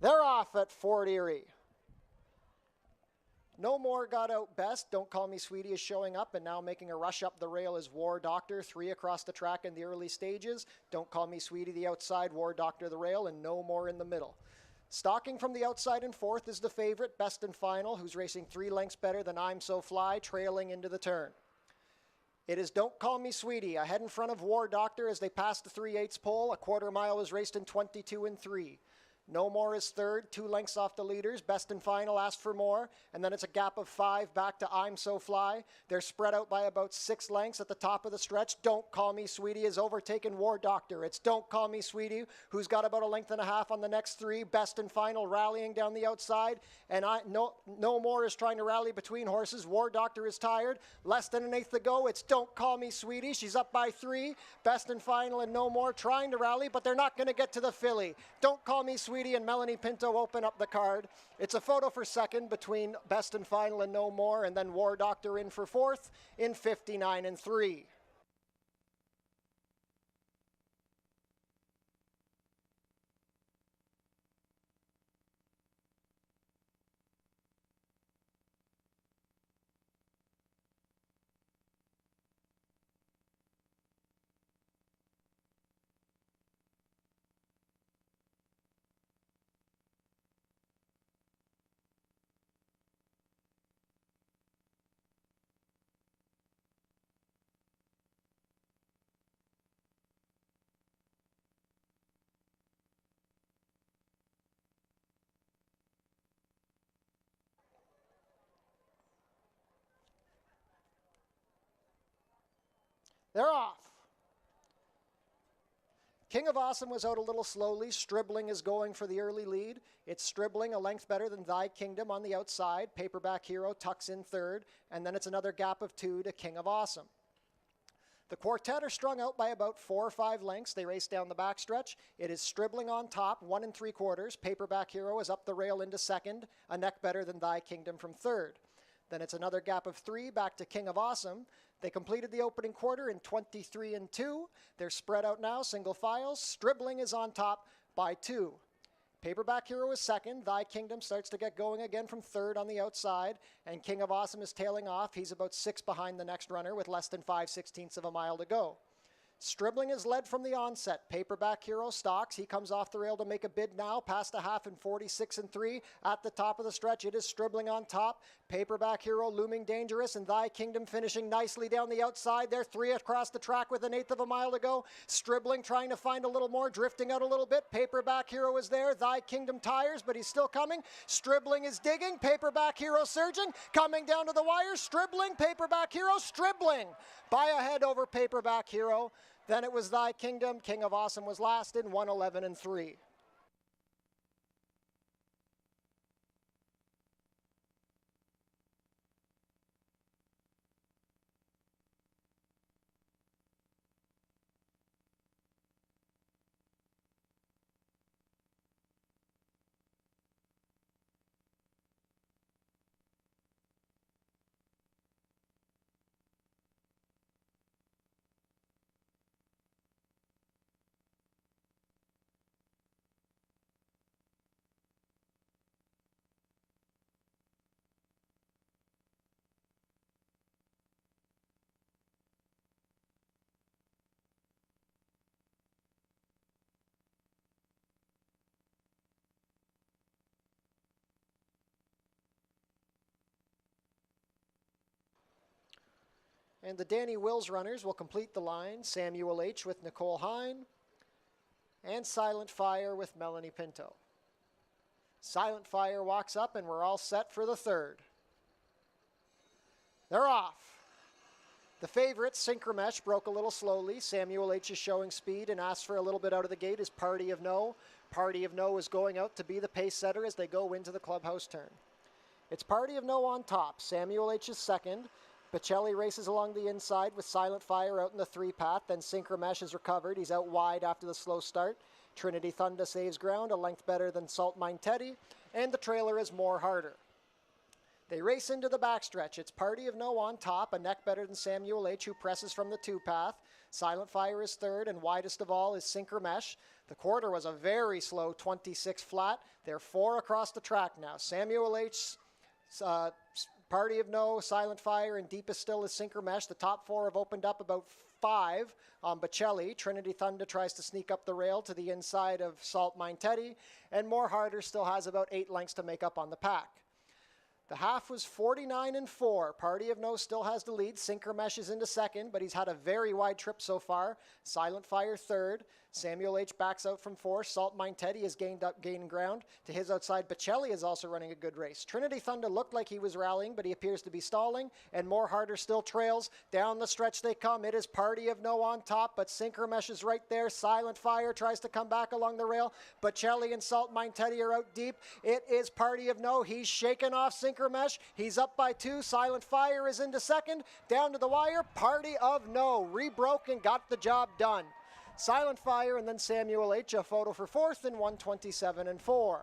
They're off at Fort Erie. No More got out best. Don't Call Me Sweetie is showing up and now making a rush up the rail is War Doctor. 3 across the track in the early stages. Don't Call Me Sweetie the outside, War Doctor the rail, and No More in the middle. Stalking from the outside in fourth is the favorite, Best and Final, who's racing 3 lengths better than I'm So Fly, trailing into the turn. It is Don't Call Me Sweetie, ahead in front of War Doctor as they pass the 3/8 pole. A quarter mile was raced in 22 and 3. No More is third, 2 lengths off the leaders. Best and Final asked for more, and then it's a gap of 5 back to I'm So Fly. They're spread out by about 6 lengths at the top of the stretch. Don't Call Me Sweetie has overtaken War Doctor. It's Don't Call Me Sweetie, who's got about a length and a half on the next 3. Best and Final rallying down the outside, and No More is trying to rally between horses. War Doctor is tired. Less than an eighth to go. It's Don't Call Me Sweetie. She's up by 3. Best and Final and No More trying to rally, but they're not going to get to the filly. Don't Call Me Sweetie and Melanie Pinto open up the card. It's a photo for second between Best and Final and No More, and then War Doctor in for fourth in 59 and 3. They're off. King of Awesome was out a little slowly. Stribling is going for the early lead. It's Stribling, a length better than Thy Kingdom on the outside. Paperback Hero tucks in third, and then it's another gap of 2 to King of Awesome. The quartet are strung out by about 4 or 5 lengths. They race down the backstretch. It is Stribling on top, 1 3/4. Paperback Hero is up the rail into second, a neck better than Thy Kingdom from third. Then it's another gap of 3 back to King of Awesome. They completed the opening quarter in 23 and 2. They're spread out now, single files. Stribling is on top by 2. Paperback Hero is second. Thy Kingdom starts to get going again from third on the outside. And King of Awesome is tailing off. He's about 6 behind the next runner with less than 5/16 of a mile to go. Stribling is led from the onset. Paperback Hero stalks. He comes off the rail to make a bid now, past a half in 46 and 3. At the top of the stretch, it is Stribling on top. Paperback Hero looming dangerous, and Thy Kingdom finishing nicely down the outside. They're 3 across the track with an eighth of a mile to go. Stribling trying to find a little more, drifting out a little bit. Paperback Hero is there. Thy Kingdom tires, but he's still coming. Stribling is digging. Paperback Hero surging. Coming down to the wire. Stribling, Paperback Hero, Stribling. By a head over Paperback Hero. Then it was Thy Kingdom. King of Awesome was last in 111 and 3. And the Danny Wills runners will complete the line. Samuel H. with Nicole Hine, and Silent Fire with Melanie Pinto. Silent Fire walks up, and we're all set for the third. They're off. The favorite, Synchromesh, broke a little slowly. Samuel H. is showing speed and asks for a little bit out of the gate. Is Party of No. Party of No is going out to be the pace setter as they go into the clubhouse turn. It's Party of No on top. Samuel H. is second. Bocelli races along the inside with Silent Fire out in the 3-path. Then Synchromesh is recovered. He's out wide after the slow start. Trinity Thunder saves ground, a length better than Salt Mine Teddy. And the trailer is More Harder. They race into the backstretch. It's Party of No on top, a neck better than Samuel H., who presses from the 2-path. Silent Fire is third, and widest of all is Synchromesh. The quarter was a very slow 26 flat. They're 4 across the track now. Samuel H., Party of No, Silent Fire, and Deepest Still is Sinker Mesh. The top 4 have opened up about 5 on Bocelli. Trinity Thunder tries to sneak up the rail to the inside of Salt Mine Teddy, and More Harder still has about 8 lengths to make up on the pack. The half was 49-4. Party of No still has the lead. Sinker Mesh is into second, but he's had a very wide trip so far. Silent Fire third. Samuel H. backs out from fourth. Salt Mine Teddy has gained ground. To his outside, Bocelli is also running a good race. Trinity Thunder looked like he was rallying, but he appears to be stalling, and More Harder still trails. Down the stretch they come. It is Party of No on top, but Sinker Mesh is right there. Silent Fire tries to come back along the rail. Bocelli and Salt Mine Teddy are out deep. It is Party of No. He's shaken off Sinker Mesh. He's up by 2. Silent Fire is into second. Down to the wire. Party of No rebroke and got the job done. Silent Fire and then Samuel H. a photo for fourth in 1:27-4.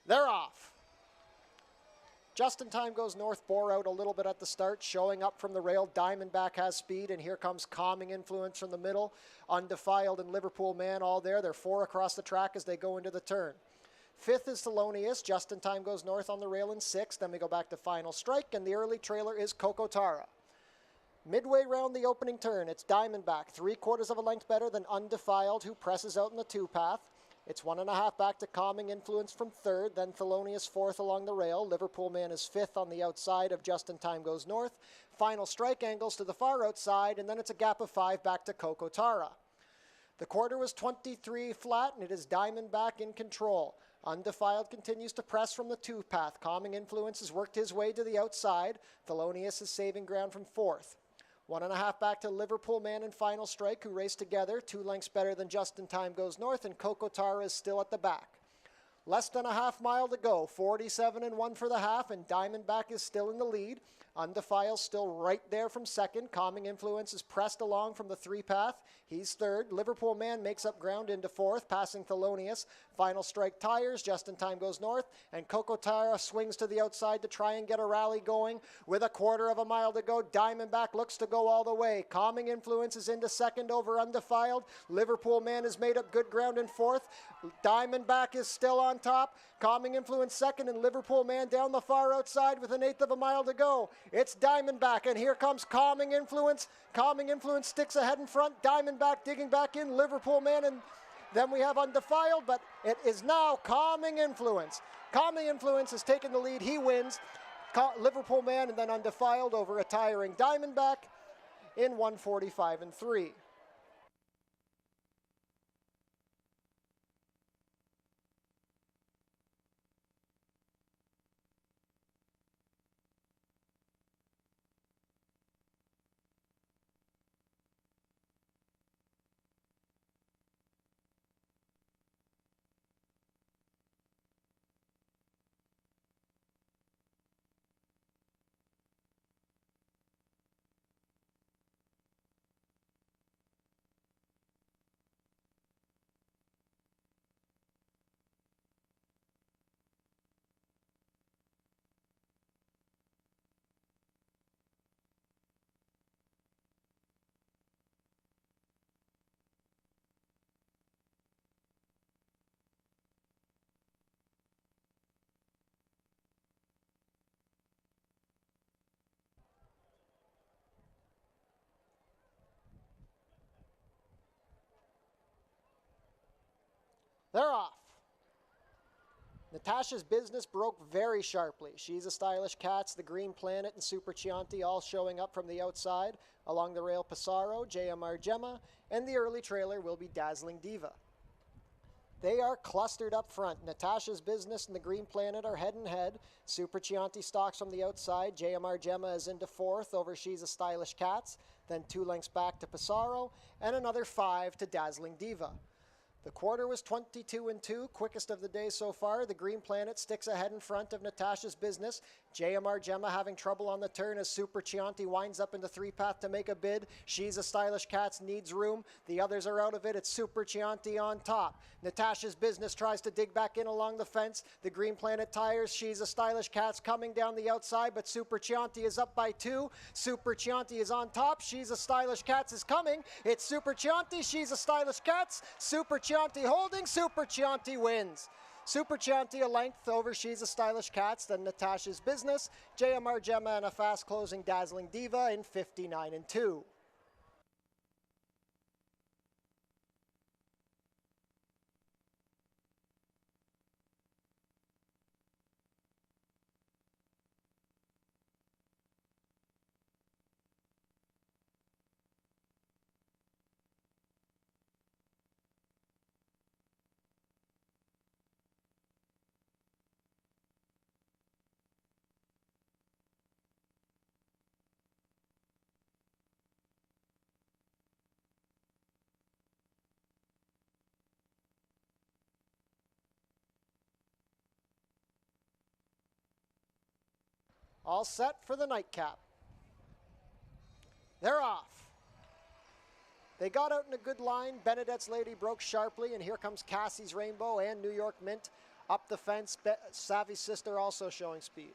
They're off. Just in Time Goes North bore out a little bit at the start, showing up from the rail. Diamondback has speed, and here comes Calming Influence from the middle. Undefiled and Liverpool Man all there. They're 4 across the track as they go into the turn. 5th is Thelonious. Just in Time Goes North on the rail in 6th. Then we go back to Final Strike, and the early trailer is Coco Tara. Midway round the opening turn, it's Diamondback, 3/4 of a length better than Undefiled, who presses out in the 2-path. It's 1.5 back to Calming Influence from 3rd, then Thelonious 4th along the rail. Liverpool Man is 5th on the outside of Just in Time Goes North. Final Strike angles to the far outside, and then it's a gap of 5 back to Coco Tara. The quarter was 23 flat, and it is Diamondback in control. Undefiled continues to press from the 2-path. Calming Influence has worked his way to the outside. Thelonious is saving ground from 4th. 1.5 back to Liverpool Man and Final Strike, who race together, 2 lengths better than Just in Time Goes North, and Coco Tara is still at the back. Less than a half mile to go, 47-1 for the half, and Diamondback is still in the lead. Undefiled still right there from 2nd. Calming Influence is pressed along from the 3-path. He's 3rd. Liverpool Man makes up ground into 4th, passing Thelonious. Final Strike tires, Just in Time Goes North, and Coco Tara swings to the outside to try and get a rally going. With a 1/4 mile to go, Diamondback looks to go all the way. Calming Influence is into 2nd over Undefiled. Liverpool Man has made up good ground in 4th. Diamondback is still on top. Calming Influence 2nd, and Liverpool Man down the far outside with 1/8 mile to go. It's Diamondback, and here comes Calming Influence. Calming Influence sticks ahead in front. Diamondback digging back in. Liverpool Man, and then we have Undefiled, but it is now Calming Influence. Calming Influence has taken the lead. He wins. Liverpool Man and then Undefiled over a tiring Diamondback in 1:45-3. They're off. Natasha's business broke very sharply. She's a Stylish Cats, the Green Planet, and Super Chianti all showing up from the outside. Along the rail, Passaro, JMR Gemma, and the early trailer will be Dazzling Diva. They are clustered up front. Natasha's business and the Green Planet are head and head. Super Chianti stalks from the outside. JMR Gemma is into fourth over She's a Stylish Cats. Then 2 lengths back to Passaro, and another 5 to Dazzling Diva. The quarter was 22-2, quickest of the day so far. The Green Planet sticks ahead in front of Natasha's business. JMR Gemma having trouble on the turn as Super Chianti winds up into 3-path to make a bid. She's a Stylish Cats needs room. The others are out of it. It's Super Chianti on top. Natasha's business tries to dig back in along the fence. The Green Planet tires. She's a Stylish Cats coming down the outside, but Super Chianti is up by 2. Super Chianti is on top. She's a Stylish Cats is coming. It's Super Chianti. She's a Stylish Cats. Super Chianti holding. Super Chianti wins. Super Chianti a length over She's a Stylish Cats, then Natasha's business. JMR Gemma and a fast closing Dazzling Diva in 59-2. All set for the nightcap. They're off. They got out in a good line. Benedette's Lady broke sharply, and here comes Cassie's Rainbow and New York Mint up the fence. Savvy's Sister also showing speed.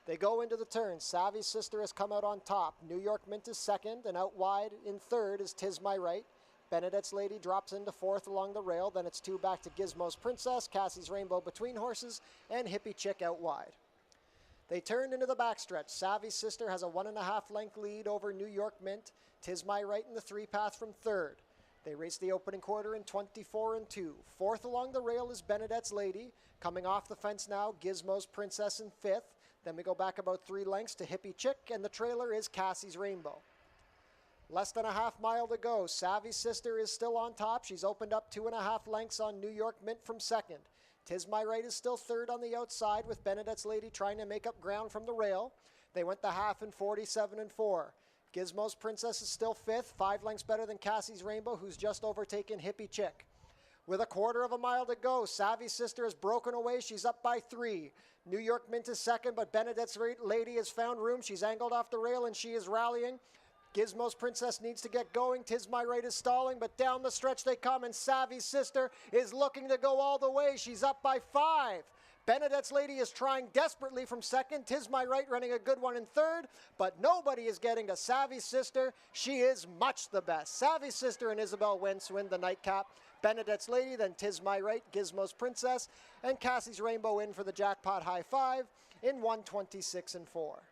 They go into the turn. Savvy's Sister has come out on top. New York Mint is second, and out wide in third is 'Tis My Right. Benedette's Lady drops into fourth along the rail. Then it's 2 back to Gizmo's Princess, Cassie's Rainbow between horses, and Hippie Chick out wide. They turned into the backstretch. Savvy's Sister has a 1.5 length lead over New York Mint. 'Tis My Right in the 3-path from third. They race the opening quarter in 24-2. Fourth along the rail is Benedette's Lady. Coming off the fence now, Gizmo's Princess in fifth. Then we go back about 3 lengths to Hippie Chick, and the trailer is Cassie's Rainbow. Less than a half mile to go. Savvy's Sister is still on top. She's opened up 2.5 lengths on New York Mint from second. 'Tis My Right is still third on the outside, with Benedette's Lady trying to make up ground from the rail. They went the half in 47-4. Gizmo's Princess is still fifth, 5 lengths better than Cassie's Rainbow, who's just overtaken Hippie Chick. With a 1/4 mile to go, Savvy's Sister has broken away. She's up by 3. New York Mint is second, but Benedette's Lady has found room. She's angled off the rail, and she is rallying. Gizmo's Princess needs to get going. 'Tis My Right is stalling, but down the stretch they come, and Savvy's Sister is looking to go all the way. She's up by 5. Benedette's Lady is trying desperately from second. 'Tis My Right running a good one in third, but nobody is getting to Savvy's Sister. She is much the best. Savvy's Sister and Isabel Wentz win the nightcap. Benedette's Lady, then 'Tis My Right, Gizmo's Princess, and Cassie's Rainbow in for the jackpot high 5 in 126-4.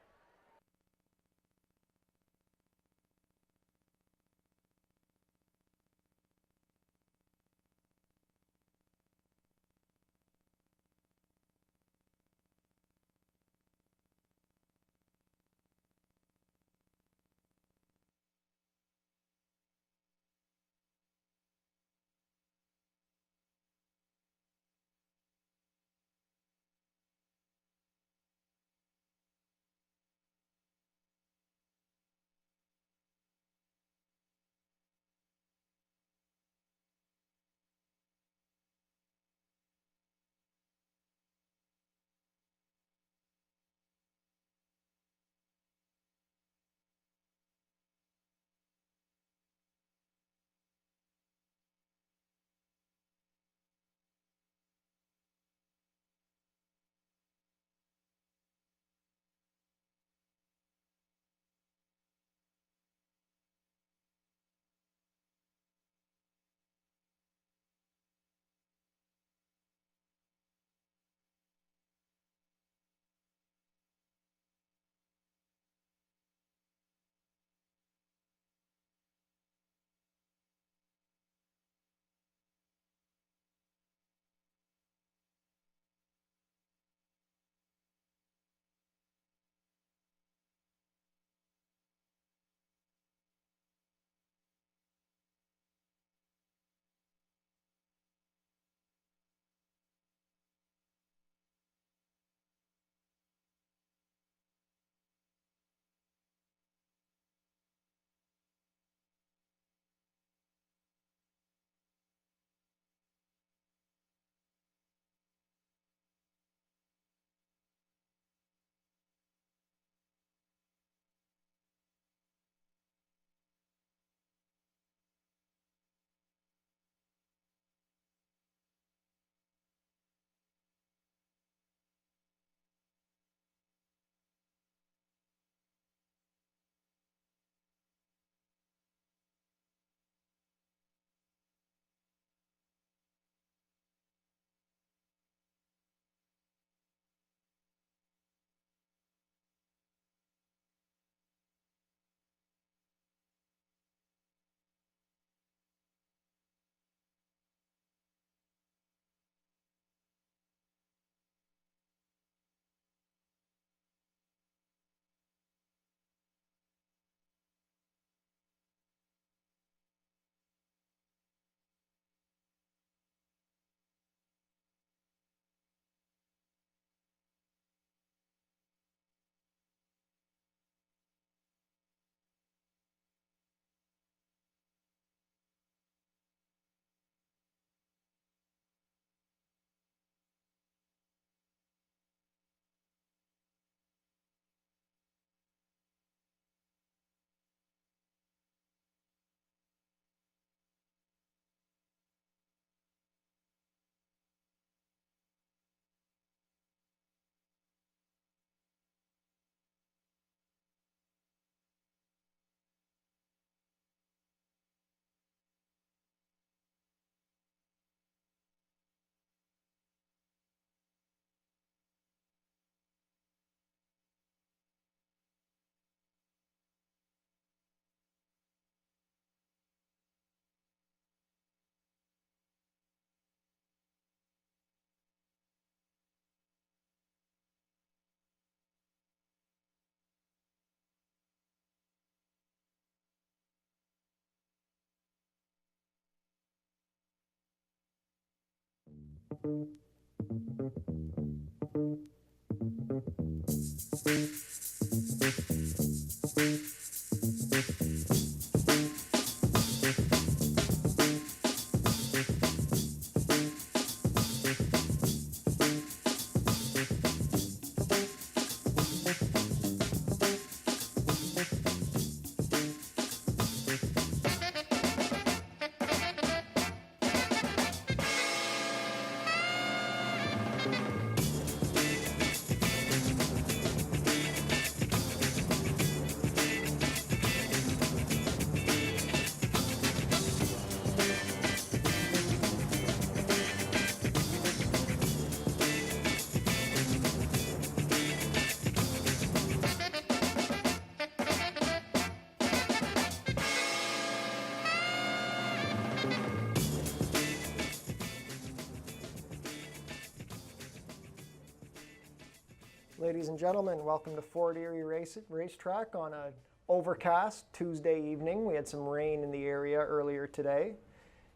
Ladies and gentlemen, welcome to Fort Erie Racetrack on an overcast Tuesday evening. We had some rain in the area earlier today.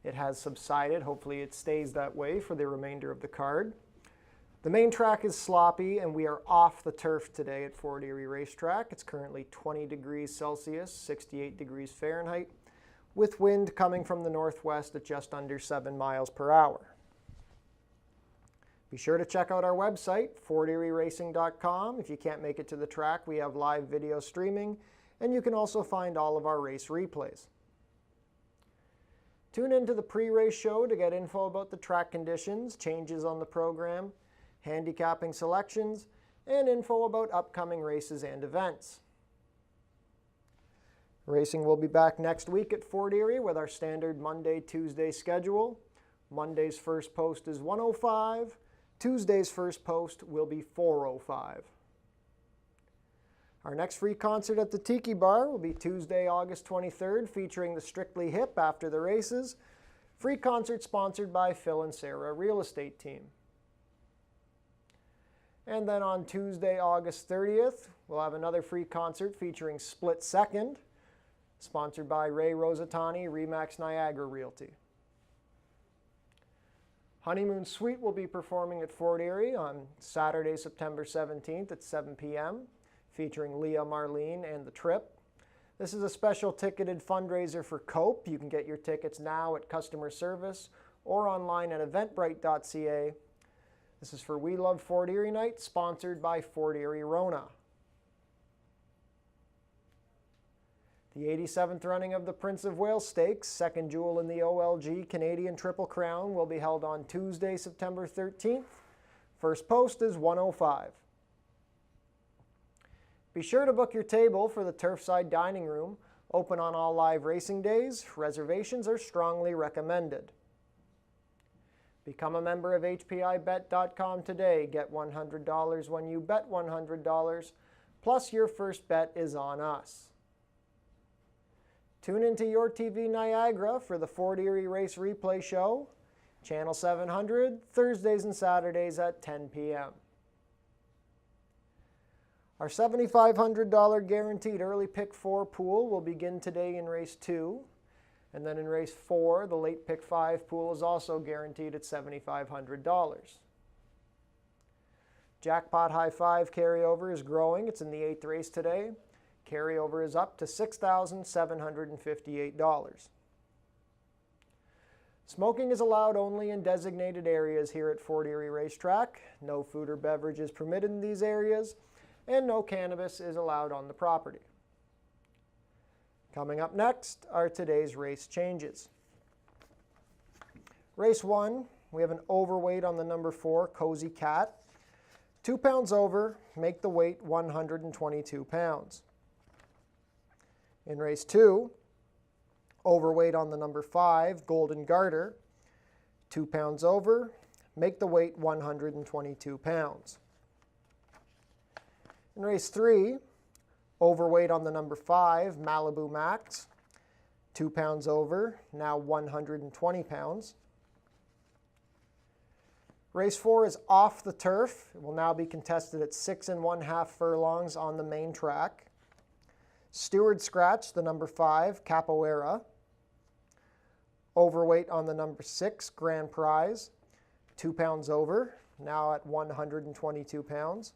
It has subsided. Hopefully it stays that way for the remainder of the card. The main track is sloppy and we are off the turf today at Fort Erie Racetrack. It's currently 20 degrees Celsius, 68 degrees Fahrenheit, with wind coming from the northwest at just under 7 miles per hour. Be sure to check out our website, forterieracing.com. If you can't make it to the track, we have live video streaming, and you can also find all of our race replays. Tune into the pre-race show to get info about the track conditions, changes on the program, handicapping selections, and info about upcoming races and events. Racing will be back next week at Fort Erie with our standard Monday-Tuesday schedule. Monday's first post is 1:05. Tuesday's first post will be 4:05. Our next free concert at the Tiki Bar will be Tuesday, August 23rd, featuring the Strictly Hip after the races. Free concert sponsored by Phil and Sarah Real Estate Team. And then on Tuesday, August 30th, we'll have another free concert featuring Split Second, sponsored by Ray Rosatani, Remax Niagara Realty. Honeymoon Suite will be performing at Fort Erie on Saturday, September 17th at 7 p.m., featuring Leah Marlene and The Trip. This is a special ticketed fundraiser for COPE. You can get your tickets now at customer service or online at eventbrite.ca. This is for We Love Fort Erie Night, sponsored by Fort Erie Rona. The 87th running of the Prince of Wales Stakes, second jewel in the OLG Canadian Triple Crown, will be held on Tuesday, September 13th. First post is 1:05. Be sure to book your table for the Turfside Dining Room, open on all live racing days. Reservations are strongly recommended. Become a member of HPIBet.com today. Get $100 when you bet $100, plus your first bet is on us. Tune into Your TV Niagara for the Fort Erie Race Replay Show, Channel 700, Thursdays and Saturdays at 10 p.m. Our $7,500 guaranteed early pick 4 pool will begin today in Race 2. And then in Race 4, the late pick 5 pool is also guaranteed at $7,500. Jackpot High 5 carryover is growing. It's in the 8th race today. Carryover is up to $6,758. Smoking is allowed only in designated areas here at Fort Erie Racetrack. No food or beverage is permitted in these areas, and no cannabis is allowed on the property. Coming up next are today's race changes. Race 1, we have an overweight on the number 4, Cozy Cat. 2 pounds over, make the weight 122 pounds. In race 2, overweight on the number 5, Golden Garter. 2 pounds over, make the weight 122 pounds. In race 3, overweight on the number 5, Malibu Max. 2 pounds over, now 120 pounds. Race 4 is off the turf. It will now be contested at 6 1/2 furlongs on the main track. Steward Scratch, the number 5, Capoeira. Overweight on the number 6, Grand Prize. 2 pounds over, now at 122 pounds.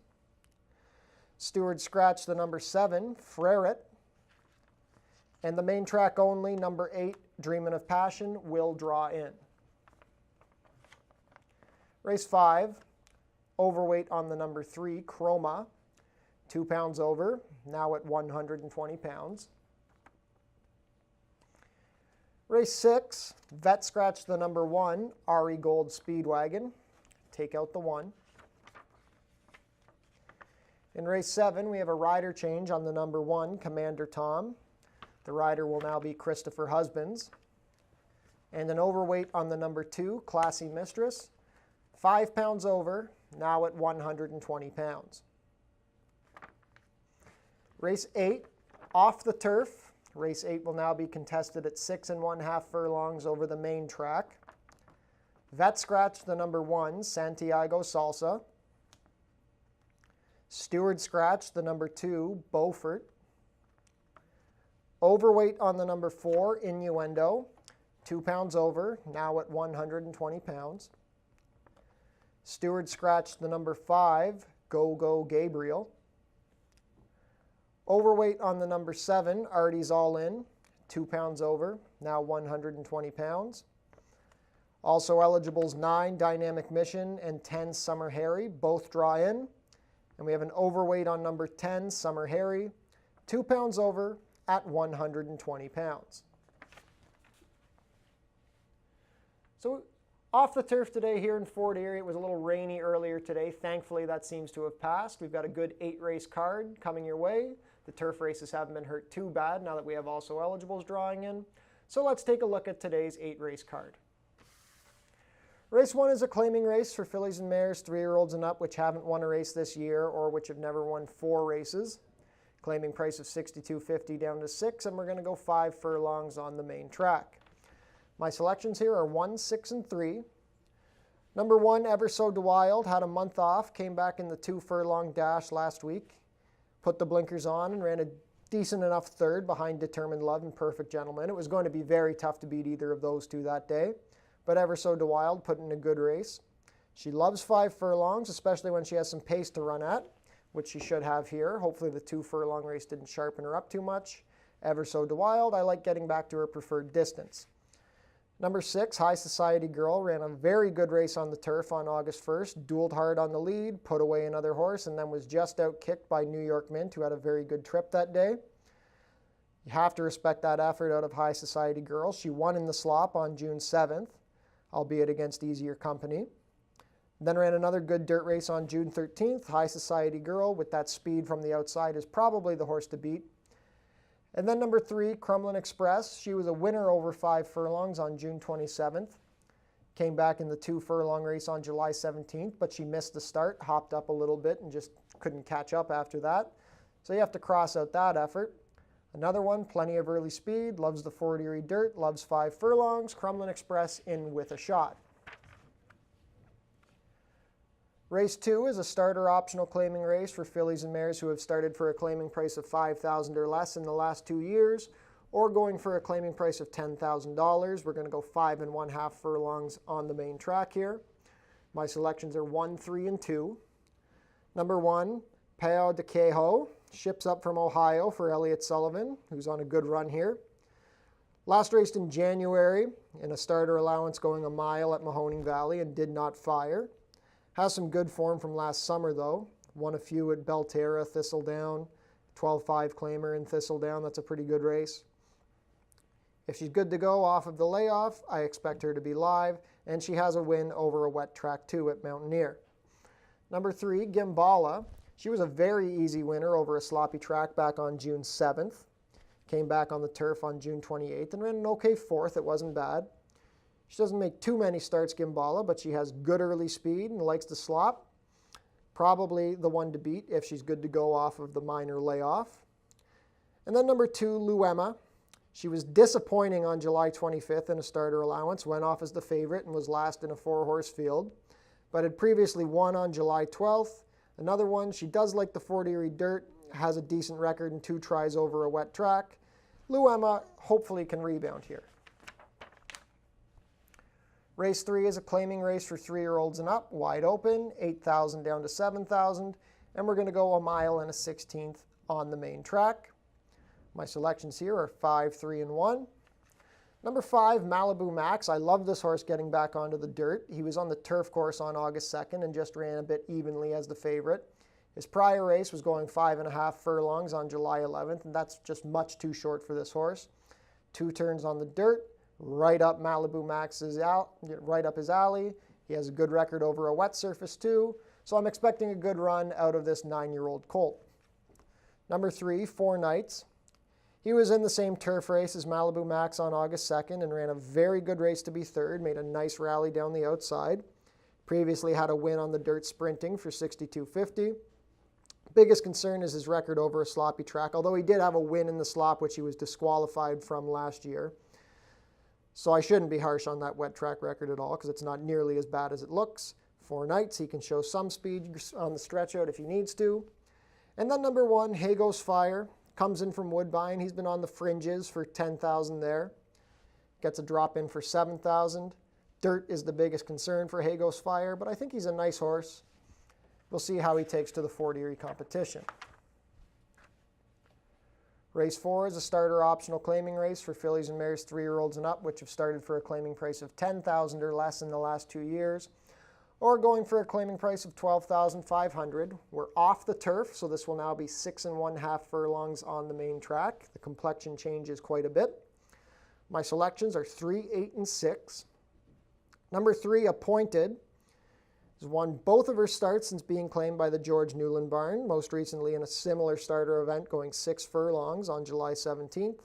Steward scratch the number 7, Freret. And the main track only, number 8, Dreamin' of Passion, will draw in. Race 5, overweight on the number 3, Chroma. 2 pounds over, now at 120 pounds. Race 6, vet scratch the number 1, Erie Gold Speedwagon. Take out the 1. In race 7, we have a rider change on the number 1, Commander Tom. The rider will now be Christopher Husbands. And an overweight on the number 2, Classy Mistress. 5 pounds over, now at 120 pounds. Race 8, off the turf. Race 8 will now be contested at 6 1/2 furlongs over the main track. Vet scratch the number 1, Santiago Salsa. Steward scratch the number 2, Beaufort. Overweight on the number 4, Innuendo. 2 pounds over, now at 120 pounds. Steward scratch the number 5, Go Go Gabriel. Overweight on the number 7, Artie's All In, 2 pounds over, now 120 pounds. Also eligibles 9, Dynamic Mission, and 10, Summer Harry, both draw in. And we have an overweight on number 10, Summer Harry, 2 pounds over at 120 pounds. So off the turf today here in Fort Erie. It was a little rainy earlier today. Thankfully, that seems to have passed. We've got a good 8-race card coming your way. The turf races haven't been hurt too bad now that we have also eligibles drawing in. So let's take a look at today's 8-race card. Race 1 is a claiming race for fillies and mares, 3-year-olds and up, which haven't won a race this year or which have never won 4 races. Claiming price of $62.50 down to 6, and we're going to go 5 furlongs on the main track. My selections here are 1, 6, and 3. Number 1, Ever So Wild, had a month off, came back in the 2 furlong dash last week, put the blinkers on and ran a decent enough third behind Determined Love and Perfect Gentleman. It was going to be very tough to beat either of those two that day, but Ever So Wild put in a good race. She loves 5 furlongs, especially when she has some pace to run at, which she should have here. Hopefully the 2 furlong race didn't sharpen her up too much. Ever So Wild, I like getting back to her preferred distance. Number 6, High Society Girl, ran a very good race on the turf on August 1st, dueled hard on the lead, put away another horse, and then was just out-kicked by New York Mint, who had a very good trip that day. You have to respect that effort out of High Society Girl. She won in the slop on June 7th, albeit against easier company. Then ran another good dirt race on June 13th. High Society Girl, with that speed from the outside, is probably the horse to beat. And then number 3, Crumlin Express. She was a winner over 5 furlongs on June 27th. Came back in the 2 furlong race on July 17th, but she missed the start, hopped up a little bit, and just couldn't catch up after that. So you have to cross out that effort. Another one, Plenty of Early Speed, loves the Fort Erie dirt, loves 5 furlongs. Crumlin Express in with a shot. Race 2 is a starter optional claiming race for fillies and mares who have started for a claiming price of $5,000 or less in the last 2 years, or going for a claiming price of $10,000. We're going to go 5 1/2 furlongs on the main track here. My selections are 1, 3, and 2. Number 1, Pao de Quejo, ships up from Ohio for Elliott Sullivan, who's on a good run here. Last raced in January in a starter allowance going a mile at Mahoning Valley and did not fire. Has some good form from last summer, though. Won a few at Belterra, Thistledown, 12-5 claimer in Thistledown. That's a pretty good race. If she's good to go off of the layoff, I expect her to be live, and she has a win over a wet track, too, at Mountaineer. Number 3, Gimbala. She was a very easy winner over a sloppy track back on June 7th. Came back on the turf on June 28th and ran an okay 4th. It wasn't bad. She doesn't make too many starts, Gimbala, but she has good early speed and likes to slop. Probably the one to beat if she's good to go off of the minor layoff. And then number 2, Luema. She was disappointing on July 25th in a starter allowance, went off as the favorite and was last in a 4-horse field, but had previously won on July 12th. Another one, she does like the Fort Erie dirt, has a decent record in 2 tries over a wet track. Luema hopefully can rebound here. Race 3 is a claiming race for 3-year-olds and up, wide open, 8,000 down to 7,000, and we're going to go 1 mile and a 16th on the main track. My selections here are 5, 3, and 1. Number 5, Malibu Max. I love this horse getting back onto the dirt. He was on the turf course on August 2nd and just ran a bit evenly as the favorite. His prior race was going 5.5 furlongs on July 11th, and that's just much too short for this horse. 2 turns on the dirt, right up Malibu Max's right up his alley. He has a good record over a wet surface too, so I'm expecting a good run out of this 9-year-old colt. Number 3, Four Nights. He was in the same turf race as Malibu Max on August 2nd and ran a very good race to be third, made a nice rally down the outside. Previously had a win on the dirt sprinting for 62.50. Biggest concern is his record over a sloppy track, although he did have a win in the slop, which he was disqualified from last year. So I shouldn't be harsh on that wet track record at all because it's not nearly as bad as it looks. Four Nights, he can show some speed on the stretch out if he needs to. And then number 1, Hago's Fire, comes in from Woodbine. He's been on the fringes for 10,000 there. Gets a drop in for 7,000. Dirt is the biggest concern for Hago's Fire, but I think he's a nice horse. We'll see how he takes to the Fort Erie competition. Race 4 is a starter optional claiming race for fillies and mares 3-year-olds and up, which have started for a claiming price of 10,000 or less in the last 2 years, or going for a claiming price of 12,500. We're off the turf, so this will now be 6 1/2 furlongs on the main track. The complexion changes quite a bit. My selections are 3, 8, and 6. Number 3, Appointed, has won both of her starts since being claimed by the George Newland barn, most recently in a similar starter event going 6 furlongs on July 17th.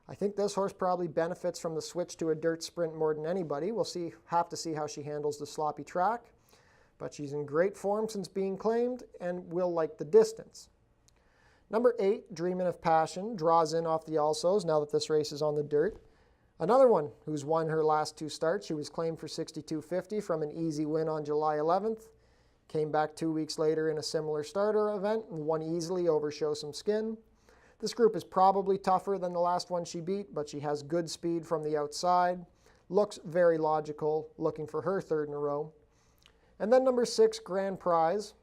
I think this horse probably benefits from the switch to a dirt sprint more than anybody. We'll have to see how she handles the sloppy track, but she's in great form since being claimed and will like the distance. Number 8, Dreamin' of Passion, draws in off the alsos now that this race is on the dirt. Another one who's won her last 2 starts. She was claimed for 62.50 from an easy win on July 11th. Came back 2 weeks later in a similar starter event and won easily over Show Some Skin. This group is probably tougher than the last one she beat, but she has good speed from the outside. Looks very logical, looking for her 3rd in a row. And then number 6, Grand Prize.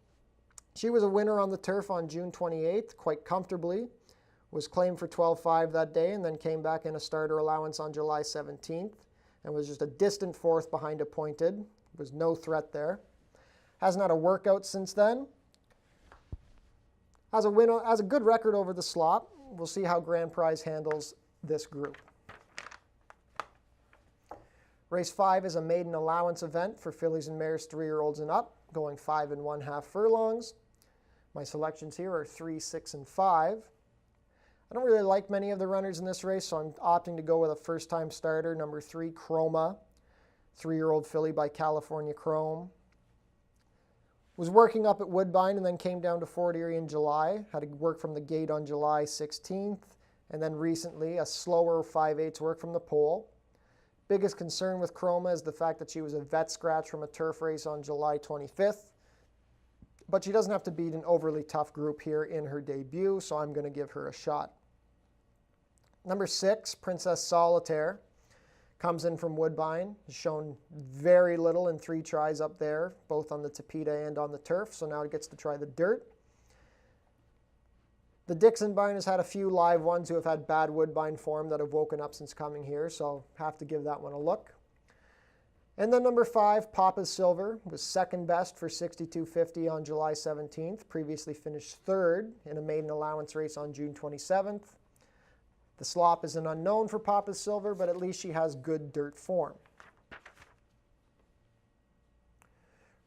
She was a winner on the turf on June 28th, quite comfortably. Was claimed for 12.5 that day and then came back in a starter allowance on July 17th and was just a distant 4th behind Appointed. There was no threat there. Hasn't had a workout since then. Has a good record over the slop. We'll see how Grand Prize handles this group. Race 5 is a maiden allowance event for fillies and mares 3-year-olds and up, going 5 1/2 furlongs. My selections here are 3, 6, and 5. I don't really like many of the runners in this race, so I'm opting to go with a first-time starter, number 3, Chroma, 3-year-old filly by California Chrome. Was working up at Woodbine and then came down to Fort Erie in July. Had to work from the gate on July 16th, and then recently a slower 5/8 work from the pole. Biggest concern with Chroma is the fact that she was a vet scratch from a turf race on July 25th. But she doesn't have to beat an overly tough group here in her debut, so I'm going to give her a shot. Number 6, Princess Solitaire, comes in from Woodbine. Has shown very little in 3 tries up there, both on the Tapeta and on the turf, so now it gets to try the dirt. The Dixon barn has had a few live ones who have had bad Woodbine form that have woken up since coming here, so have to give that one a look. And then number 5, Papa's Silver, was 2nd best for 62.50 on July 17th, previously finished 3rd in a maiden allowance race on June 27th. The slop is an unknown for Papa's Silver, but at least she has good dirt form.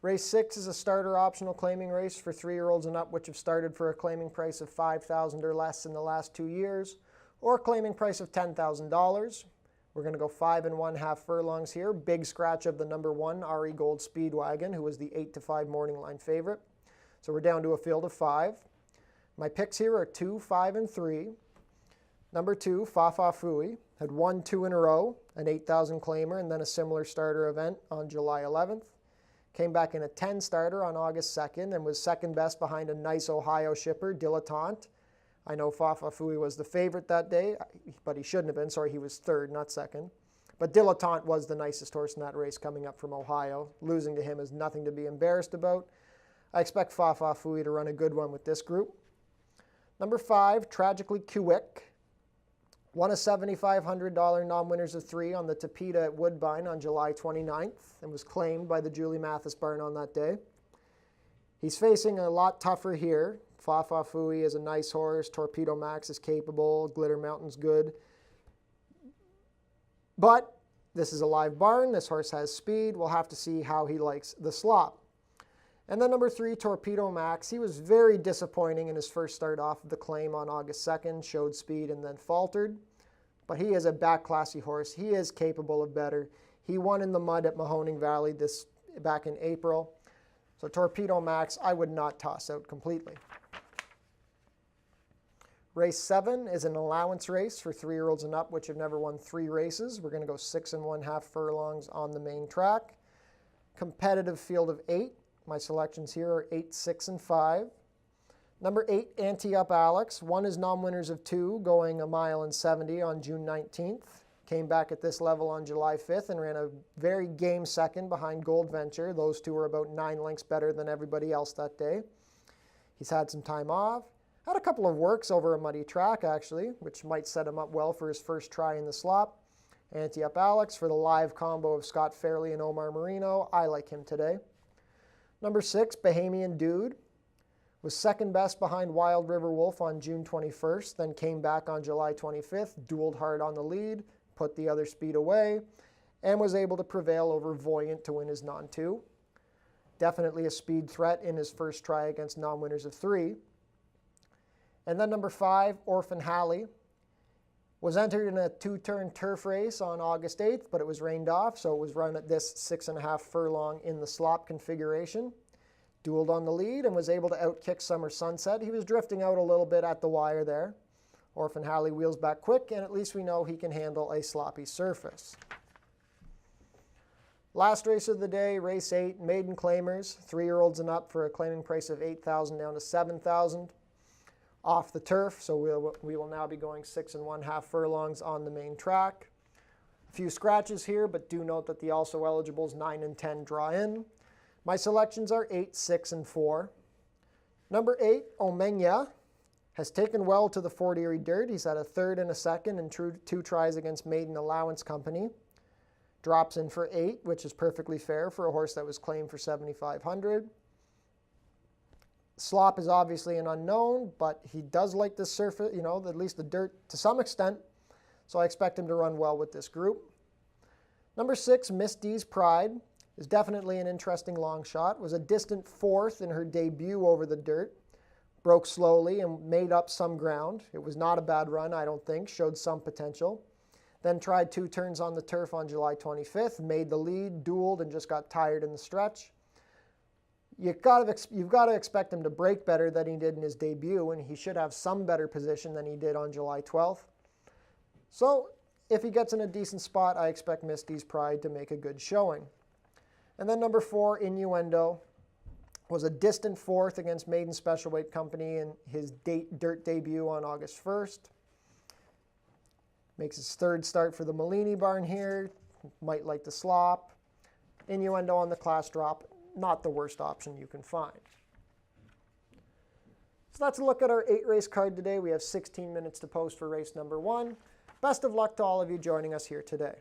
Race 6 is a starter optional claiming race for 3-year-olds and up, which have started for a claiming price of $5,000 or less in the last 2 years, or a claiming price of $10,000. We're going to go 5 1/2 furlongs here. Big scratch of the number 1, Erie Gold Speedwagon, who was the 8-5 morning line favorite. So we're down to a field of 5. My picks here are 2, 5, and 3. Number 2, Fafa Fui, had won 2 in a row, an 8,000 claimer, and then a similar starter event on July 11th. Came back in a 10 starter on August 2nd and was 2nd best behind a nice Ohio shipper, Dilettante. I know Fafa Fui was the favorite that day, but he shouldn't have been. Sorry, he was 3rd, not 2nd. But Dilettante was the nicest horse in that race coming up from Ohio. Losing to him is nothing to be embarrassed about. I expect Fa Fa Fooey to run a good one with this group. Number 5, Tragically Quick. Won a $7,500 non-winners of 3 on the Tapeta at Woodbine on July 29th and was claimed by the Julie Mathis barn on that day. He's facing a lot tougher here. Fa Fa Fooey is a nice horse. Torpedo Max is capable. Glitter Mountain's good. But this is a live barn. This horse has speed. We'll have to see how he likes the slop. And then number 3, Torpedo Max. He was very disappointing in his first start off of the claim on August 2nd, showed speed and then faltered. But he is a back-classy horse. He is capable of better. He won in the mud at Mahoning Valley back in April. So Torpedo Max, I would not toss out completely. Race 7 is an allowance race for 3-year-olds and up, which have never won 3 races. We're going to go 6 1/2 furlongs on the main track. Competitive field of 8. My selections here are 8, 6, and 5. Number 8, Ante Up Alex, won his non-winners of 2, going 1 mile and 70 on June 19th. Came back at this level on July 5th and ran a very game second behind Gold Venture. Those two were about 9 lengths better than everybody else that day. He's had some time off. Had a couple of works over a muddy track, actually, which might set him up well for his first try in the slop. Ante Up Alex for the live combo of Scott Fairley and Omar Marino. I like him today. Number 6, Bahamian Dude, was second best behind Wild River Wolf on June 21st, then came back on July 25th, dueled hard on the lead, put the other speed away, and was able to prevail over Voyant to win his non-2. Definitely a speed threat in his first try against non-winners of 3. And then number 5, Orphan Halley, was entered in a 2-turn turf race on August 8th, but it was rained off, so it was run at this 6 1/2 furlong in the slop configuration. Dueled on the lead and was able to outkick Summer Sunset. He was drifting out a little bit at the wire there. Orphan Halley wheels back quick, and at least we know he can handle a sloppy surface. Last race of the day, race 8, Maiden Claimers, 3-year-olds and up for a claiming price of $8,000 down to $7,000. Off the turf, so we will now be going 6 1/2 furlongs on the main track. A few scratches here, but do note that the also eligibles 9 and 10 draw in. My selections are 8, 6, and 4. Number 8, Omenya, has taken well to the Fort Erie Dirt. He's had a 3rd and a 2nd and 2 tries against Maiden Allowance Company. Drops in for 8, which is perfectly fair for a horse that was claimed for $7,500. Slop is obviously an unknown, but he does like the surface, at least the dirt to some extent. So I expect him to run well with this group. Number 6, Misty's Pride, is definitely an interesting long shot. Was a distant 4th in her debut over the dirt. Broke slowly and made up some ground. It was not a bad run, I don't think. Showed some potential. Then tried 2 turns on the turf on July 25th. Made the lead, dueled, and just got tired in the stretch. You've got to expect him to break better than he did in his debut, and he should have some better position than he did on July 12th. So if he gets in a decent spot, I expect Misty's Pride to make a good showing. And then number 4, Innuendo, was a distant 4th against Maiden Special Weight Company in his dirt debut on August 1st. Makes his 3rd start for the Malini barn here. Might like the slop. Innuendo on the class drop. Not the worst option you can find. So that's a look at our 8-race card today. We have 16 minutes to post for race number 1. Best of luck to all of you joining us here today.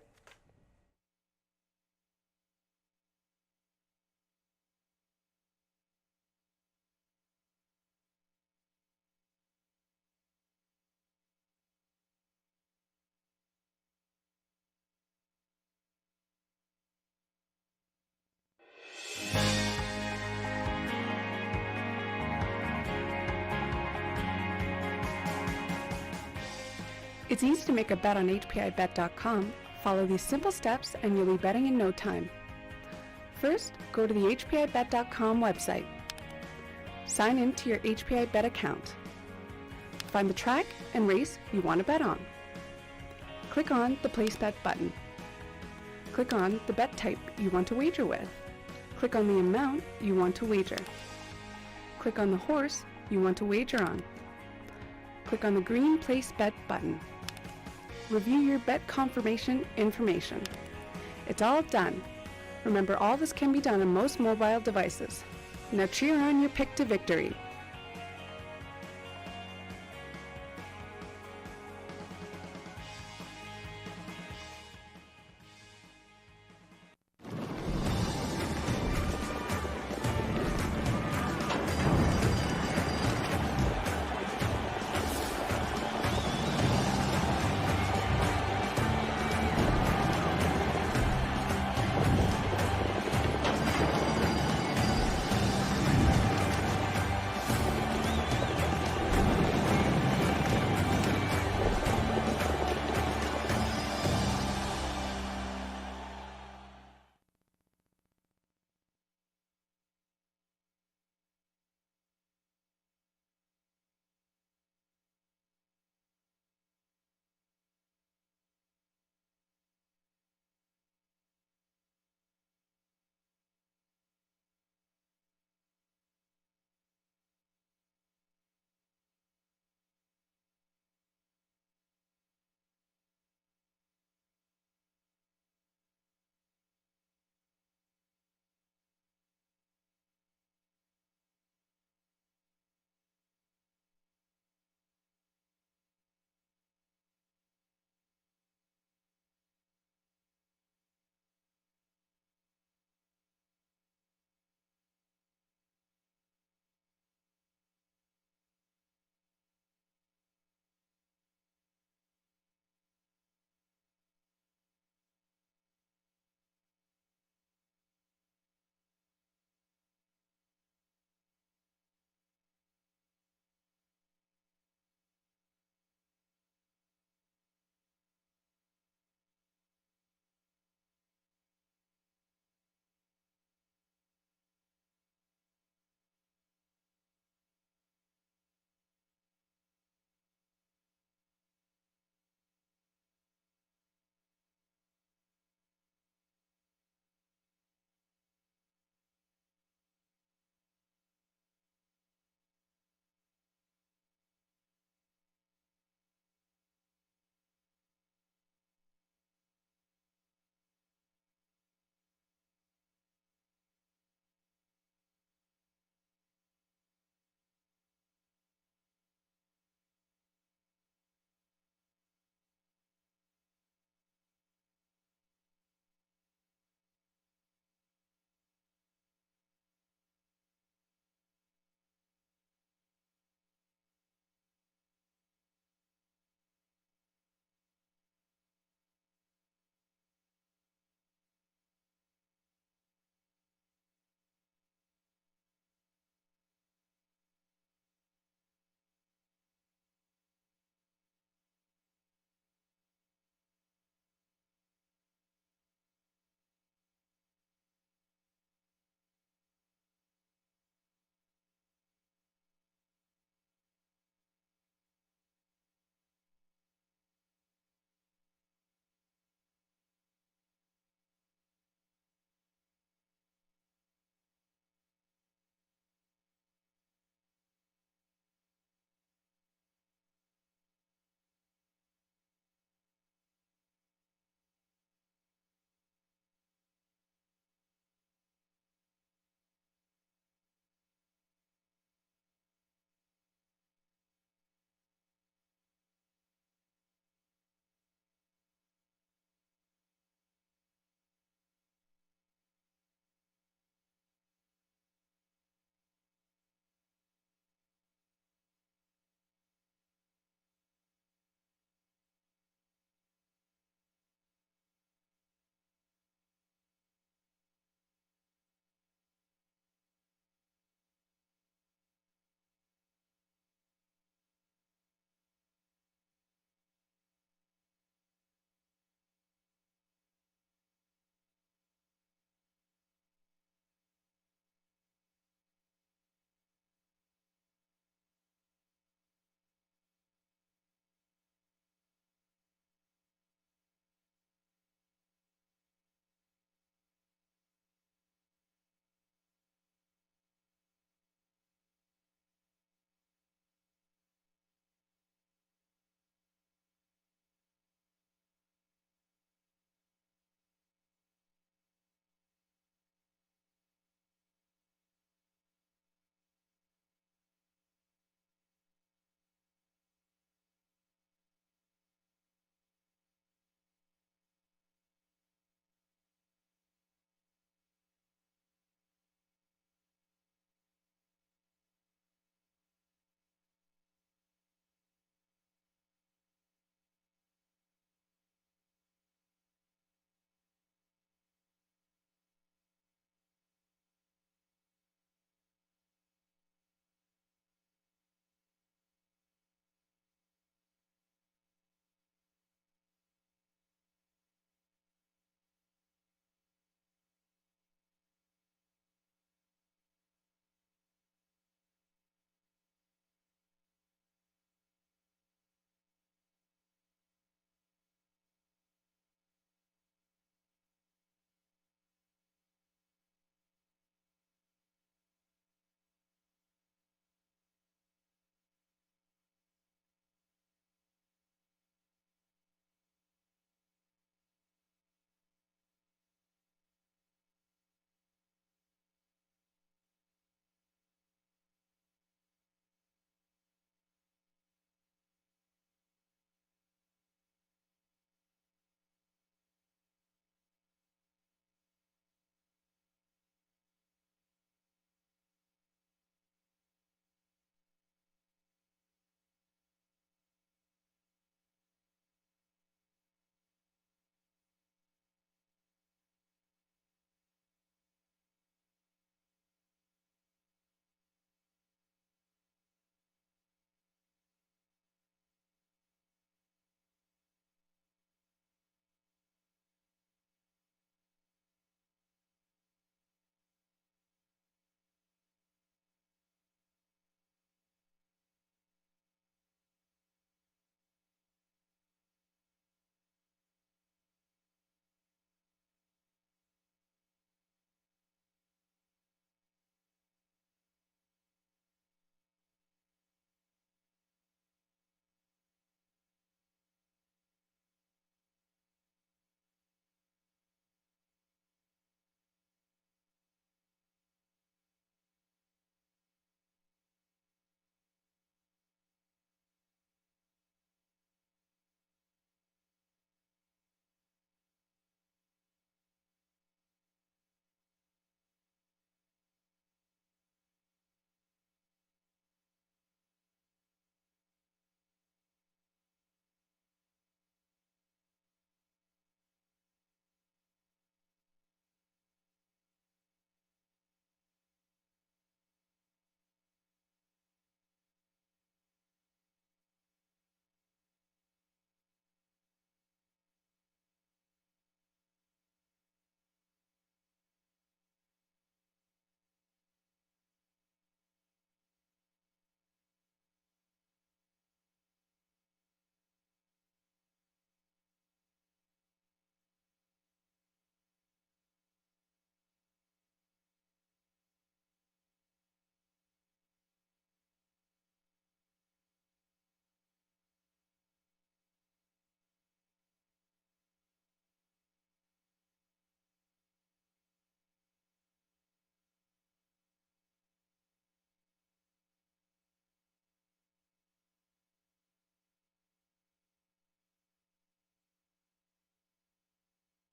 It's easy to make a bet on HPIBet.com. Follow these simple steps and you'll be betting in no time. First, go to the HPIBet.com website. Sign in to your HPIBet account. Find the track and race you want to bet on. Click on the Place Bet button. Click on the bet type you want to wager with. Click on the amount you want to wager. Click on the horse you want to wager on. Click on the green Place Bet button. review your bet confirmation information. It's all done. Remember, all this can be done on most mobile devices. Now cheer on your pick to victory.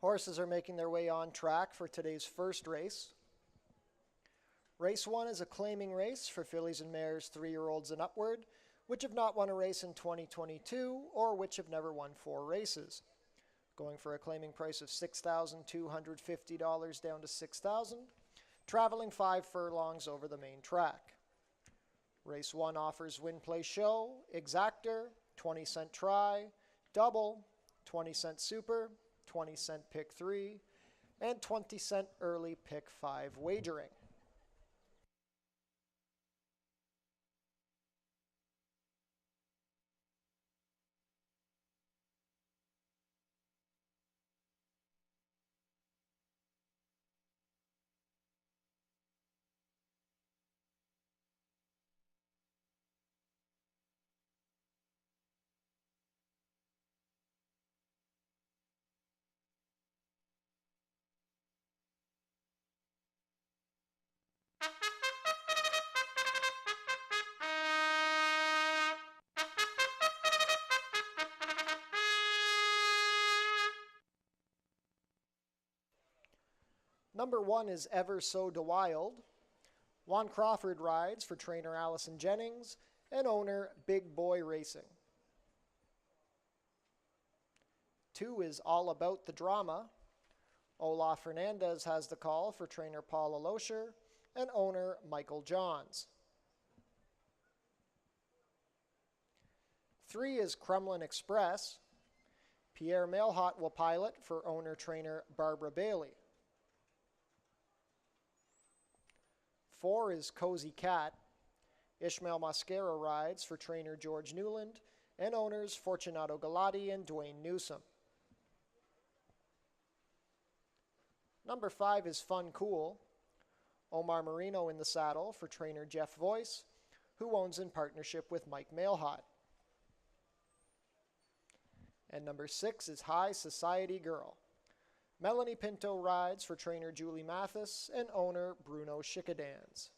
Horses are making their way on track for today's first race. Race 1 is a claiming race for fillies and mares 3-year-olds and upward, which have not won a race in 2022 or which have never won 4 races. Going for a claiming price of $6,250 down to $6,000, traveling 5 furlongs over the main track. Race 1 offers win, play, show, exactor, 20-cent try, double, 20-cent super, 20-cent pick 3, and 20-cent early pick 5 wagering. Number 1 is Ever So DeWild. Juan Crawford rides for trainer Allison Jennings and owner Big Boy Racing. 2 is All About the Drama. Olaf Hernandez has the call for trainer Paula Loescher and owner Michael Johns. 3 is Crumlin Express. Pierre Mailhot will pilot for owner-trainer Barbara Bailey. 4 is Cozy Cat. Ishmael Mascara rides for trainer George Newland and owners Fortunato Galati and Dwayne Newsom. Number 5 is Fun Cool. Omar Marino in the saddle for trainer Jeff Voice, who owns in partnership with Mike Mailhot. And number 6 is High Society Girl. Melanie Pinto rides for trainer Julie Mathis and owner Bruno Schickadans.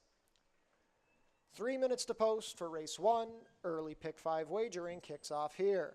3 minutes to post for race 1. Early pick 5 wagering kicks off here.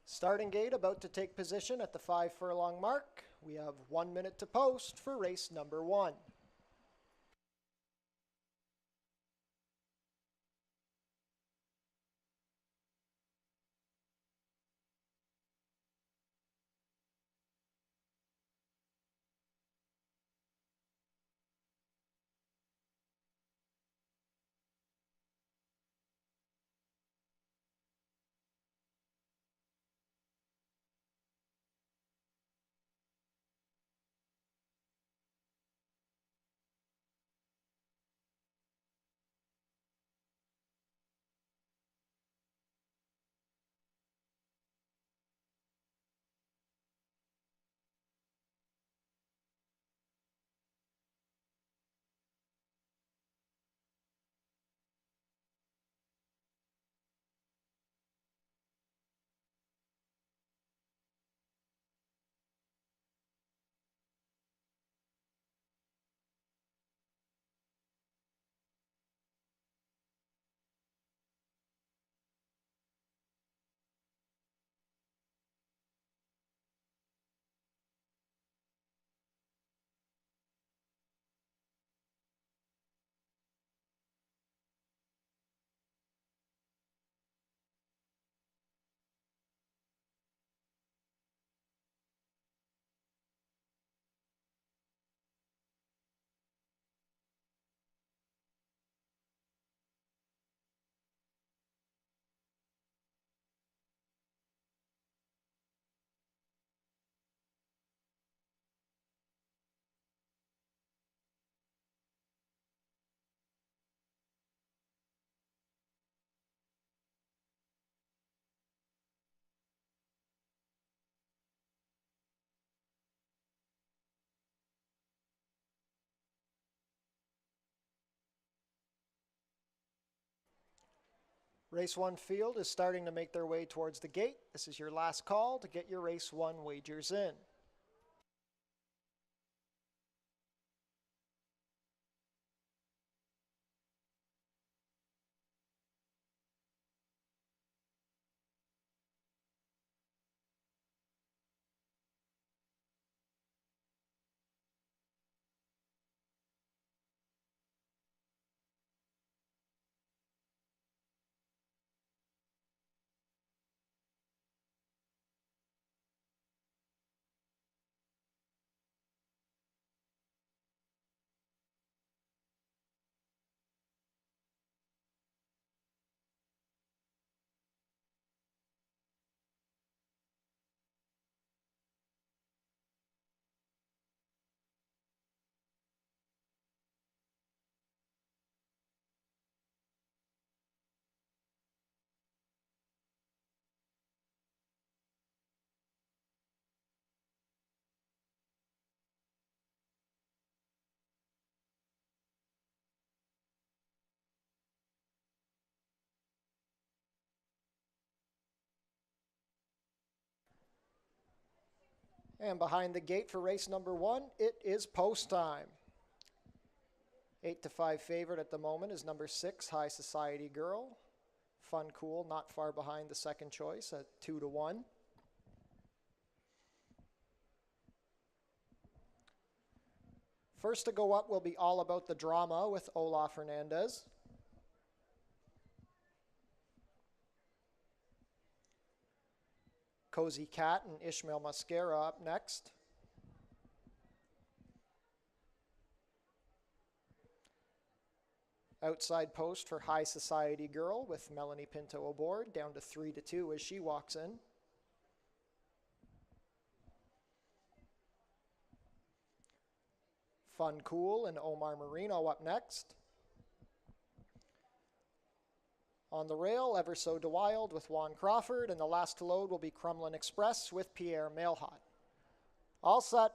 Starting gate about to take position at the 5 furlong mark. We have 1 minute to post for race number 1. Race 1 field is starting to make their way towards the gate. This is your last call to get your Race 1 wagers in. And behind the gate for race number 1, it is post time. 8-5 favorite at the moment is number 6, High Society Girl. Fun Cool, not far behind the second choice at 2-1. First to go up will be All About the Drama with Olaf Hernandez. Cozy Cat and Ishmael Mascara up next. Outside post for High Society Girl with Melanie Pinto aboard, down to 3-2 as she walks in. Fun Cool and Omar Marino up next. On the rail, Ever So Wild with Juan Crawford, and the last to load will be Crumlin Express with Pierre Mailhot. All set.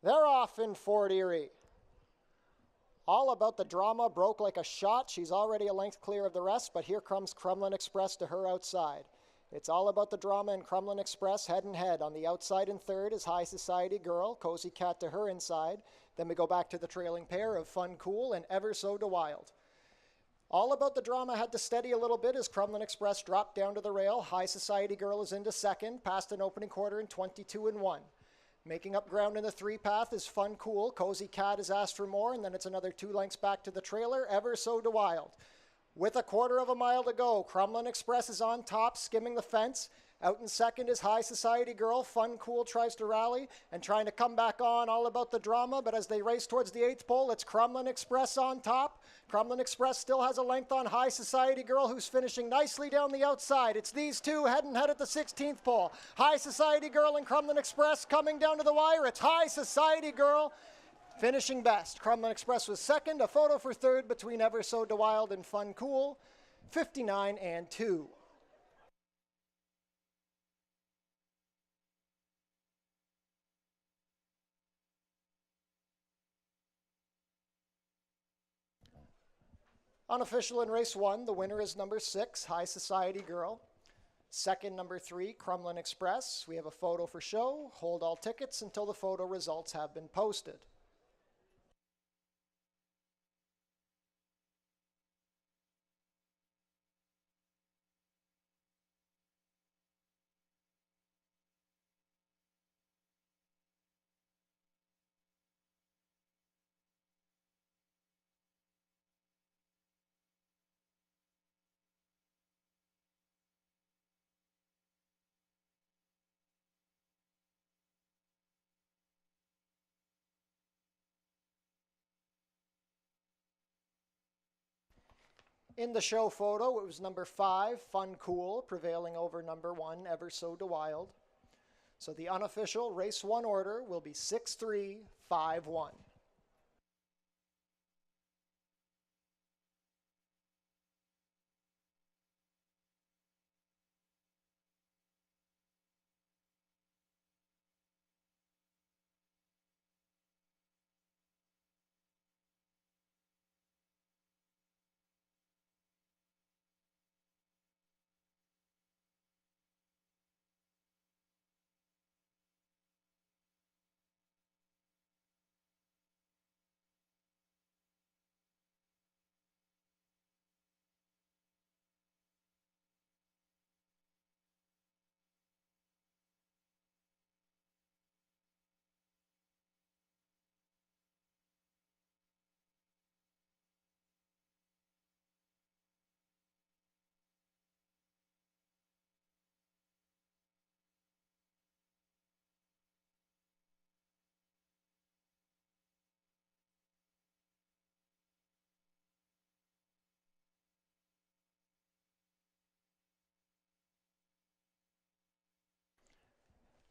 They're off in Fort Erie. All About the Drama broke like a shot. She's already a length clear of the rest, but here comes Crumlin Express to her outside. It's All About the Drama and Crumlin Express head and head. On the outside in third is High Society Girl, Cozy Cat to her inside. Then we go back to the trailing pair of Fun Cool and Ever So Wild. All About the Drama had to steady a little bit as Crumlin Express dropped down to the rail. High Society Girl is into second, past an opening quarter in 22-1. Making up ground in the 3 path is Fun Cool. Cozy Cat has asked for more, and then it's another 2 lengths back to the trailer, Ever So Wild. With a quarter of a mile to go, Crumlin Express is on top, skimming the fence. Out in second is High Society Girl. Fun Cool tries to rally and trying to come back on All About the Drama, but as they race towards the 8th pole, it's Crumlin Express on top. Crumlin Express still has a length on High Society Girl, who's finishing nicely down the outside. It's these two head and head at the 16th pole. High Society Girl and Crumlin Express coming down to the wire. It's High Society Girl finishing best. Crumlin Express was second, a photo for third between Ever So Wild and Fun Cool, 59-2. Unofficial in race 1, the winner is number 6, High Society Girl. Second, number 3, Crumlin Express. We have a photo for show. Hold all tickets until the photo results have been posted. In the show photo, it was number 5, Fun Cool, prevailing over number 1, Ever So Wild. So the unofficial race 1 order will be 6-3-5-1.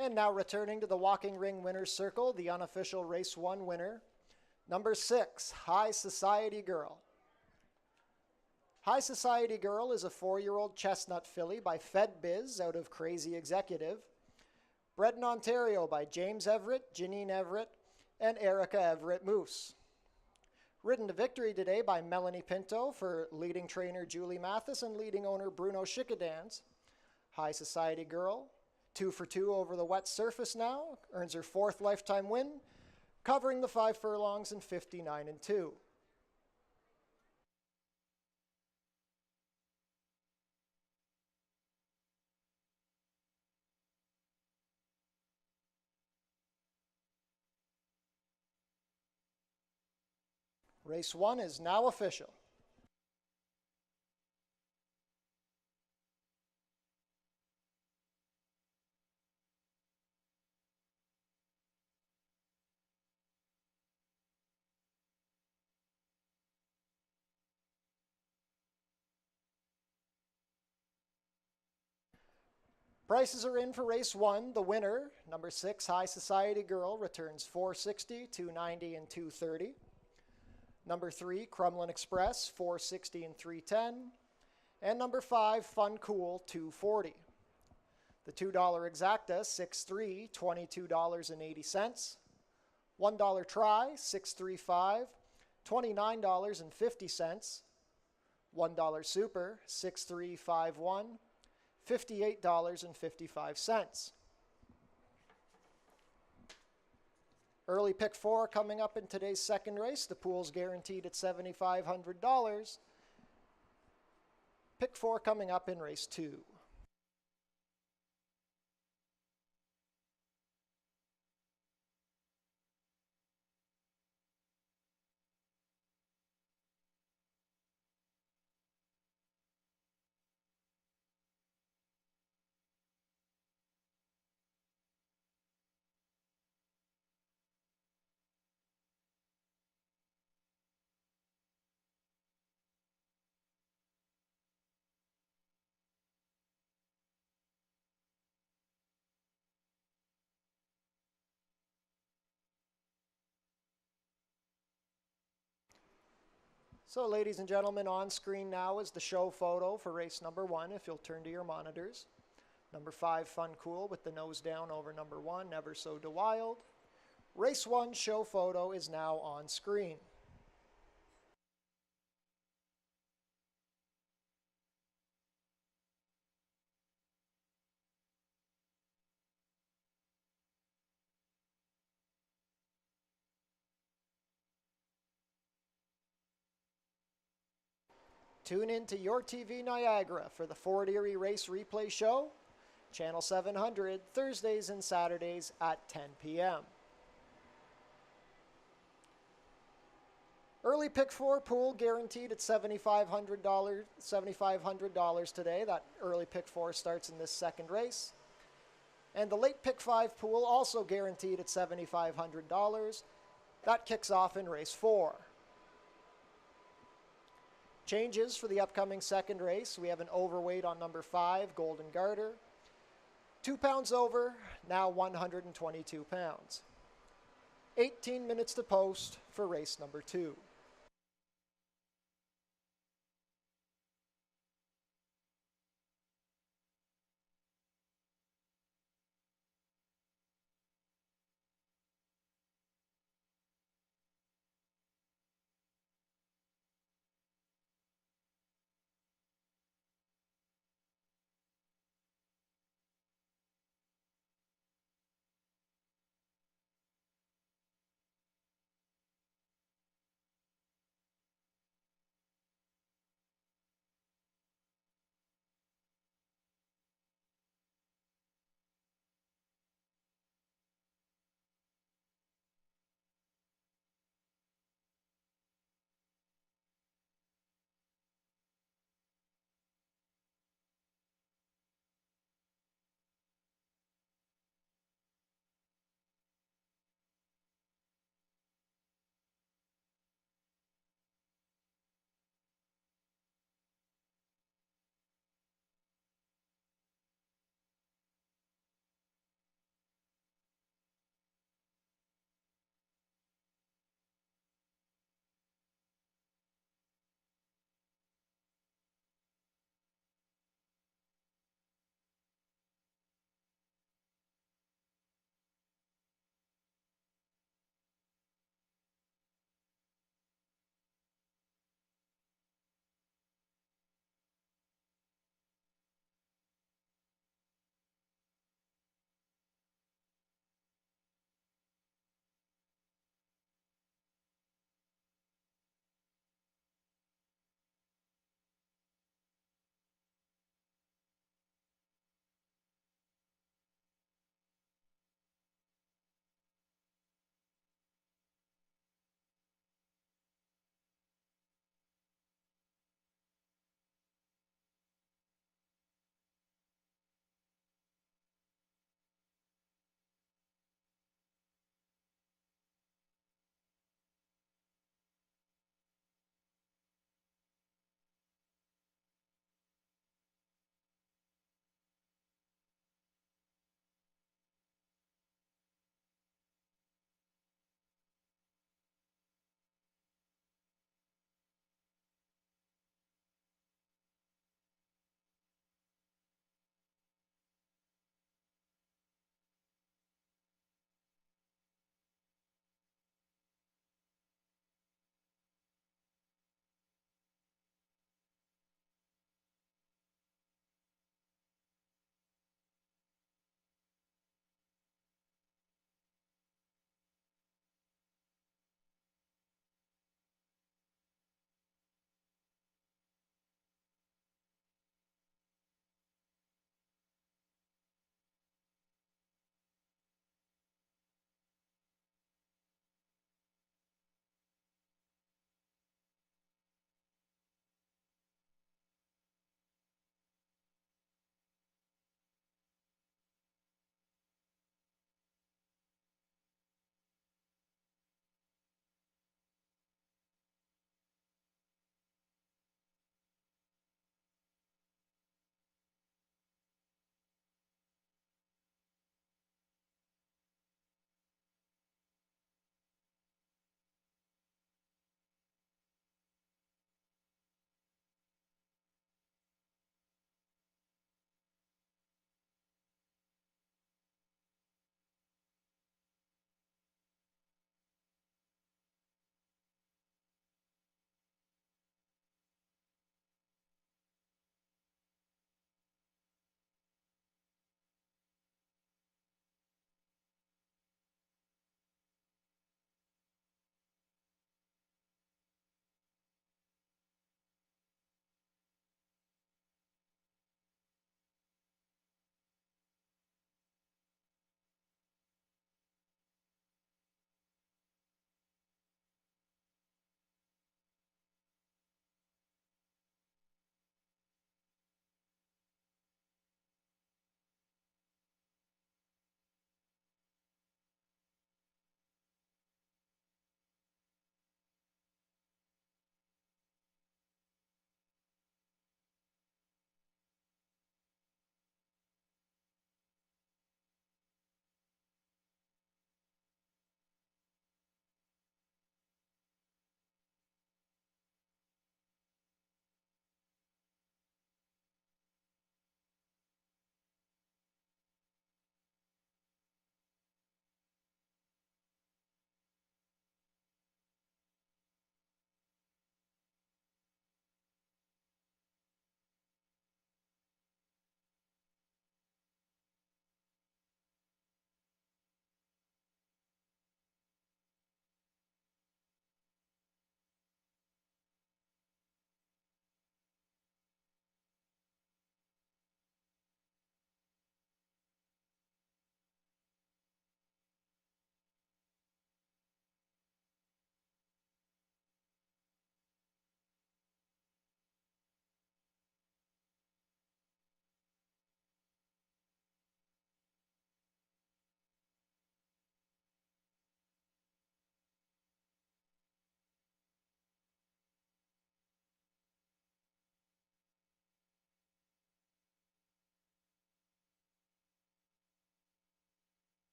And now returning to the walking ring winner's circle, the unofficial race 1 winner, number 6, High Society Girl. High Society Girl is a 4-year-old chestnut filly by FedBiz out of Crazy Executive, bred in Ontario by James Everett, Janine Everett, and Erica Everett Moose. Ridden to victory today by Melanie Pinto for leading trainer Julie Mathis and leading owner Bruno Schickadans. High Society Girl, 2 for 2 over the wet surface now, earns her 4th lifetime win, covering the 5 furlongs in 59-2. Race 1 is now official. Prices are in for race 1. The winner, number 6, High Society Girl, returns $460, $290, and $230. Number 3, Crumlin Express, $460 and $310. And number 5, Fun Cool, $240. The $2 exacta, 6-3, $22.80. $1 try, 635, $29.50. $1 super, 6351, $58.55. Early pick 4 coming up in today's second race. The pool's guaranteed at $7,500. Pick 4 coming up in race 2. So ladies and gentlemen, on screen now is the show photo for race number 1, if you'll turn to your monitors. Number 5, Fun Cool with the nose down over number 1, Never So Wild. Race 1 show photo is now on screen. Tune in to Your TV Niagara for the Fort Erie Race Replay Show, Channel 700, Thursdays and Saturdays at 10 p.m. Early pick 4 pool guaranteed at $7,500 today. That early pick 4 starts in this second race. And the late pick 5 pool also guaranteed at $7,500. That kicks off in race 4. Changes for the upcoming second race. We have an overweight on number 5, Golden Garter. 2 pounds over, now 122 pounds. 18 minutes to post for race number 2.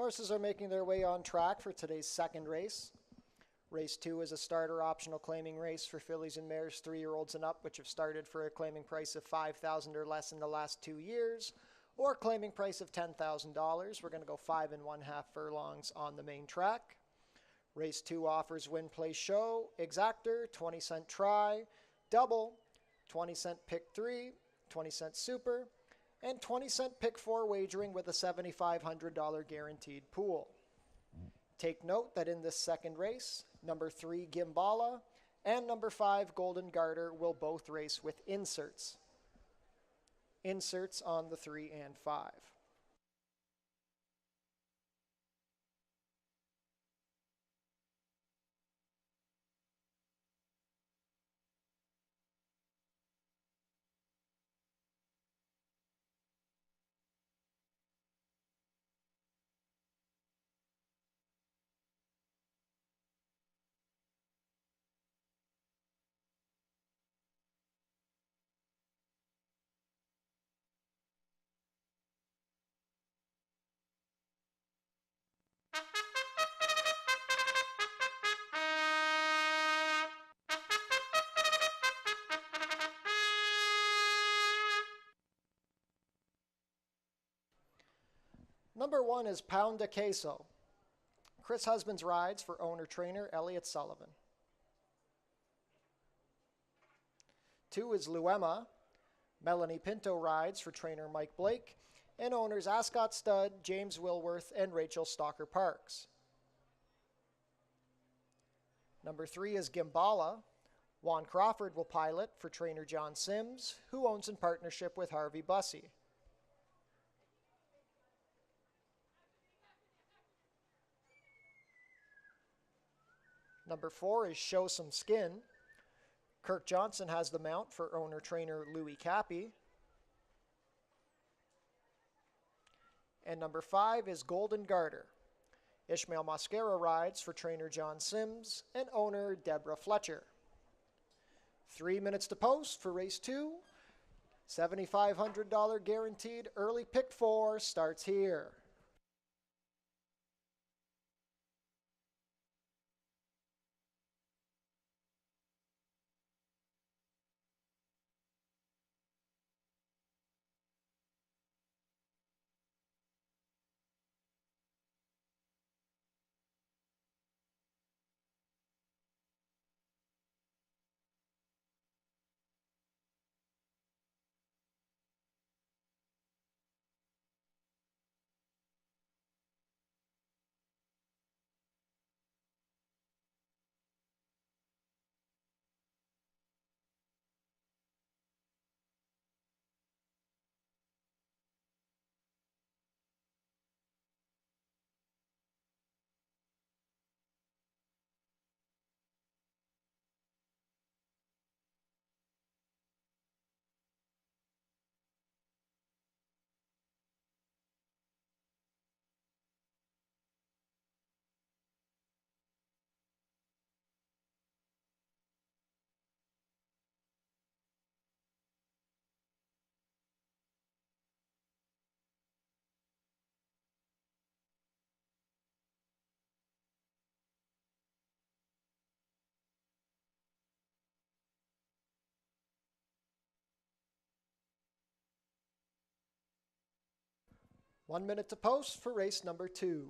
Horses are making their way on track for today's second race. Race 2 is a starter optional claiming race for fillies and mares 3-year-olds and up, which have started for a claiming price of $5,000 or less in the last 2 years, or claiming price of $10,000. We're going to go 5 1/2 furlongs on the main track. Race 2 offers win, play, show, exactor, 20-cent try, double, 20-cent pick 3, 20-cent super, and 20-cent pick 4 wagering with a $7,500 guaranteed pool. Take note that in this second race, number 3 Gimbala and number 5 Golden Garter will both race with inserts. Inserts on the 3 and 5. Number 1 is Pound de Queso. Chris Husbands rides for owner-trainer Elliott Sullivan. 2 is Luema. Melanie Pinto rides for trainer Mike Blake and owners Ascot Stud, James Wilworth, and Rachel Stalker Parks. Number 3 is Gimbala. Juan Crawford will pilot for trainer John Sims, who owns in partnership with Harvey Bussey. Number 4 is Show Some Skin. Kirk Johnson has the mount for owner-trainer Louis Cappy. And number 5 is Golden Garter. Ishmael Mosquera rides for trainer John Sims and owner Deborah Fletcher. 3 minutes to post for race 2. $7,500 guaranteed early pick 4 starts here. One minute to post for race number 2.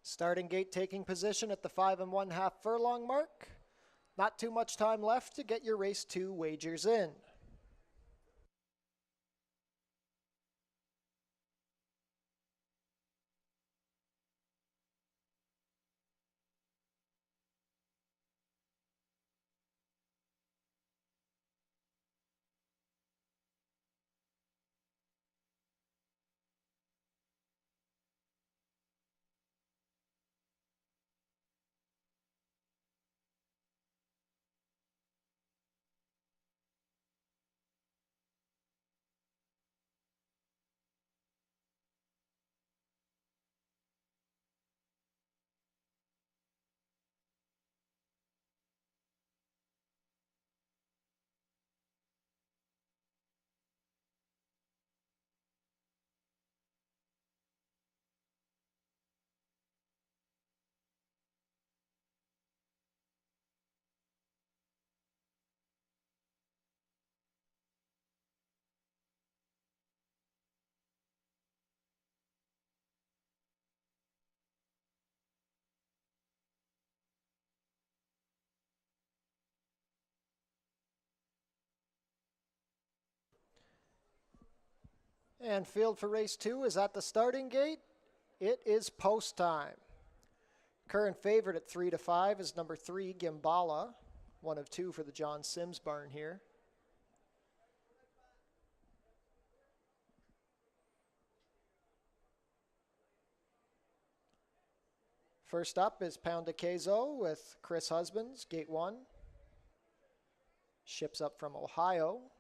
Starting gate taking position at the 5 1/2 furlong mark. Not too much time left to get your race 2 wagers in. And field for race 2 is at the starting gate. It is post time. Current favorite at 3 to 5 is number 3, Gimbala. 1 of 2 for the John Sims barn here. First up is Pound de Queso with Chris Husbands, gate 1. Ships up from Ohio.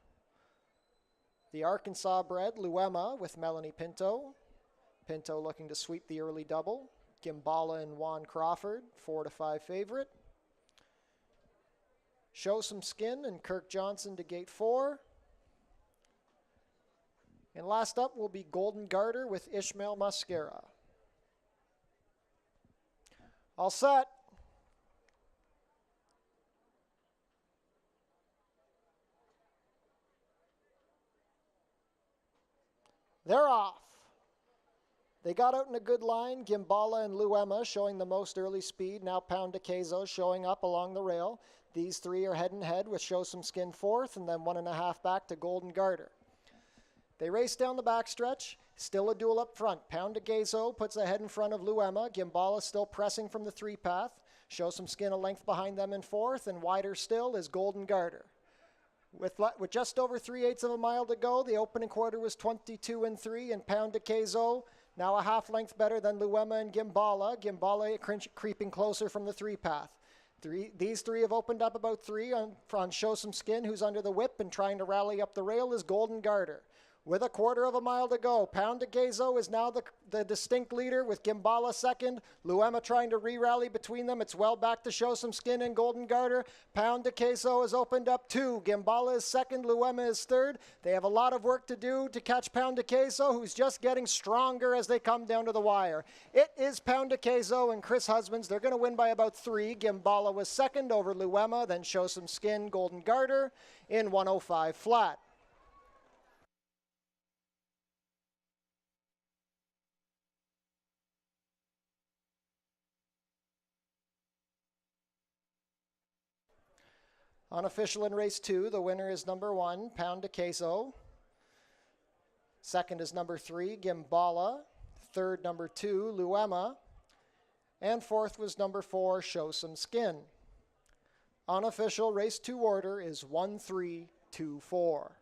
The Arkansas bred Luema with Melanie Pinto. Pinto looking to sweep the early double. Gimbala and Juan Crawford, 4 to 5 favorite. Show Some Skin and Kirk Johnson to gate 4. And last up will be Golden Garter with Ishmael Mascara. All set. They're off. They got out in a good line. Gimbala and Luema showing the most early speed. Now Pound de Queso showing up along the rail. These 3 are head and head with Show Some Skin 4th and then 1 1/2 back to Golden Garter. They race down the backstretch. Still a duel up front. Pound de Queso puts ahead in front of Luema. Gimbala still pressing from the 3 path. Show Some Skin a length behind them in 4th, and wider still is Golden Garter. With just over 3/8 of a mile to go, the opening quarter was 22 3, and Pound de Queso now a half length better than Luema and Gimbala. Gimbala creeping closer from the 3 path. These 3 have opened up about 3 on Show Some Skin, who's under the whip and trying to rally up the rail is Golden Garter. With a quarter of a mile to go, Pound de Queso is now the distinct leader with Gimbala second. Luema trying to re-rally between them. It's well back to Show Some Skin and Golden Garter. Pound de Queso has opened up 2. Gimbala is second. Luema is third. They have a lot of work to do to catch Pound de Queso, who's just getting stronger as they come down to the wire. It is Pound de Queso and Chris Husbands. They're going to win by about 3. Gimbala was second over Luema, then Show Some Skin, Golden Garter in 105 flat. Unofficial in race 2, the winner is number 1, Pound de Queso. Second is number 3, Gimbala. Third, number 2, Luema. And fourth was number 4, Show Some Skin. Unofficial race 2 order is 1, 3, 2, 4.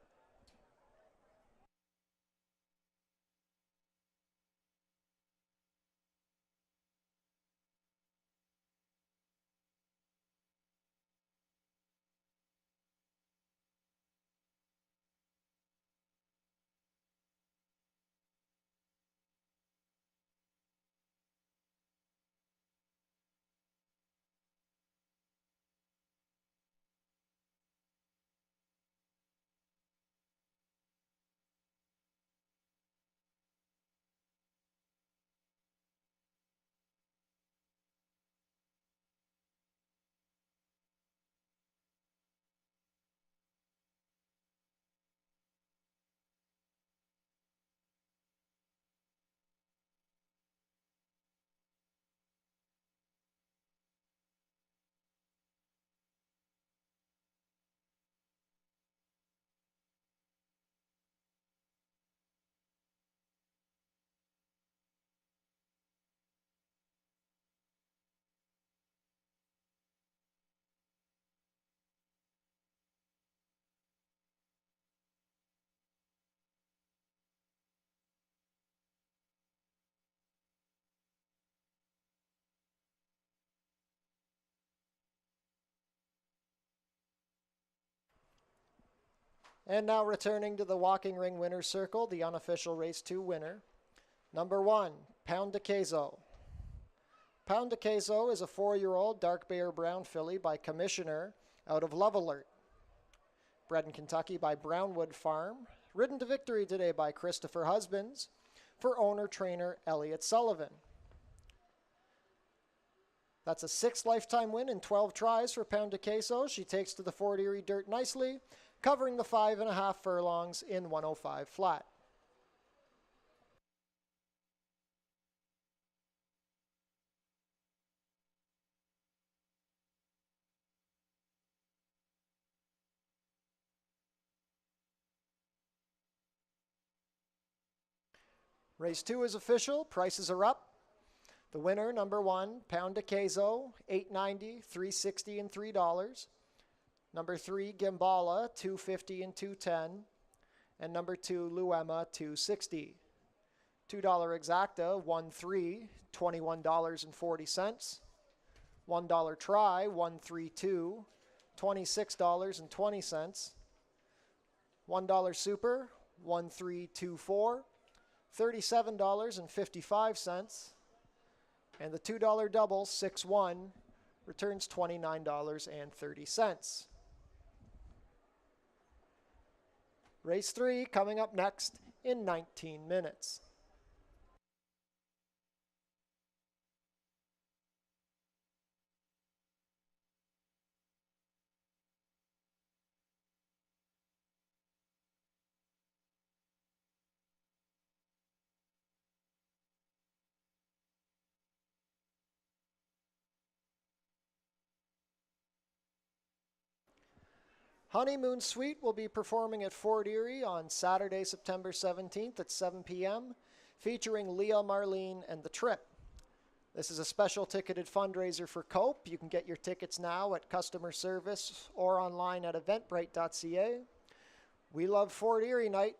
And now returning to the walking ring winner's circle, the unofficial race 2 winner. Number 1, Pound de Queso. Pound de Queso is a 4-year-old dark bay or brown filly by Commissioner out of Love Alert. Bred in Kentucky by Brownwood Farm. Ridden to victory today by Christopher Husbands for owner-trainer Elliott Sullivan. That's a 6th lifetime win in 12 tries for Pound de Queso. She takes to the Fort Erie dirt nicely, covering the 5.5 furlongs in 105 flat. Race 2 is official. Prices are up. The winner, number 1, Pound de Queso, $8.90, $3.60, and $3. Number 3, Gimbala, $2.50 and $2.10. And number 2, Luema, $2.60. $2 exacta, 1-3, $21.40. $1 try, 132, $26.20. $1 super, 1324, $37.55. And the $2 double, 6-1, returns $29.30. Race 3 coming up next in 19 minutes. Honeymoon Suite will be performing at Fort Erie on Saturday, September 17th at 7 p.m., featuring Leah Marlene and The Trip. This is a special ticketed fundraiser for COPE. You can get your tickets now at customer service or online at eventbrite.ca. We love Fort Erie Night,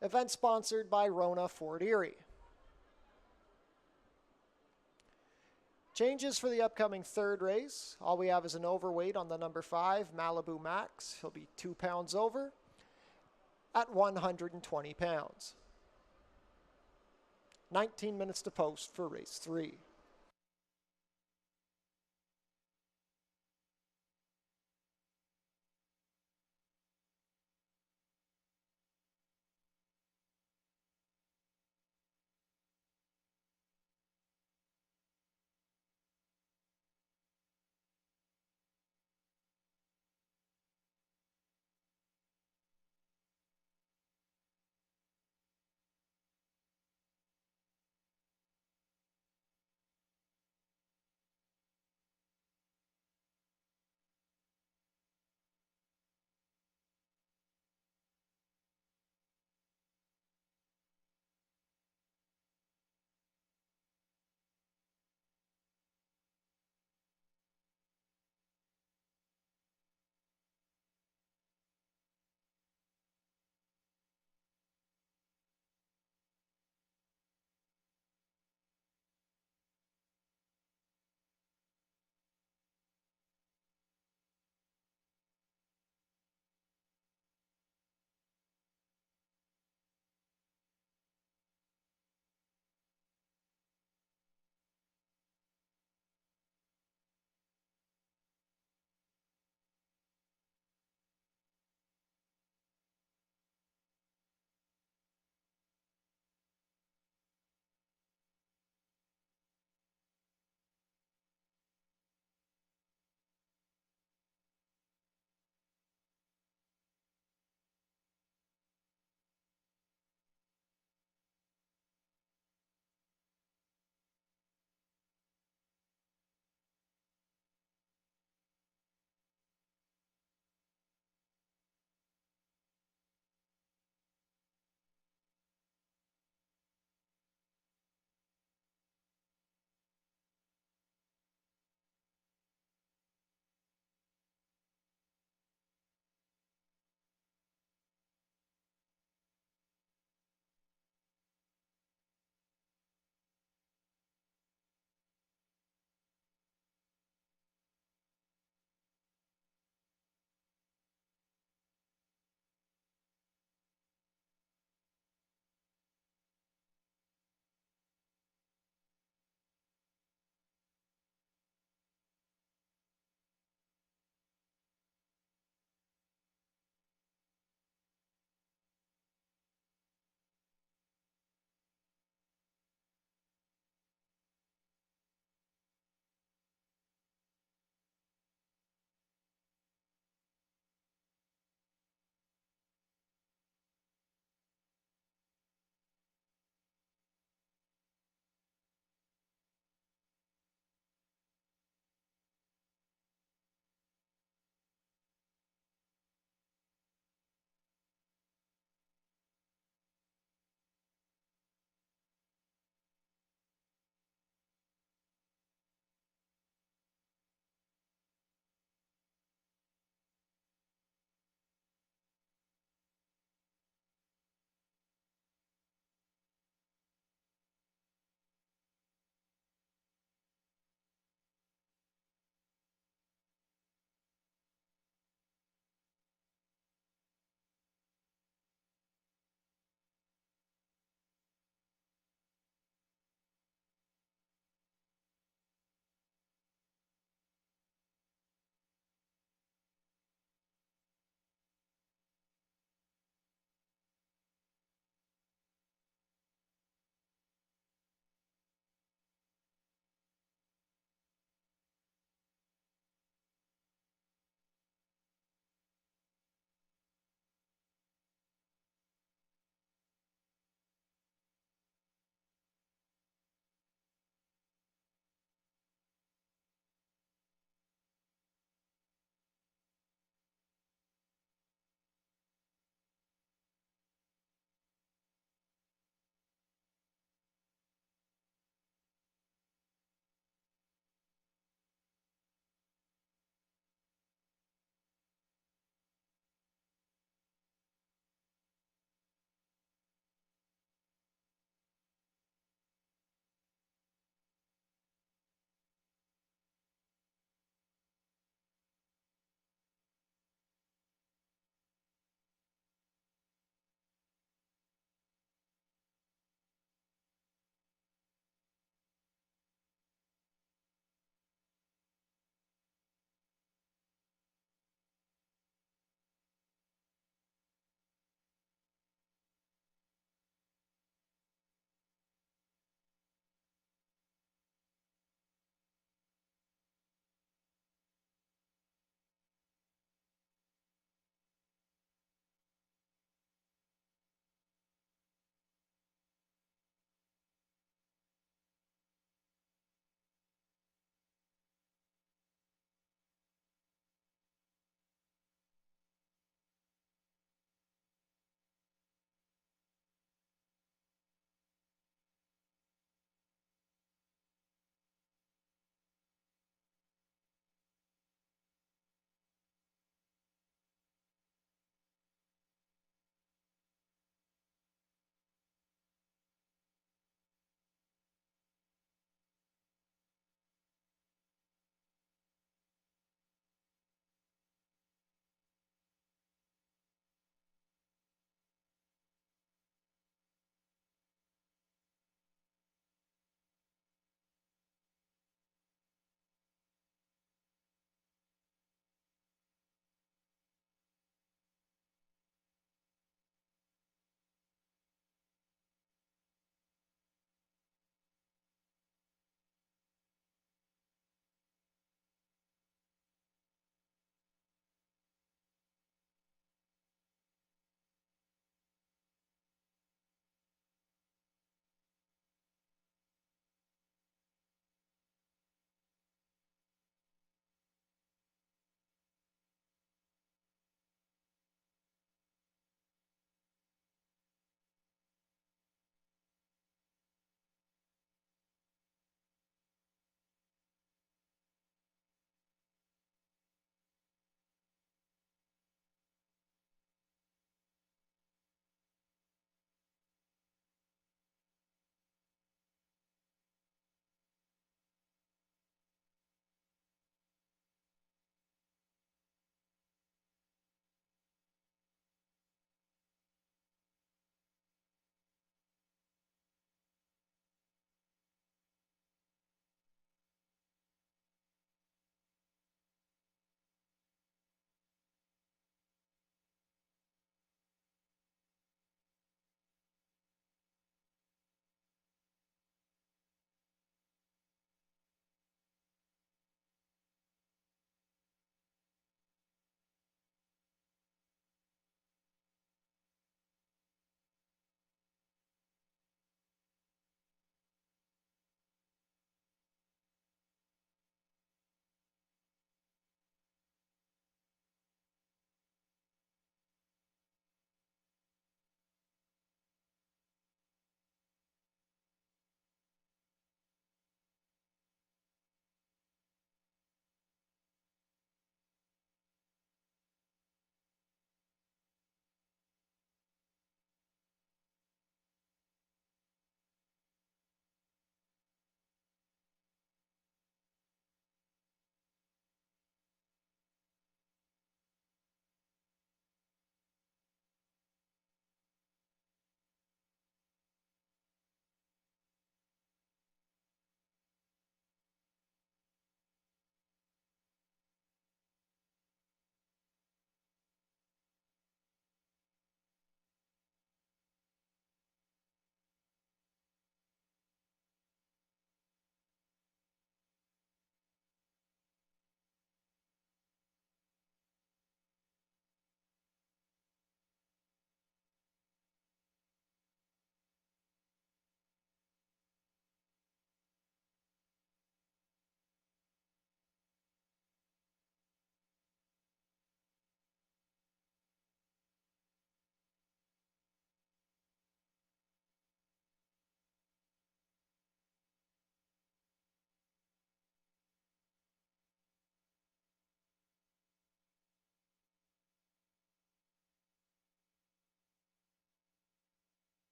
event sponsored by Rona Fort Erie. Changes for the upcoming 3rd race. All we have is an overweight on the number 5, Malibu Max. He'll be 2 pounds over at 120 pounds. 19 minutes to post for race 3.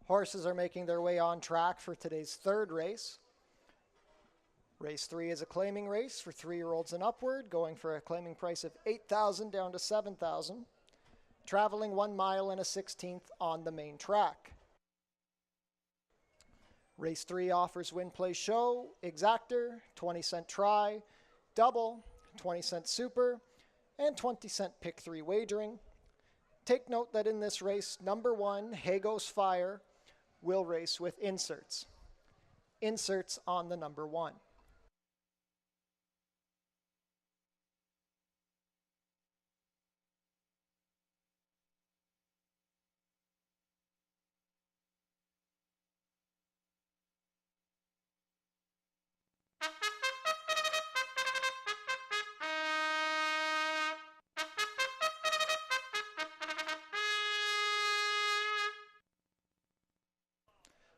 Horses are making their way on track for today's third race. Race 3 is a claiming race for 3-year-olds and upward, going for a claiming price of $8,000 down to $7,000, traveling 1 mile and a 16th on the main track. Race 3 offers win, play, show, exactor, 20-cent try, double, 20-cent super, and 20-cent pick 3 wagering. Take note that in this race, number 1, Hago's Fire, will race with inserts. Inserts on the number 1.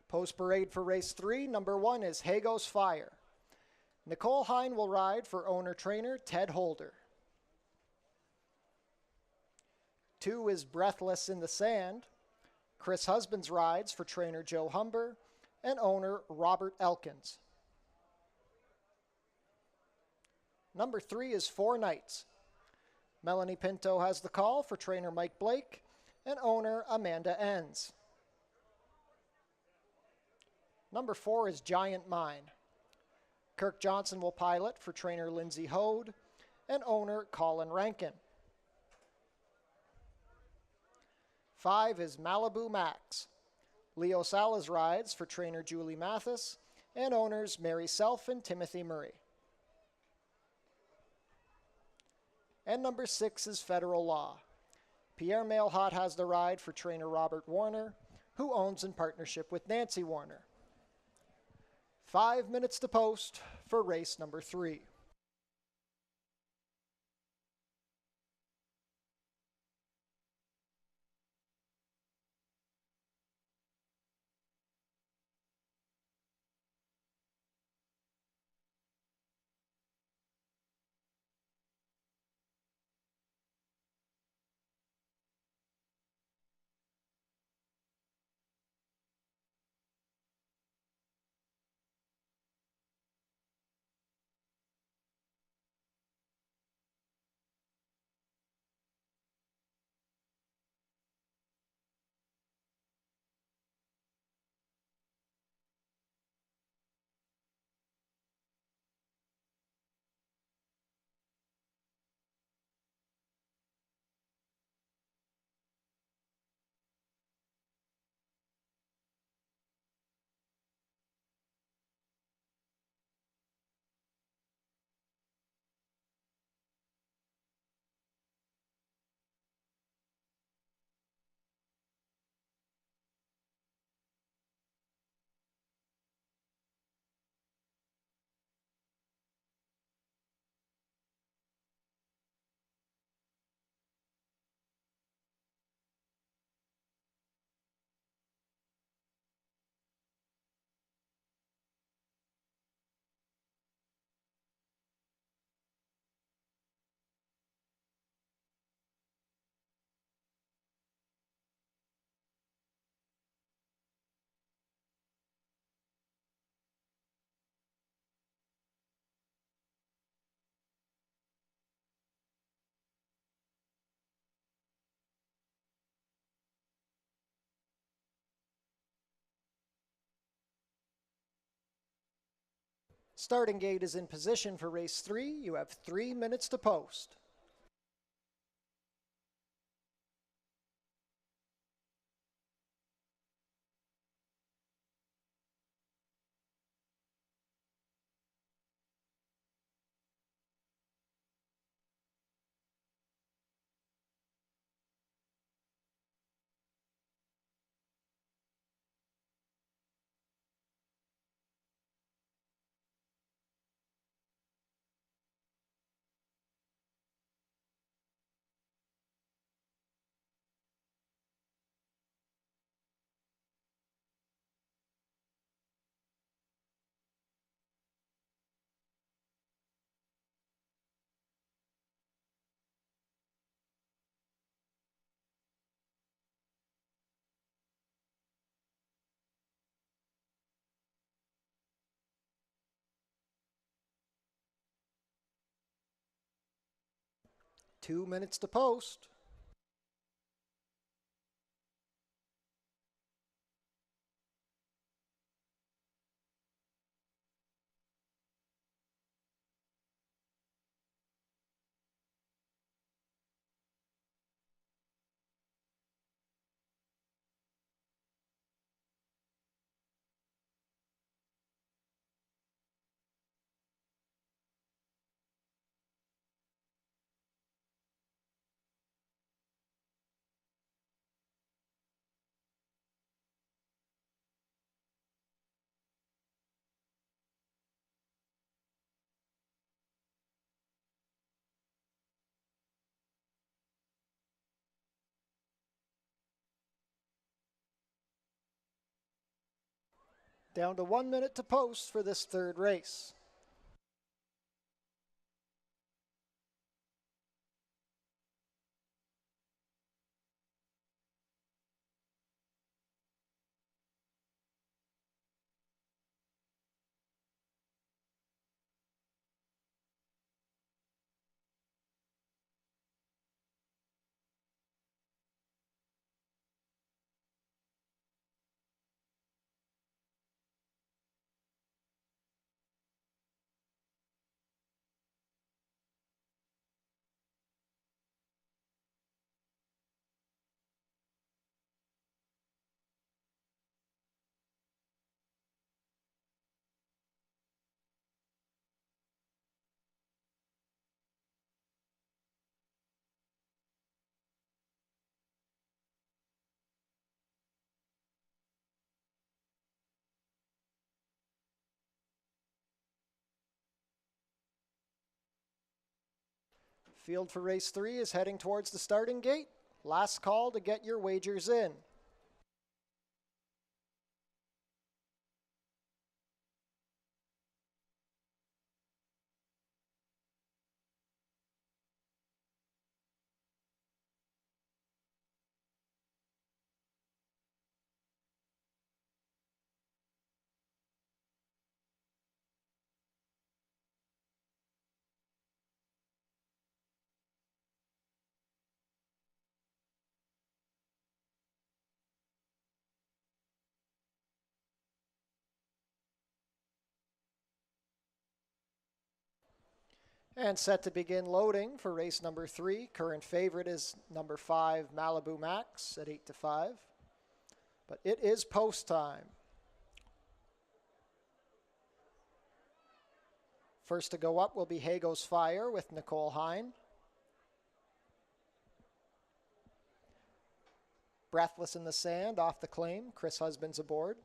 Post parade for race 3, number 1 is Hago's Fire. Nicole Hine will ride for owner-trainer Ted Holder. 2 is Breathless in the Sand. Chris Husbands rides for trainer Joe Humber and owner Robert Elkins. Number 3 is 4 Nights. Melanie Pinto has the call for trainer Mike Blake and owner Amanda Enns. Number 4 is Giant Mine. Kirk Johnson will pilot for trainer Lindsay Hode and owner Colin Rankin. 5 is Malibu Max. Leo Salas rides for trainer Julie Mathis and owners Mary Self and Timothy Murray. And number 6 is Federal Law. Pierre Mailhot has the ride for trainer Robert Warner, who owns in partnership with Nancy Warner. 5 minutes to post for race number 3. Starting gate is in position for race 3. You have 3 minutes to post. 2 minutes to post. Down to 1 minute to post for this third race. Field for race 3 is heading towards the starting gate. Last call to get your wagers in. And set to begin loading for race number 3. Current favorite is number 5, Malibu Max at 8-5. But it is post time. First to go up will be Hago's Fire with Nicole Hine. Breathless in the Sand off the claim. Chris Husbands aboard.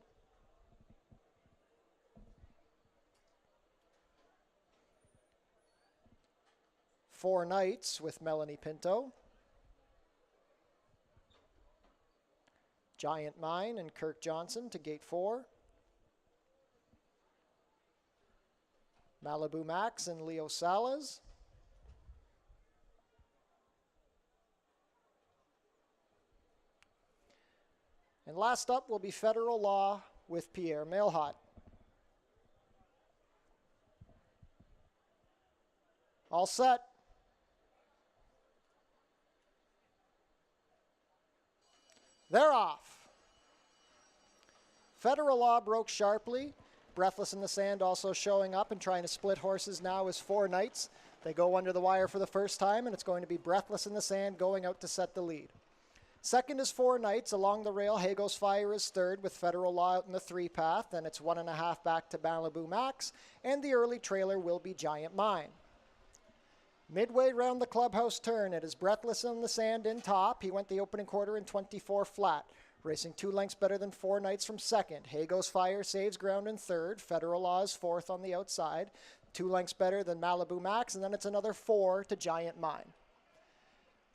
Four Nights with Melanie Pinto. Giant Mine and Kirk Johnson to gate 4. Malibu Max and Leo Salas. And last up will be Federal Law with Pierre Mailhot. All set. They're off. Federal Law broke sharply. Breathless in the Sand also showing up and trying to split horses now is Four Nights. They go under the wire for the first time, and it's going to be Breathless in the Sand going out to set the lead. Second is Four Nights. Along the rail, Hago's Fire is third with Federal Law out in the 3 path. Then it's 1.5 back to Malibu Max, and the early trailer will be Giant Mine. Midway round the clubhouse turn, it is Breathless in the Sand in top. He went the opening quarter in 24 flat, racing 2 lengths better than Four Nights from second. Hago's Fire saves ground in third. Federal Law is fourth on the outside, 2 lengths better than Malibu Max, and then it's another 4 to Giant Mine.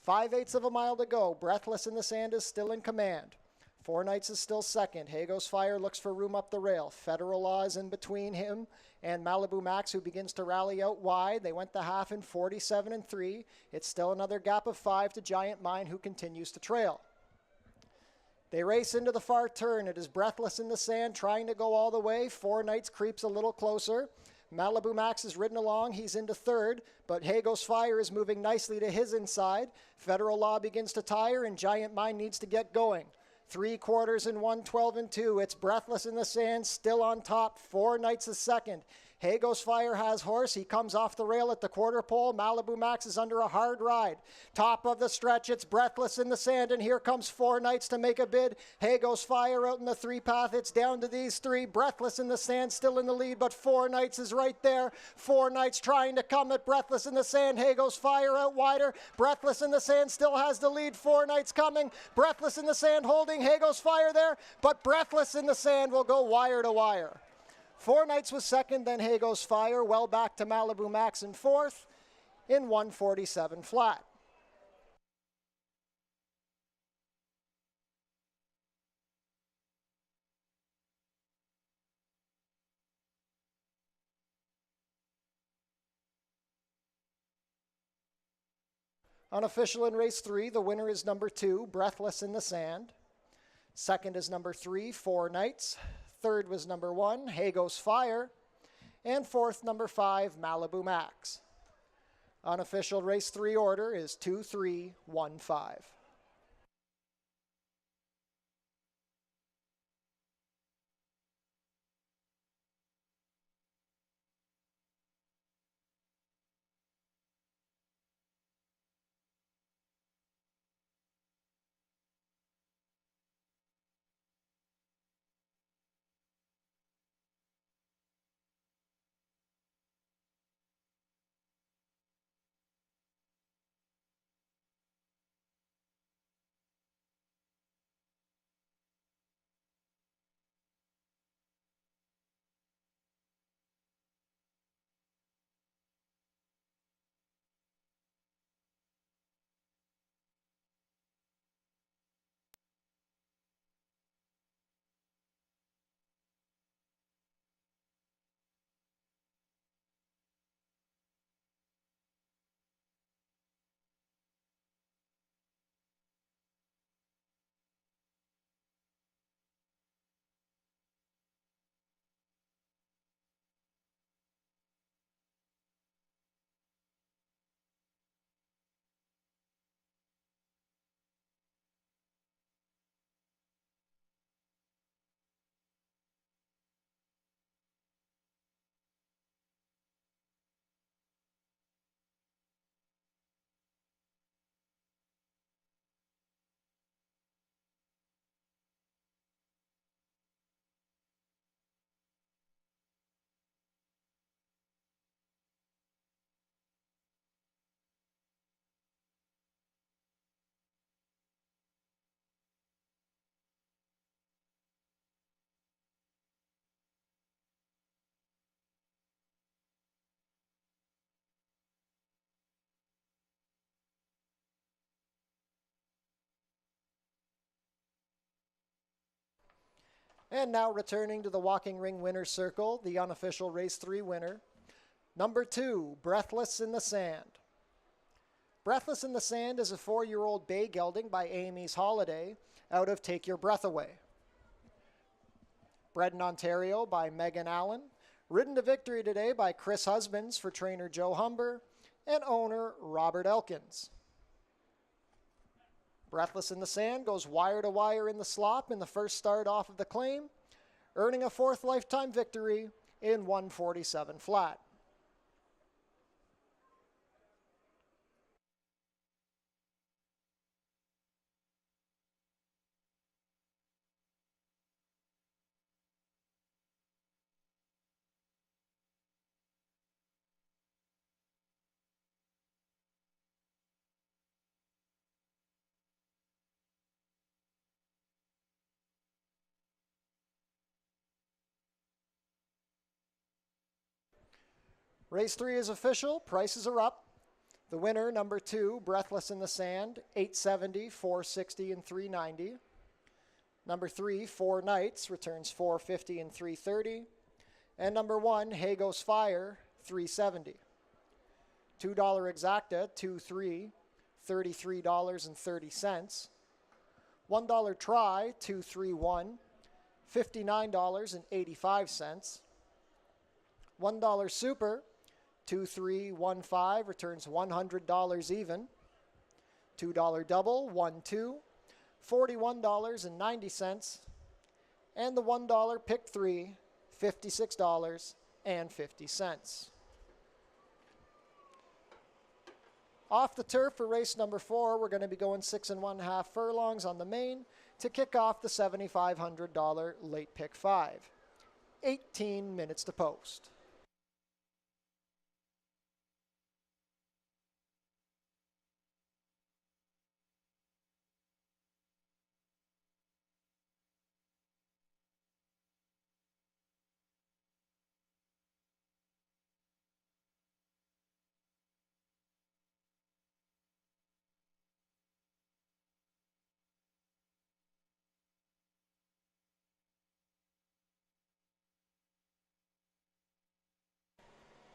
5/8 of a mile to go. Breathless in the Sand is still in command. Four Nights is still second. Hago's Fire looks for room up the rail. Federal Law is in between him and Malibu Max, who begins to rally out wide. They went the half in 47-3. It's still another gap of 5 to Giant Mine, who continues to trail. They race into the far turn. It is Breathless in the Sand trying to go all the way. Four Nights creeps a little closer. Malibu Max is ridden along. He's into third, but Hey Goes Fire is moving nicely to his inside. Federal Law begins to tire, and Giant Mine needs to get going. 3/4 in 1, 12 and 2. It's Breathless in the Sand, still on top. 4 Knights is second. Hey Goes Fire has horse. He comes off the rail at the quarter pole. Malibu Max is under a hard ride. Top of the stretch, it's Breathless in the Sand, and here comes 4 Knights to make a bid. Hey Goes Fire out in the 3 path. It's down to these 3. Breathless in the Sand still in the lead, but 4 Knights is right there. 4 Knights trying to come at Breathless in the Sand. Hey Goes Fire out wider. Breathless in the Sand still has the lead. 4 Knights coming. Breathless in the Sand holding. Hey Goes Fire there, but Breathless in the Sand will go wire to wire. 4 Knights was second, then Hey Goes Fire, well back to Malibu Max in fourth in 147 flat. Unofficial in race 3, the winner is number 2, Breathless in the Sand. Second is number 3, 4 Knights. Third was number 1, Hey Goes Fire. And fourth, number 5, Malibu Max. Unofficial race 3 order is 2, 3, 1, 5. And now returning to the walking ring winner's circle, the unofficial race 3 winner, number 2, Breathless in the Sand. Breathless in the Sand is a 4-year-old bay gelding by Amy's Holiday out of Take Your Breath Away. Bred in Ontario by Megan Allen, ridden to victory today by Chris Husbands for trainer Joe Humber and owner Robert Elkins. Breathless in the Sand goes wire to wire in the slop in the first start off of the claim, earning a 4th lifetime victory in 147 flat. Race 3 is official. Prices are up. The winner, number 2, Breathless in the Sand, $870, $460, and $390. Number 3, 4 Knights, returns $450 and $330. And number 1, Hey Goes Fire, $370. $2 exacta, 2-3, $33.30. $1 try, 2-3-1, $59.85. $1 super, 2315 returns $100 even. $2 double, 1-2, $41.90. And the $1 pick 3, $56.50. Off the turf for race number 4, we're going to be going 6 1/2 furlongs on the main to kick off the $7,500 late pick 5. 18 minutes to post.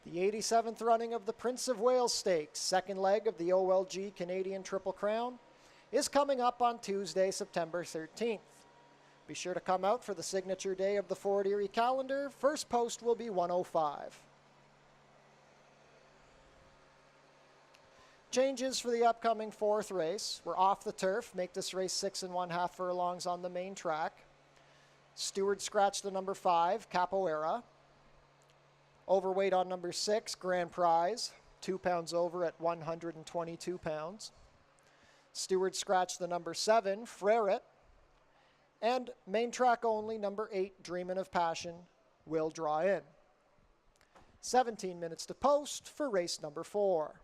The 87th running of the Prince of Wales Stakes, second leg of the OLG Canadian Triple Crown, is coming up on Tuesday, September 13th. Be sure to come out for the signature day of the Fort Erie calendar. First post will be 1:05. Changes for the upcoming 4th race. We're off the turf, make this race 6 1/2 furlongs on the main track. Stewart scratched the number 5, Capoeira. Overweight on number 6, Grand Prize, 2 pounds over at 122 pounds. Stewart scratched the number 7, Freret. And main track only, number 8, Dreamin' of Passion, will draw in. 17 minutes to post for race number 4.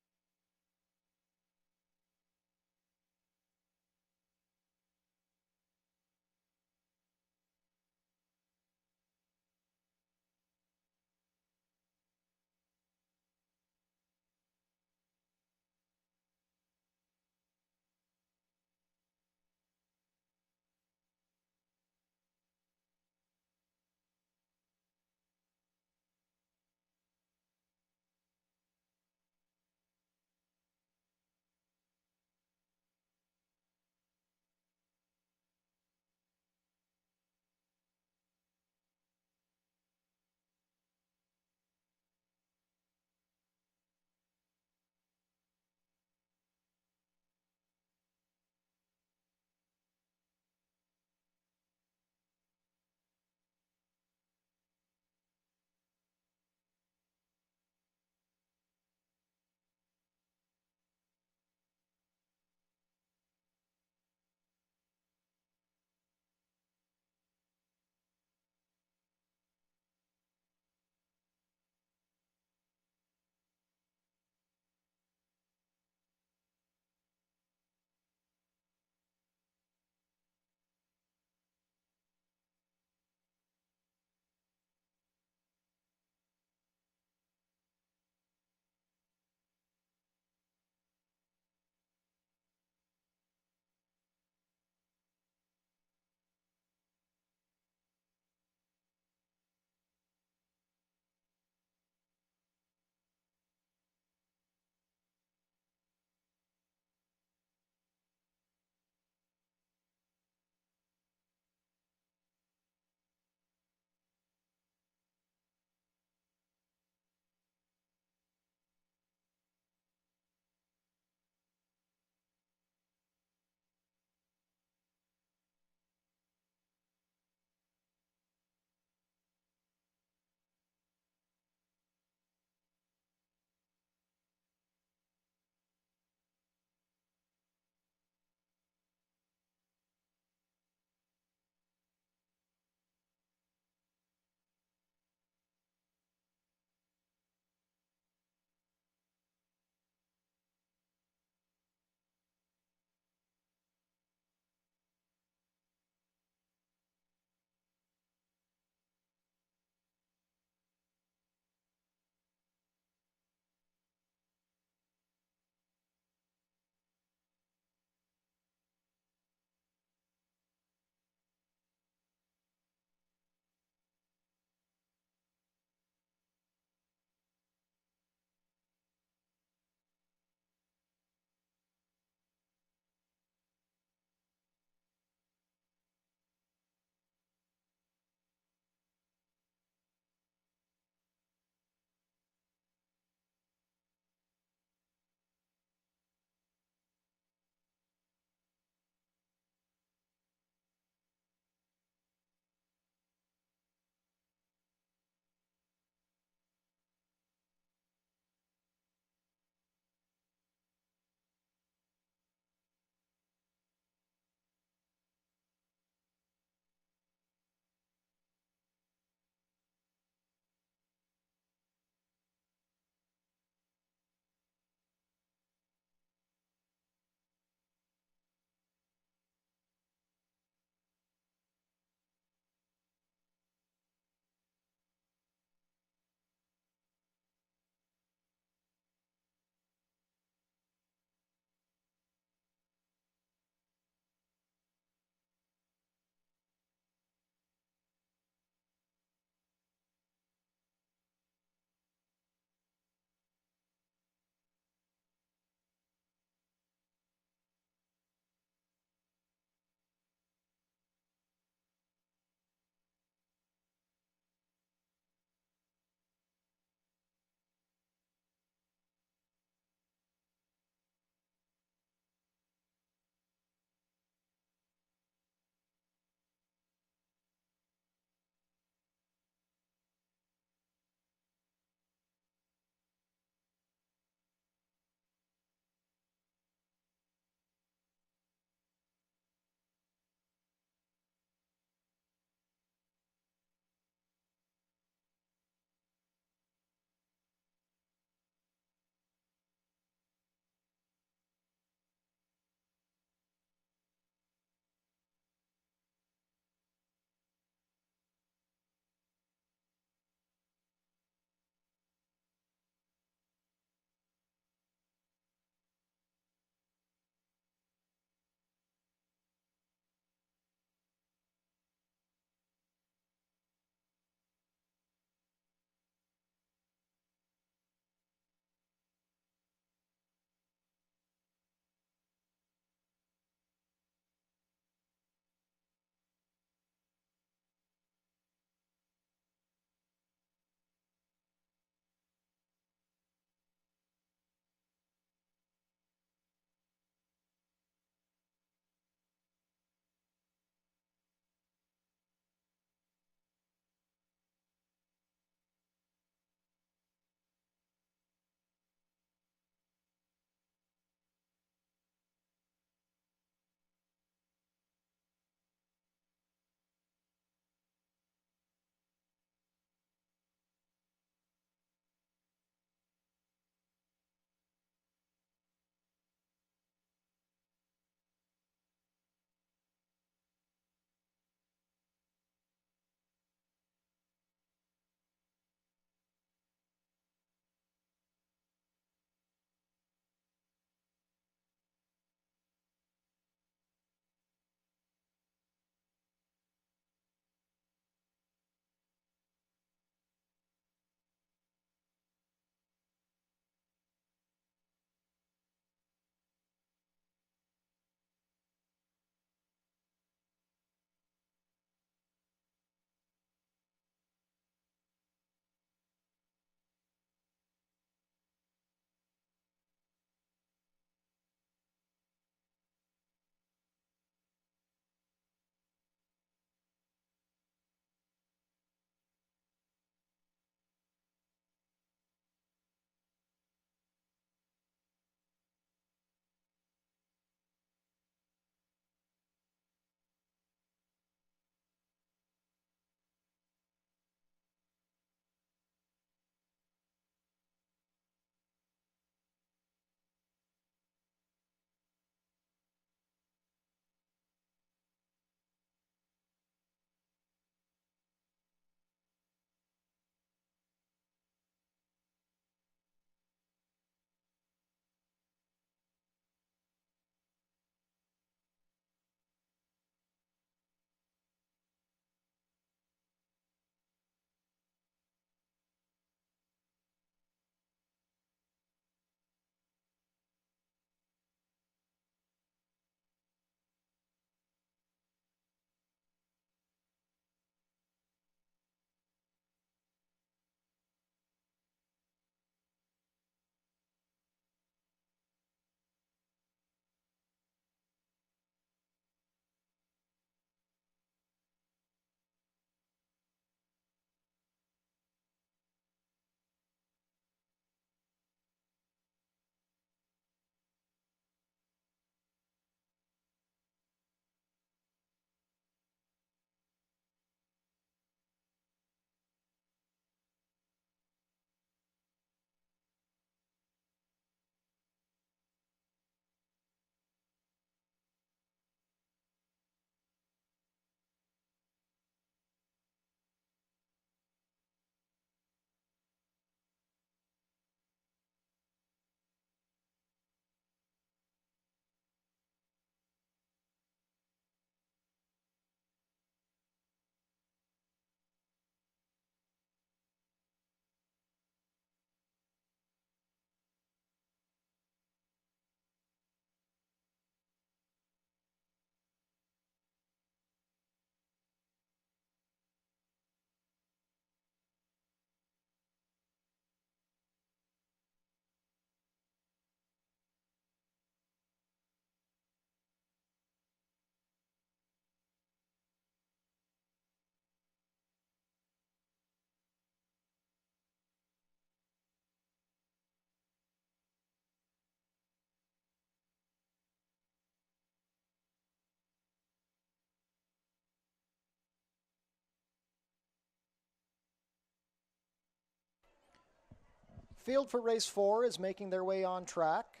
Field for race 4 is making their way on track.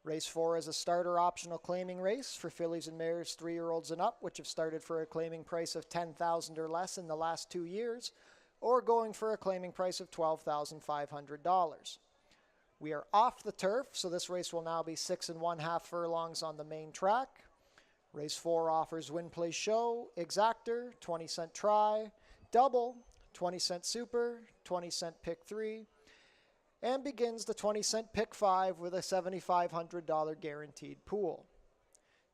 Race 4 is a starter optional claiming race for fillies and mares 3-year-olds and up, which have started for a claiming price of $10,000 or less in the last 2 years, or going for a claiming price of $12,500. We are off the turf, so this race will now be 6 1/2 furlongs on the main track. Race 4 offers win, play, show, exactor, 20-cent try, double, 20-cent super, 20-cent pick 3, and begins the 20-cent pick 5 with a $7,500 guaranteed pool.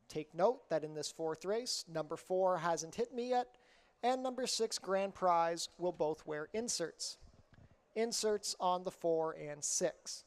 Take note that in this 4th race, number 4 hasn't hit me yet, and number 6 grand prize will both wear inserts. Inserts on the 4 and 6.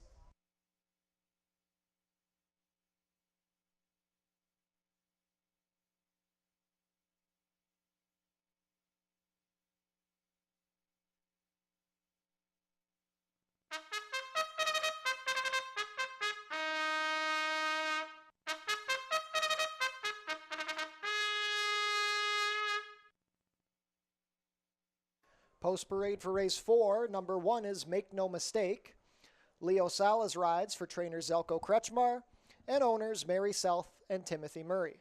Post parade for race 4, number 1 is Make No Mistake. Leo Salas rides for trainer Zelko Kretschmar and owners Mary South and Timothy Murray.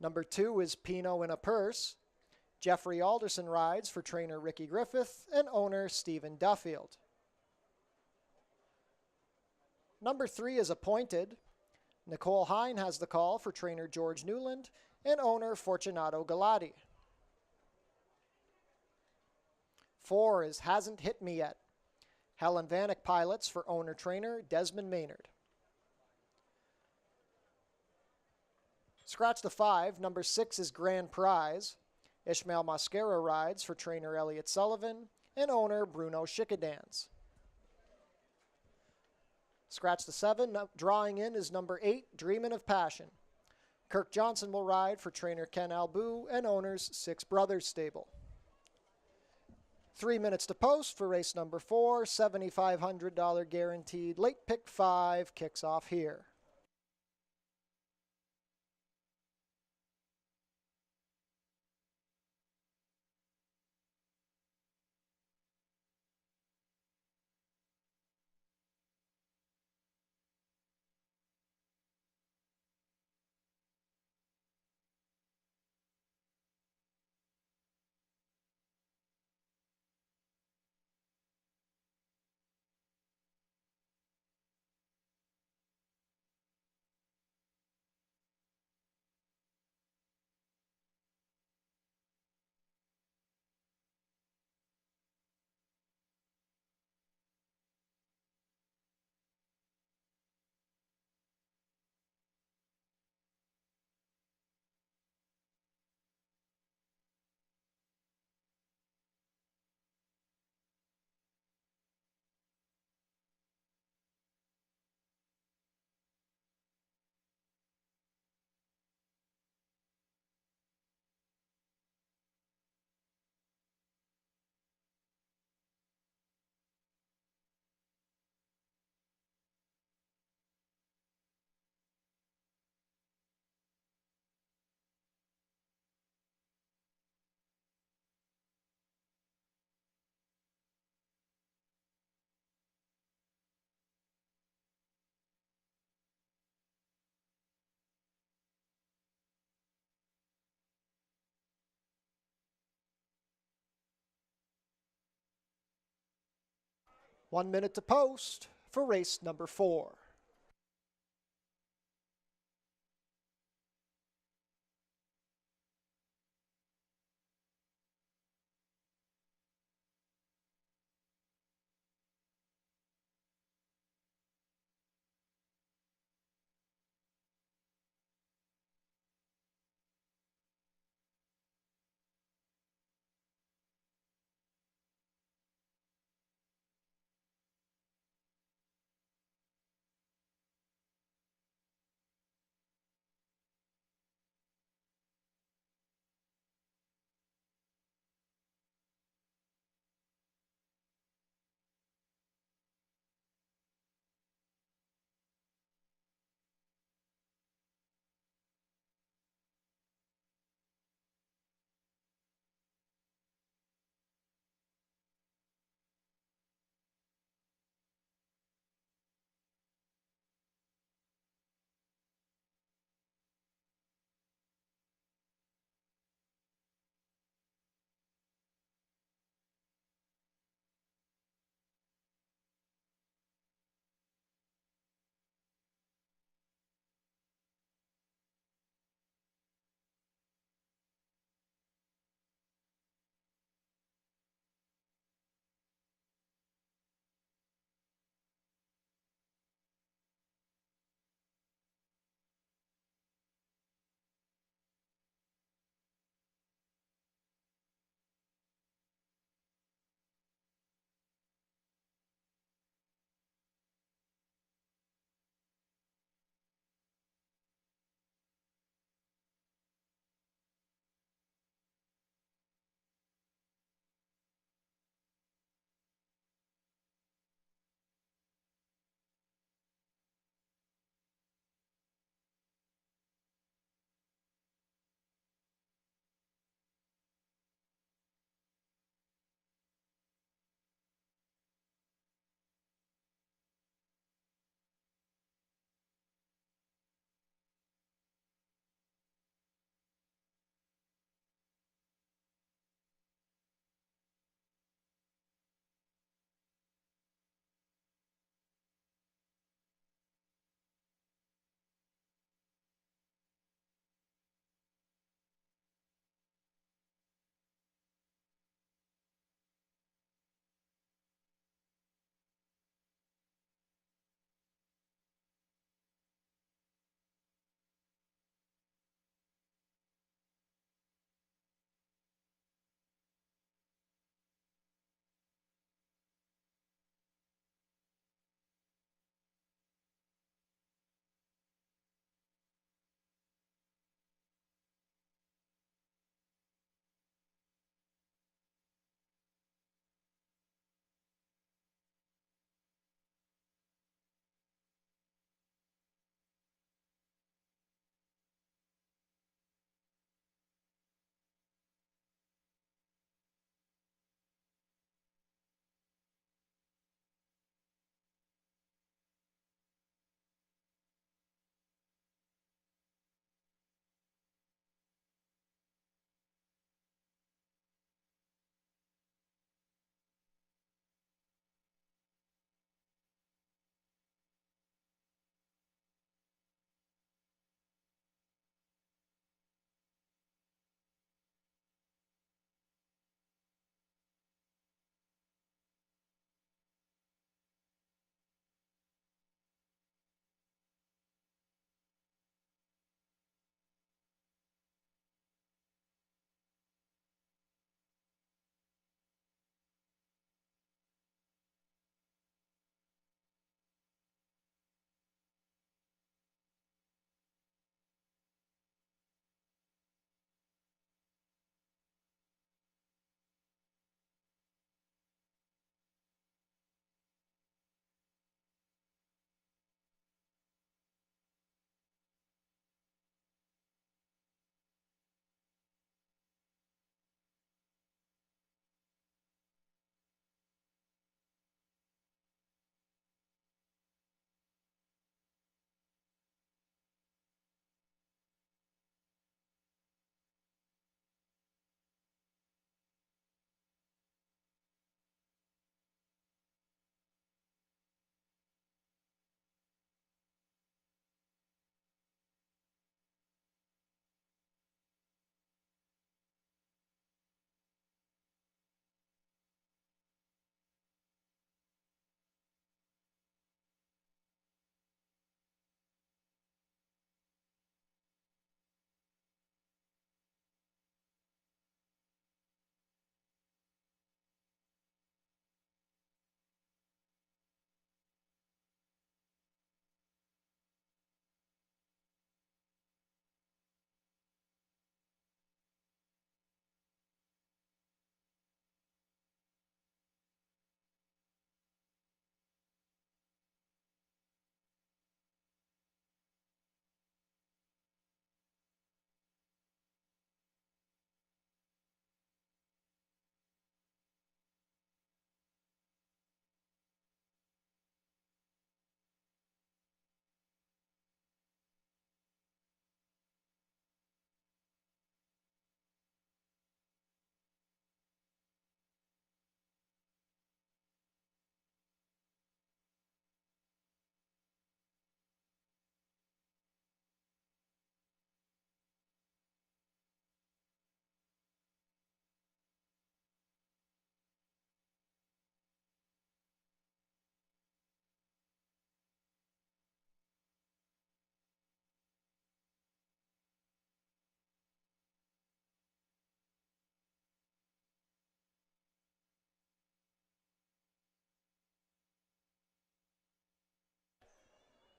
Number 2 is Pino in a Purse. Jeffrey Alderson rides for trainer Ricky Griffith and owner Stephen Duffield. Number 3 is Appointed. Nicole Hine has the call for trainer George Newland and owner Fortunato Galati. 4 is Hasn't Hit Me Yet. Helen Vanek pilots for owner-trainer Desmond Maynard. Scratch the 5, number 6 is Grand Prize. Ishmael Mascara rides for trainer Elliot Sullivan and owner Bruno Schickadans. Scratch the 7, drawing in is number 8, Dreamin' of Passion. Kirk Johnson will ride for trainer Ken Albu and owners Six Brothers Stable. 3 minutes to post for race number 4, $7,500 guaranteed. Late pick 5 kicks off here. One minute to post for race number 4.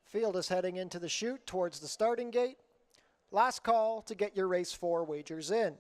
Field is heading into the chute towards the starting gate. Last call to get your race 4 wagers in.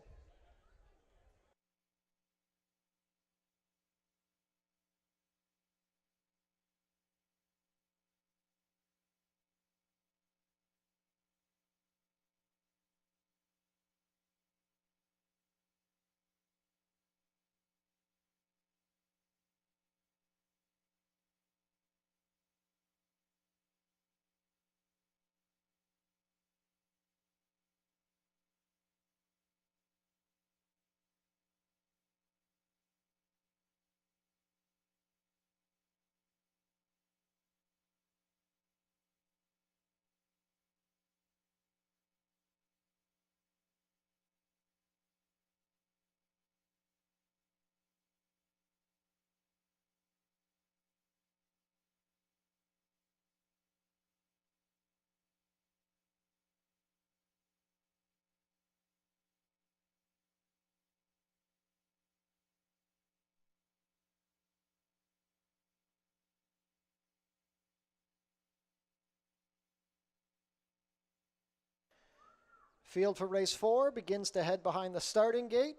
Field for race 4 begins to head behind the starting gate.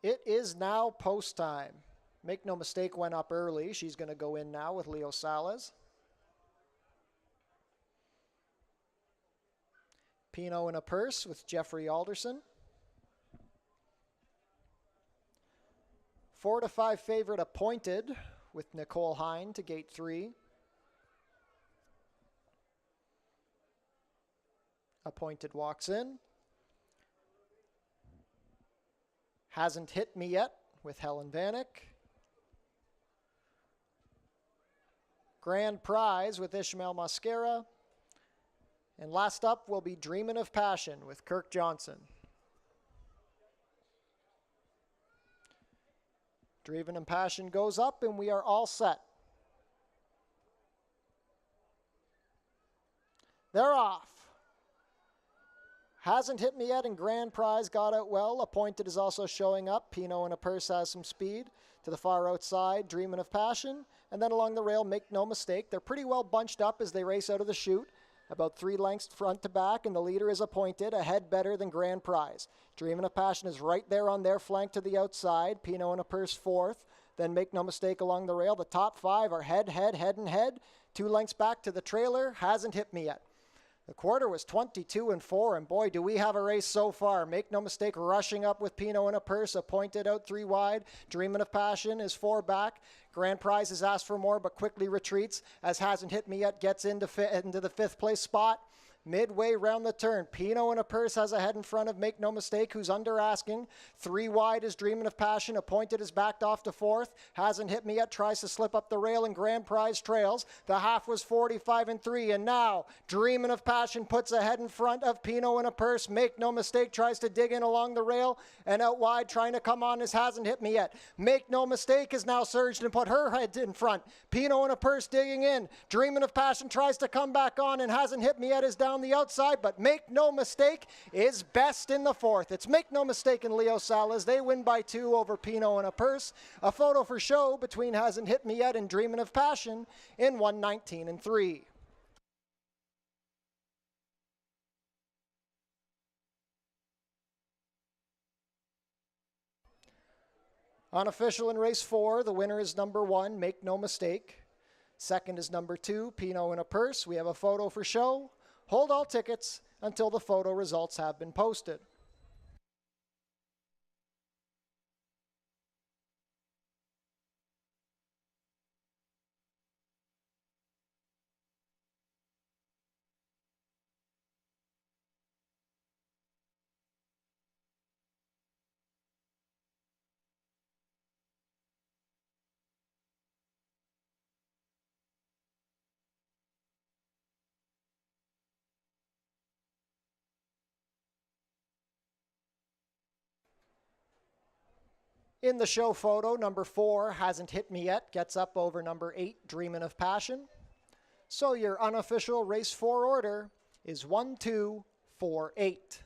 It is now post time. Make no mistake, went up early. She's going to go in now with Leo Salas. Pinot in a purse with Jeffrey Alderson. 4 to 5 favorite Appointed with Nicole Hine to gate 3. Appointed walks in. Hasn't Hit Me Yet with Helen Vanek. Grand Prize with Ishmael Mascara. And last up will be Dreamin' of Passion with Kirk Johnson. Dreamin' of Passion goes up and we are all set. They're off. Hasn't Hit Me Yet and Grand Prize got out well. Appointed is also showing up. Pinot in a purse has some speed. To the far outside, Dreamin' of Passion. And then along the rail, Make No Mistake. They're pretty well bunched up as they race out of the chute. About 3 lengths front to back, and the leader is Appointed, a head better than Grand Prize. Dreamin' of Passion is right there on their flank to the outside. Pinot in a purse 4th. Then Make No Mistake along the rail. The top 5 are head, and head. 2 lengths back to the trailer. Hasn't Hit Me Yet. The quarter was 22-4, and boy, do we have a race so far. Make no mistake, rushing up with Pinot in a purse, Appointed out 3 wide. Dreamin' of Passion is 4 back. Grand Prize has asked for more, but quickly retreats as Hasn't Hit Me Yet gets into the 5th place spot. Midway round the turn, Pinot in a purse has a head in front of Make No Mistake, who's under asking. 3 wide is Dreamin' of Passion. Appointed is backed off to 4th. Hasn't Hit Me Yet tries to slip up the rail, and Grand Prize trails. The half was 45-3, and now Dreamin' of Passion puts a head in front of Pinot in a purse. Make No Mistake tries to dig in along the rail, and out wide trying to come on is Hasn't Hit Me Yet. Make No Mistake has now surged and put her head in front. Pinot in a purse digging in. Dreamin' of Passion tries to come back on, and Hasn't Hit Me Yet is down the outside, but Make No Mistake is best in the 4th. It's Make No Mistake and Leo Salas. They win by 2 over Pinot in a purse. A photo for show between Hasn't Hit Me Yet and Dreamin' of Passion in 1:19-3. Unofficial in race 4, the winner is number 1, Make No Mistake. Second is number 2, Pinot in a purse. We have a photo for show. Hold all tickets until the photo results have been posted. In the show photo, number 4, Hasn't Hit Me Yet, gets up over number 8, Dreamin' of Passion. So your unofficial race 4 order is 1, 2, 4, 8.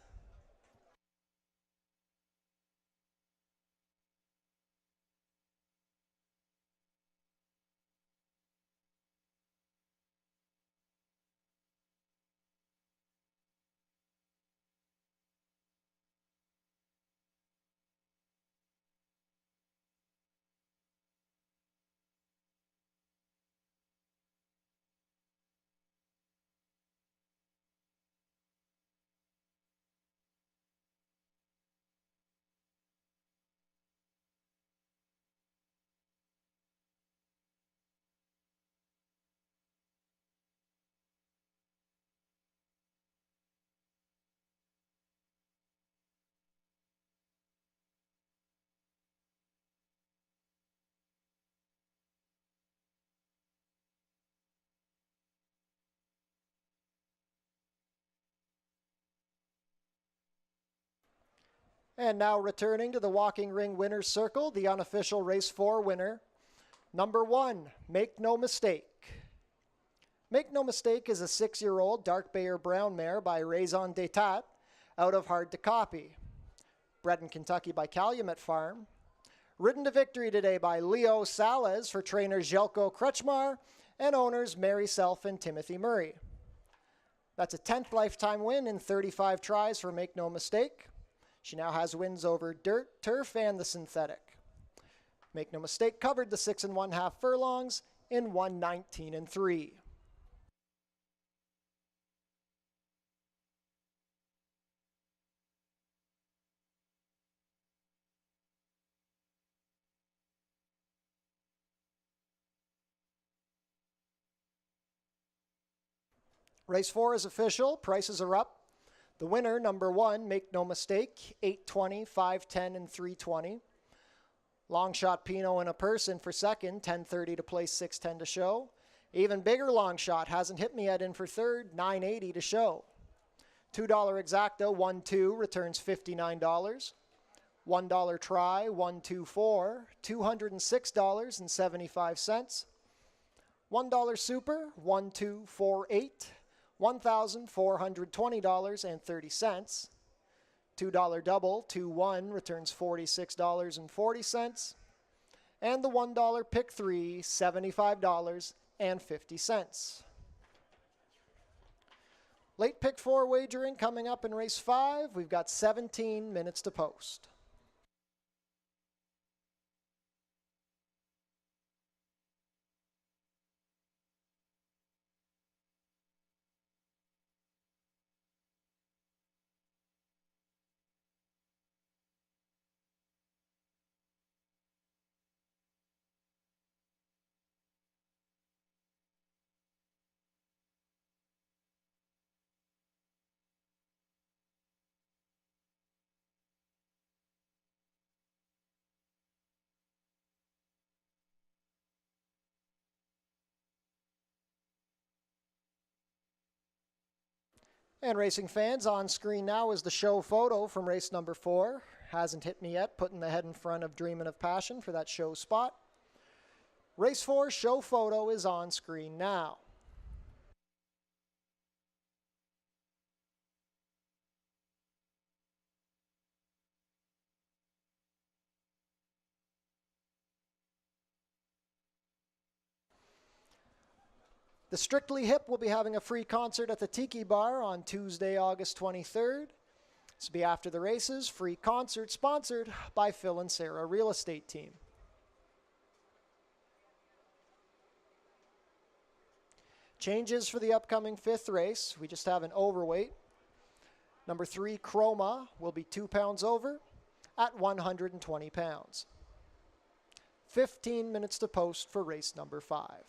And now returning to the walking ring winner's circle, the unofficial race 4 winner, number 1, Make No Mistake. Make No Mistake is a 6-year-old dark bay or brown mare by Raison d'Etat out of Hard to Copy. Bred in Kentucky by Calumet Farm. Ridden to victory today by Leo Salez for trainers Jelko Kretschmar and owners Mary Self and Timothy Murray. That's a 10th lifetime win in 35 tries for Make No Mistake. She now has wins over dirt, turf, and the synthetic. Make No Mistake covered the 6 1/2 furlongs in 1:19.3. Race 4 is official. Prices are up. The winner, number 1, Make No Mistake, 820, 510, and 320. Long shot Pinot in a person for second, 1030 to place, 610 to show. Even bigger long shot hasn't hit me yet in for third, 980 to show. $2 exacta, 1-2 returns $59. $1 try, 124, $206.75. $1 super, 1248. $1,420.30. $2 double, 2-1 returns $46.40. And the $1 pick 3, $75.50. Late pick 4 wagering coming up in race 5. We've got 17 minutes to post. And racing fans, on screen now is the show photo from race number 4. Hasn't hit me yet, putting the head in front of Dreamin' of Passion for that show spot. Race 4 show photo is on screen now. The Strictly Hip will be having a free concert at the Tiki Bar on Tuesday, August 23rd. This will be after the races. Free concert sponsored by Phil and Sarah Real Estate Team. Changes for the upcoming 5th race. We just have an overweight. Number 3, Chroma, will be 2 pounds over at 120 pounds. 15 minutes to post for race number 5.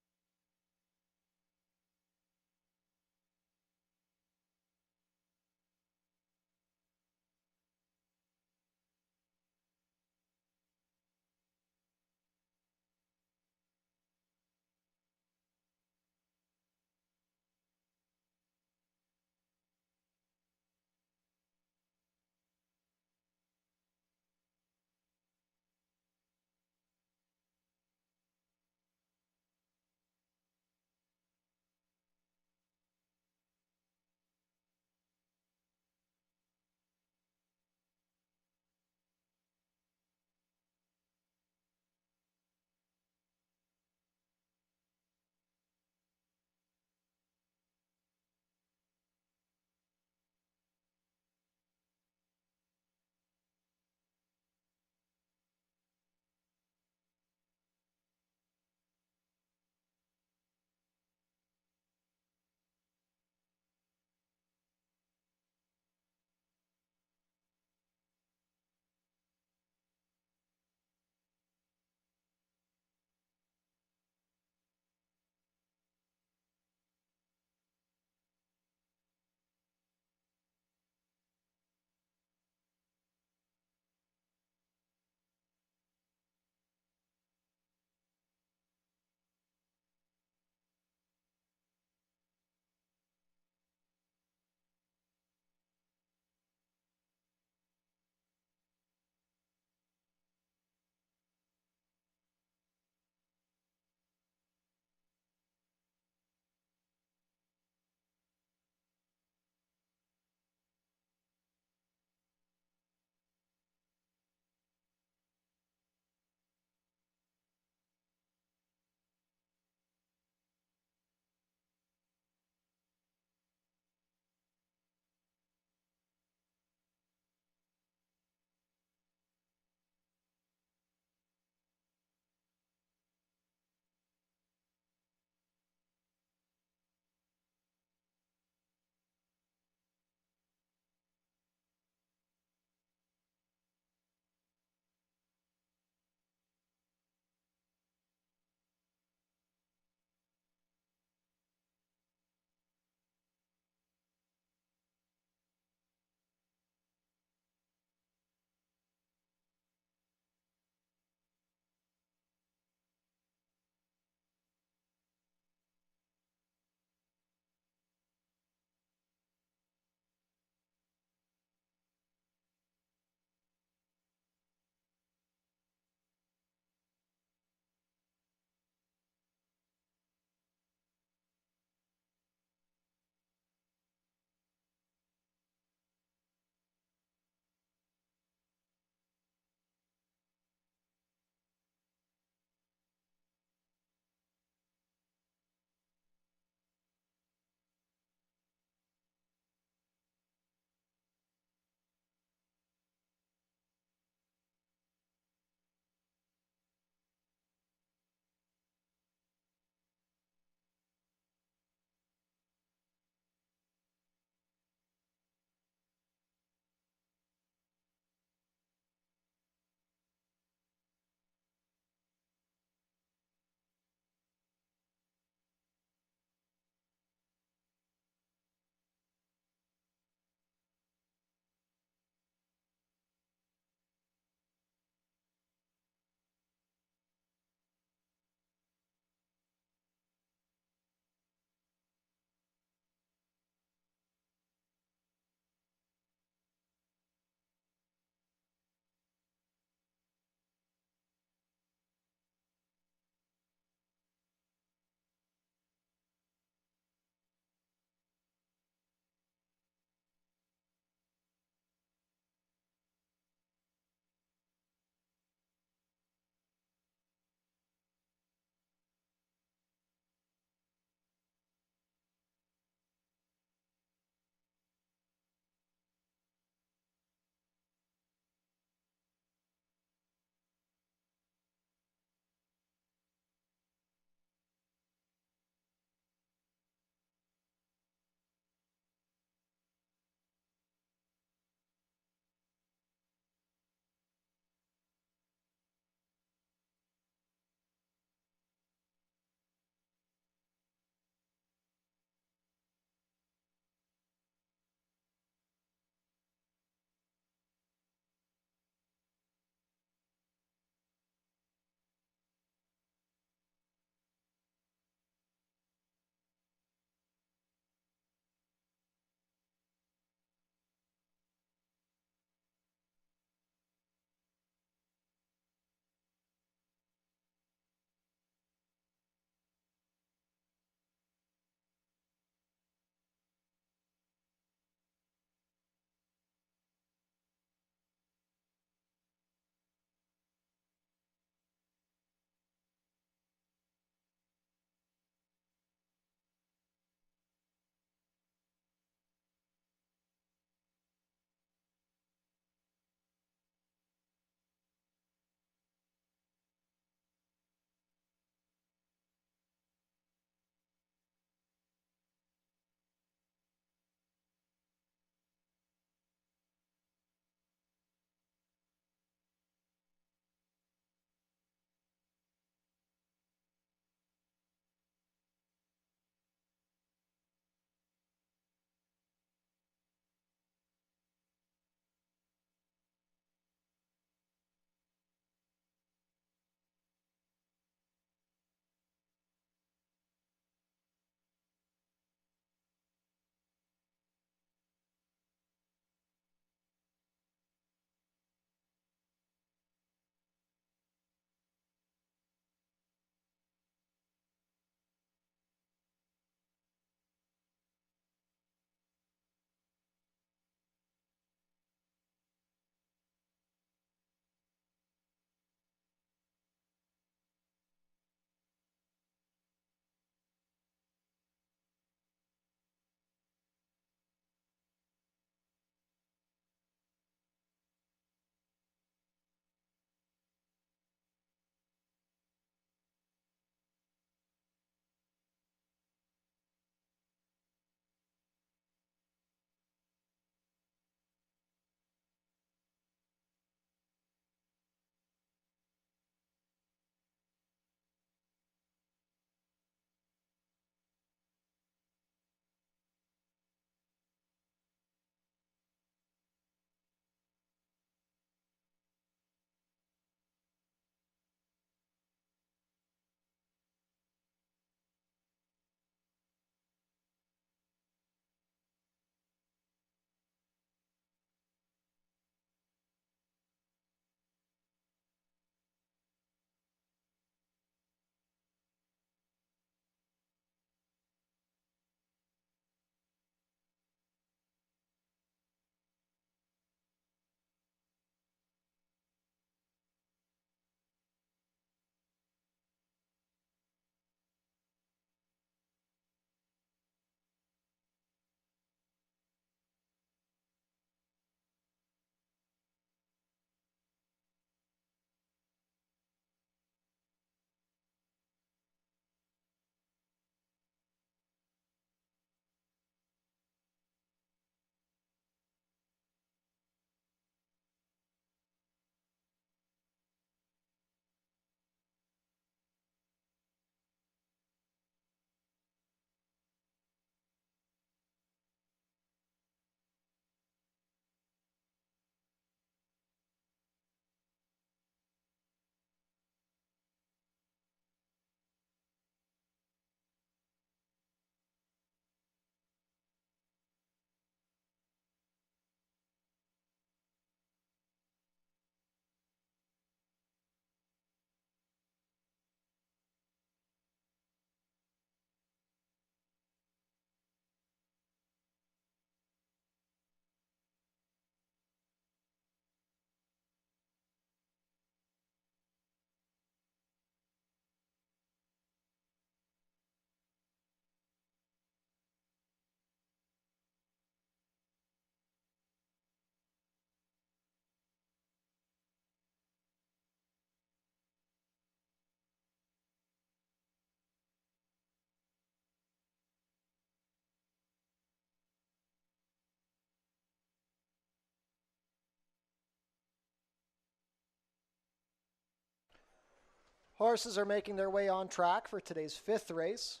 Horses are making their way on track for today's fifth race.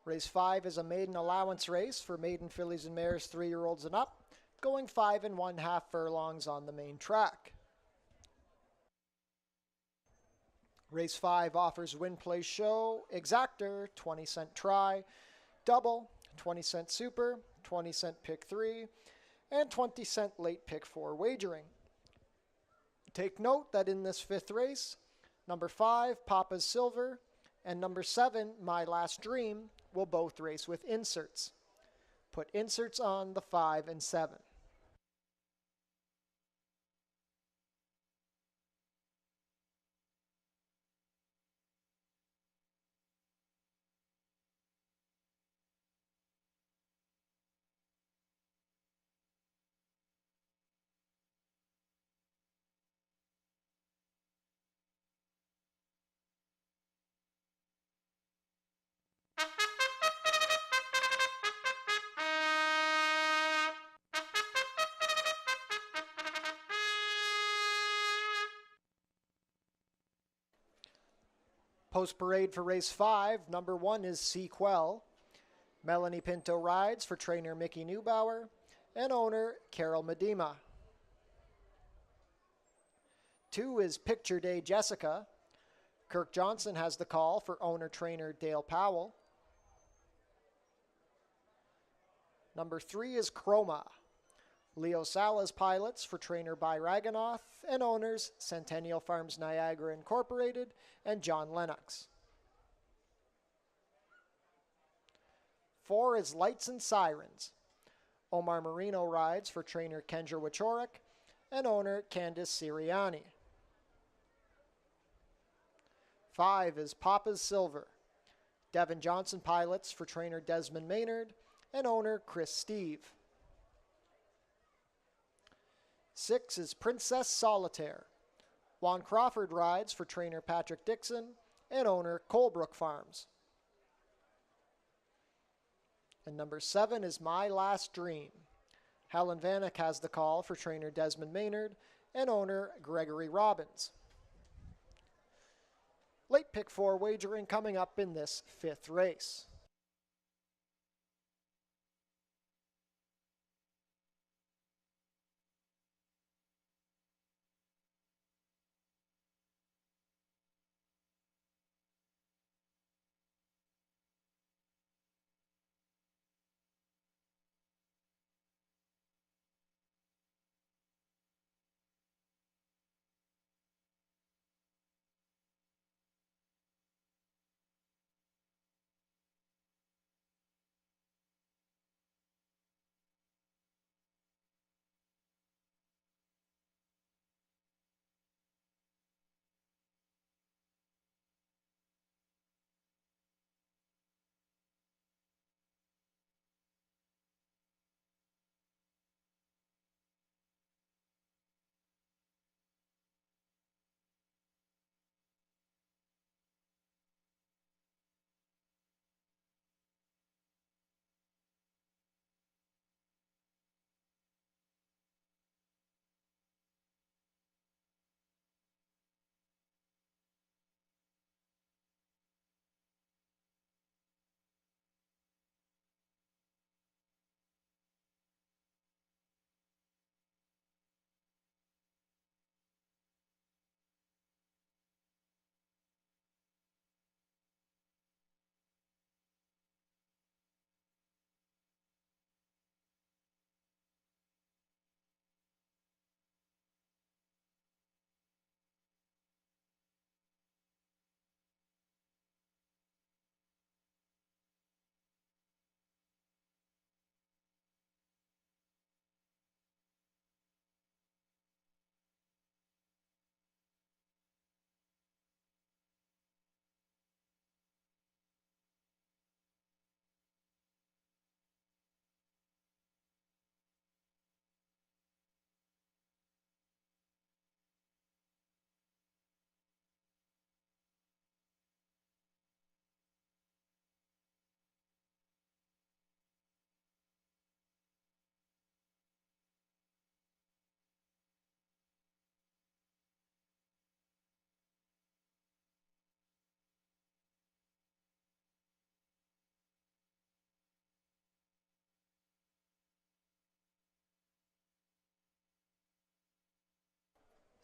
Race 5 is a maiden allowance race for maiden fillies and mares 3-year-olds and up, going 5 1/2 furlongs on the main track. Race 5 offers win, play, show, exactor, 20-cent try, double, 20-cent super, 20-cent pick 3, and 20-cent late pick 4 wagering. Take note that in this fifth race, number 5, Papa's Silver, and number 7, My Last Dream, will both race with inserts. Put inserts on the 5 and 7. Post parade for race 5, number 1 is Sequel. Melanie Pinto rides for trainer Mickey Neubauer and owner Carol Medema. 2 is Picture Day Jessica. Kirk Johnson has the call for owner trainer Dale Powell. Number 3 is Chroma. Leo Salas pilots for trainer By Raganoff and owners Centennial Farms Niagara Incorporated and John Lennox. 4 is Lights and Sirens. Omar Marino rides for trainer Kendra Wieczorek and owner Candice Siriani. 5 is Papa's Silver. Devin Johnson pilots for trainer Desmond Maynard and owner Chris Steve. 6 is Princess Solitaire. Juan Crawford rides for trainer Patrick Dixon and owner Colebrook Farms. And number 7 is My Last Dream. Helen Vanek has the call for trainer Desmond Maynard and owner Gregory Robbins. Late pick 4 wagering coming up in this fifth race.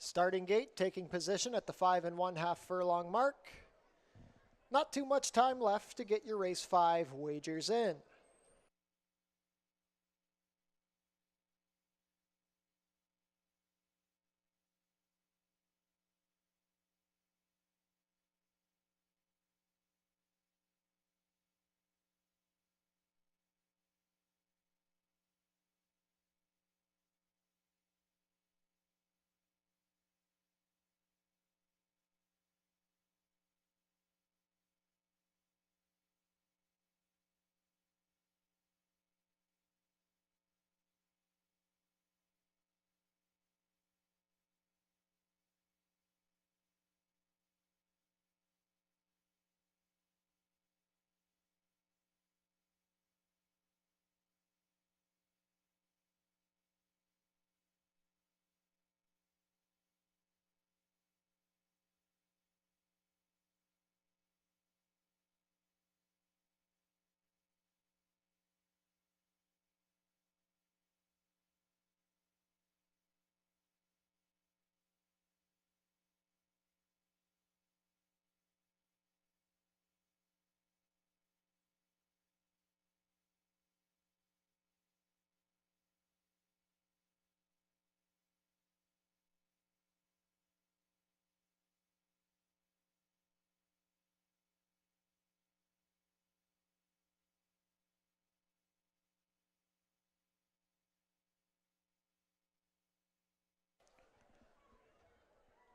Starting gate taking position at the 5 1/2 furlong mark. Not too much time left to get your race 5 wagers in.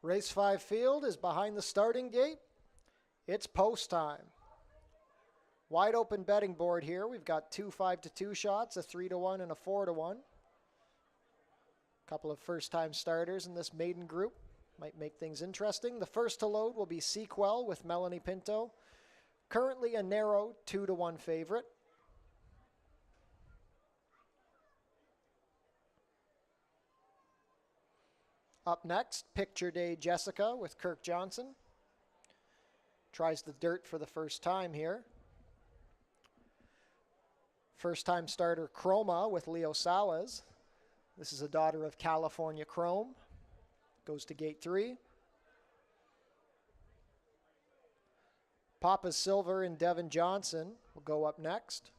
Race 5 field is behind the starting gate. It's post time. Wide open betting board here. We've got 2 5-2 shots, a 3-1 and a 4-1. Couple of first-time starters in this maiden group. Might make things interesting. The first to load will be Sequel with Melanie Pinto. Currently a narrow 2-1 favorite. Up next, Picture Day Jessica with Kirk Johnson. Tries the dirt for the first time here. First-time starter Chroma with Leo Salas. This is a daughter of California Chrome. Goes to gate 3. Papa Silver and Devin Johnson will go up next.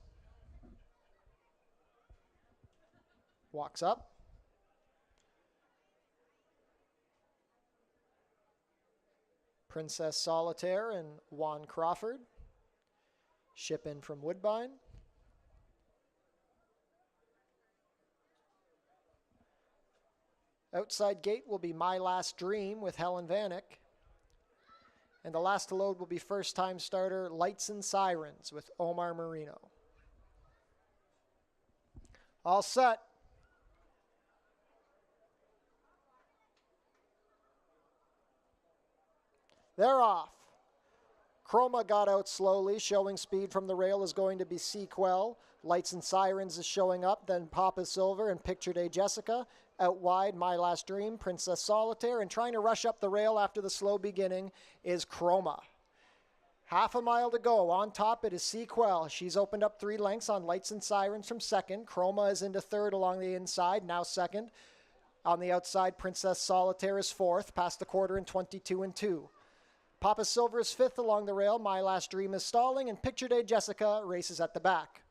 Walks up. Princess Solitaire and Juan Crawford. Ship in from Woodbine. Outside gate will be My Last Dream with Helen Vanek. And the last to load will be first-time starter Lights and Sirens with Omar Marino. All set. They're off. Chroma got out slowly. Showing speed from the rail is going to be Sequel. Lights and Sirens is showing up. Then Papa Silver and Picture Day Jessica. Out wide, My Last Dream, Princess Solitaire. And trying to rush up the rail after the slow beginning is Chroma. Half a mile to go. On top, it is Sequel. She's opened up 3 lengths on Lights and Sirens from second. Chroma is into third along the inside, now second. On the outside, Princess Solitaire is fourth, past the quarter in 22 2. Papa Silver is fifth along the rail. My Last Dream is stalling, and Picture Day Jessica races at the back.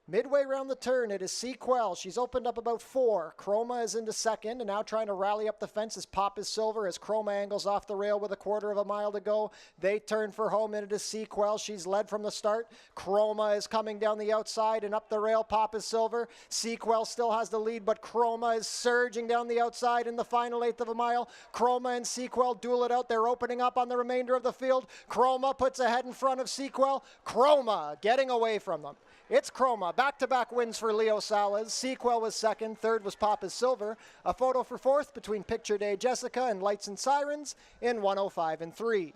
Midway around the turn, it is Sequel. She's opened up about 4. Chroma is into second, and now trying to rally up the fence is Papa Silver as Chroma angles off the rail with a quarter of a mile to go. They turn for home, and it is Sequel. She's led from the start. Chroma is coming down the outside and up the rail. Papa Silver. Sequel still has the lead, but Chroma is surging down the outside in the final 1/8 of a mile. Chroma and Sequel duel it out. They're opening up on the remainder of the field. Chroma puts a head in front of Sequel. Chroma getting away from them. It's Chroma. Back-to-back wins for Leo Salas. Sequel was second. Third was Papa Silver. A photo for fourth between Picture Day Jessica and Lights and Sirens in 105 and 3.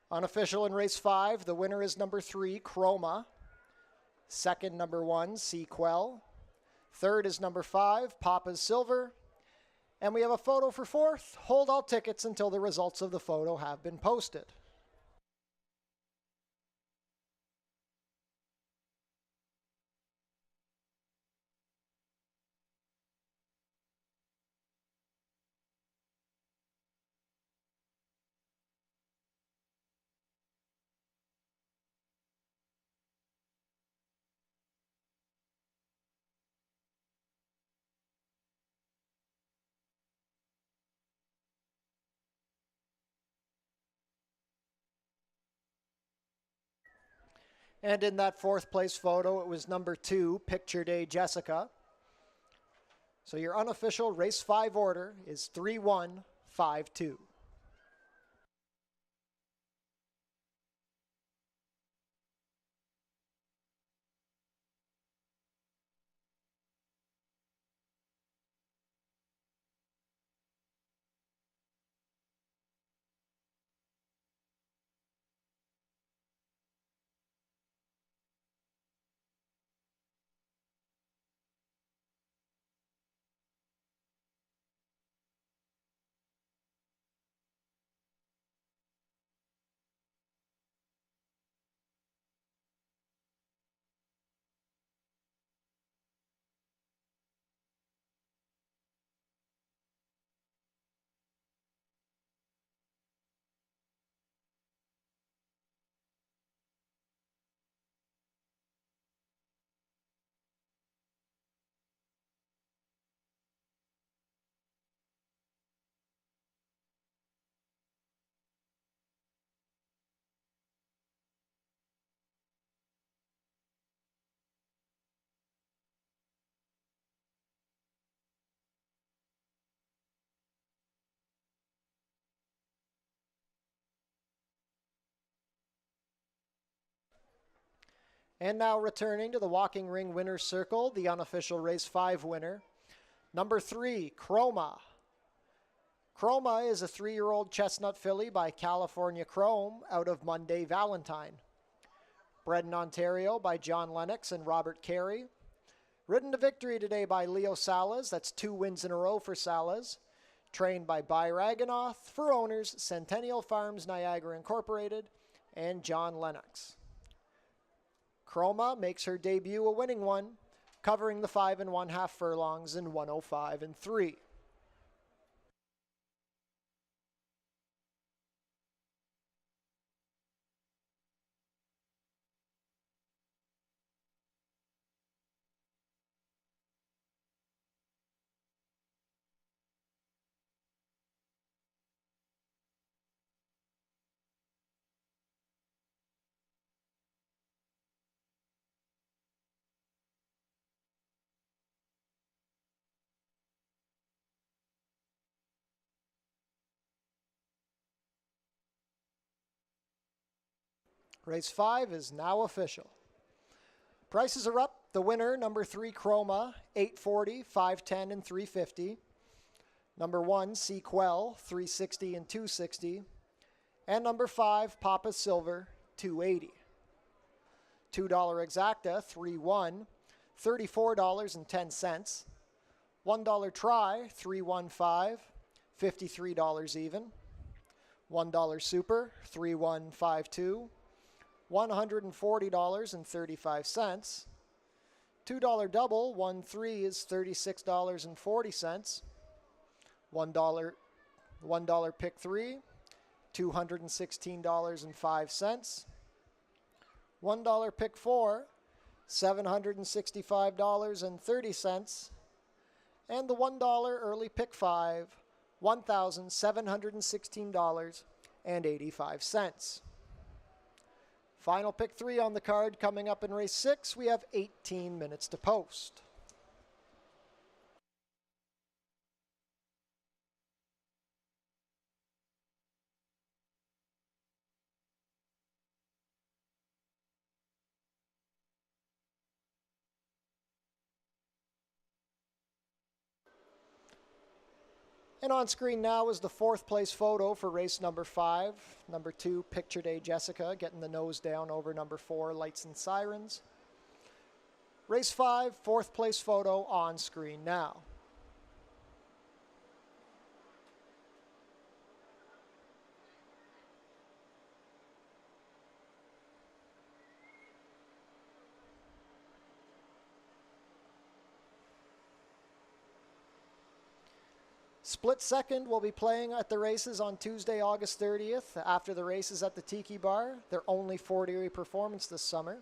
Unofficial in race 5, the winner is number 3, Chroma. Second, number 1, Sequel. Third is number 5, Papa Silver. And we have a photo for fourth. Hold all tickets until the results of the photo have been posted. And in that fourth place photo, it was number 2, Picture Day Jessica. So your unofficial race 5 order is 3-1-5-2. And now returning to the walking ring winner's circle, the unofficial race 5 winner, number 3, Chroma. Chroma is a 3-year-old chestnut filly by California Chrome out of Monday Valentine. Bred in Ontario by John Lennox and Robert Carey. Ridden to victory today by Leo Salas. That's 2 wins in a row for Salas. Trained by Raganoff for owners Centennial Farms Niagara Incorporated and John Lennox. Chroma makes her debut a winning one, covering the 5 1/2 furlongs in 105 3. Race 5 is now official. Prices are up. The winner, number 3, Chroma, $840, $510, and $350. Number 1, Sequel, $360 and $260. And number 5, Papa Silver, $280. $2 exacta, 3-1, $34.10. $1 try, 315, $53 even. $1 super, 3152. $140.35. $2 double, 1-3 is $36.40. $1 pick 3, $216.05. $1 pick 4, $765.30. And the $1 early pick 5, $1,716.85. Final pick 3 on the card coming up in race 6. We have 18 minutes to post. And on screen now is the 4th place photo for race number 5. Number 2, Picture Day Jessica, getting the nose down over number 4, Lights and Sirens. Race 5, 4th place photo on screen now. Split Second will be playing at the races on Tuesday, August 30th, after the races at the Tiki Bar, their only Fort Erie performance this summer.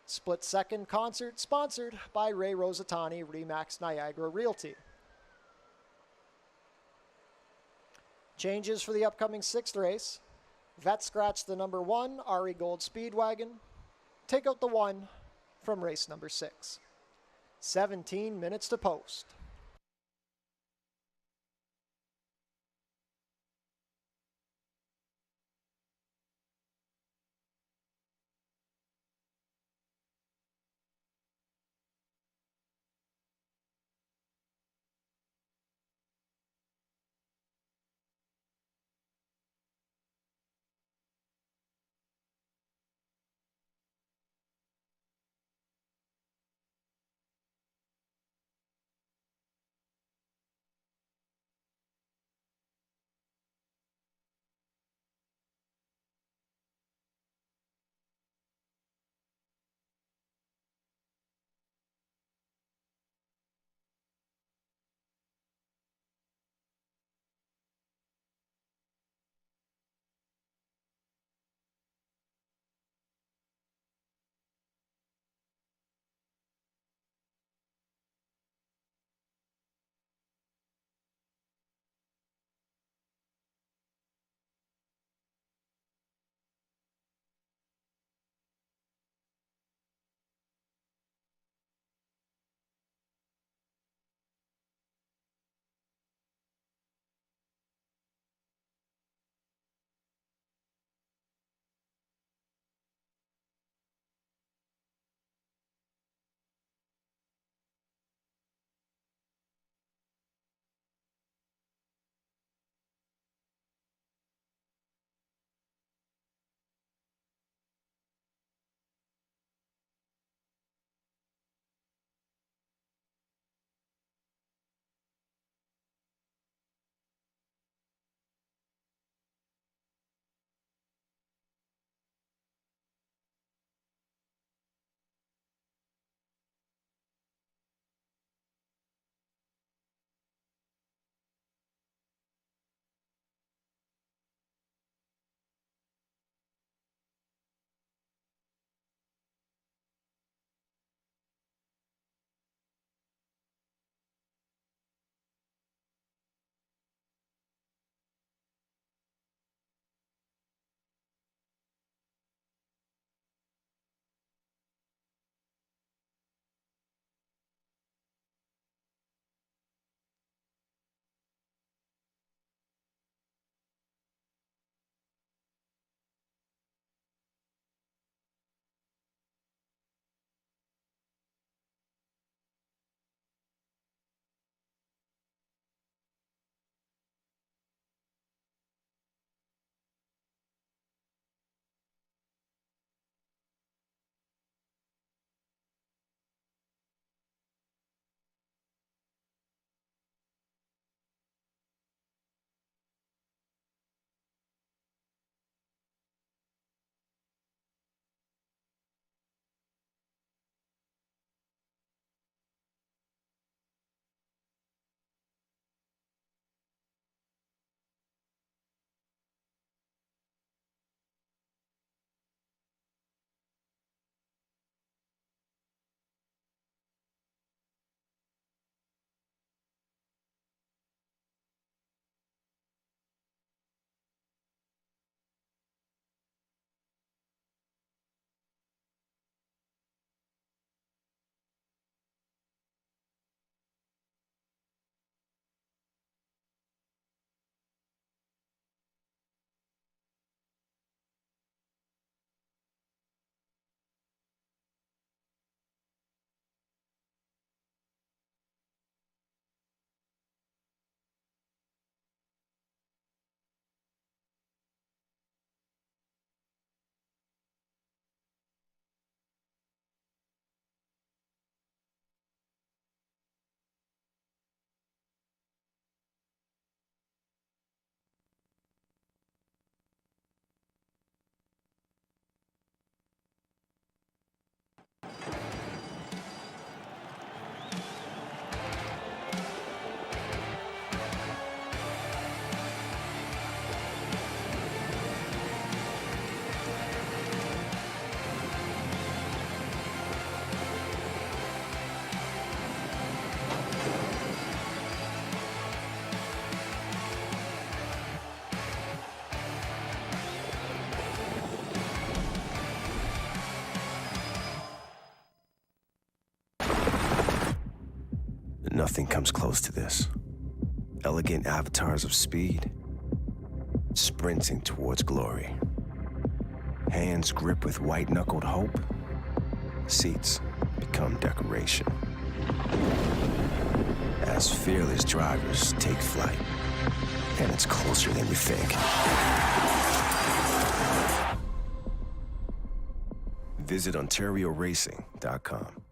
Split Second concert sponsored by Ray Rosatani, Remax Niagara Realty. Changes for the upcoming 6th race. Vet scratched the number 1, Ari Gold Speedwagon. take out the 1 from race number 6. 17 minutes to post. Nothing comes close to this. Elegant avatars of speed, sprinting towards glory. Hands grip with white-knuckled hope. Seats become decoration. As fearless drivers take flight, and it's closer than you think. Visit OntarioRacing.com.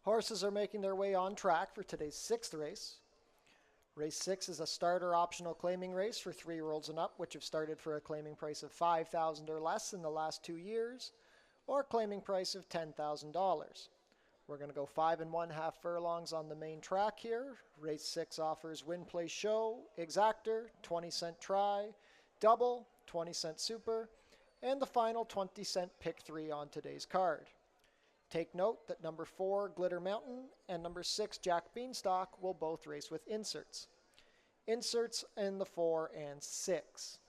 Horses are making their way on track for today's 6th race. Race 6 is a starter optional claiming race for 3-year-olds and up, which have started for a claiming price of $5,000 or less in the last 2 years, or a claiming price of $10,000. We're going to go 5 1/2 furlongs on the main track here. Race 6 offers win, play, show, exactor, 20-cent try, double, 20-cent super, and the final 20-cent pick 3 on today's card. Take note that number 4, Glitter Mountain, and number 6, Jack Beanstalk, will both race with inserts. Inserts in the 4 and 6.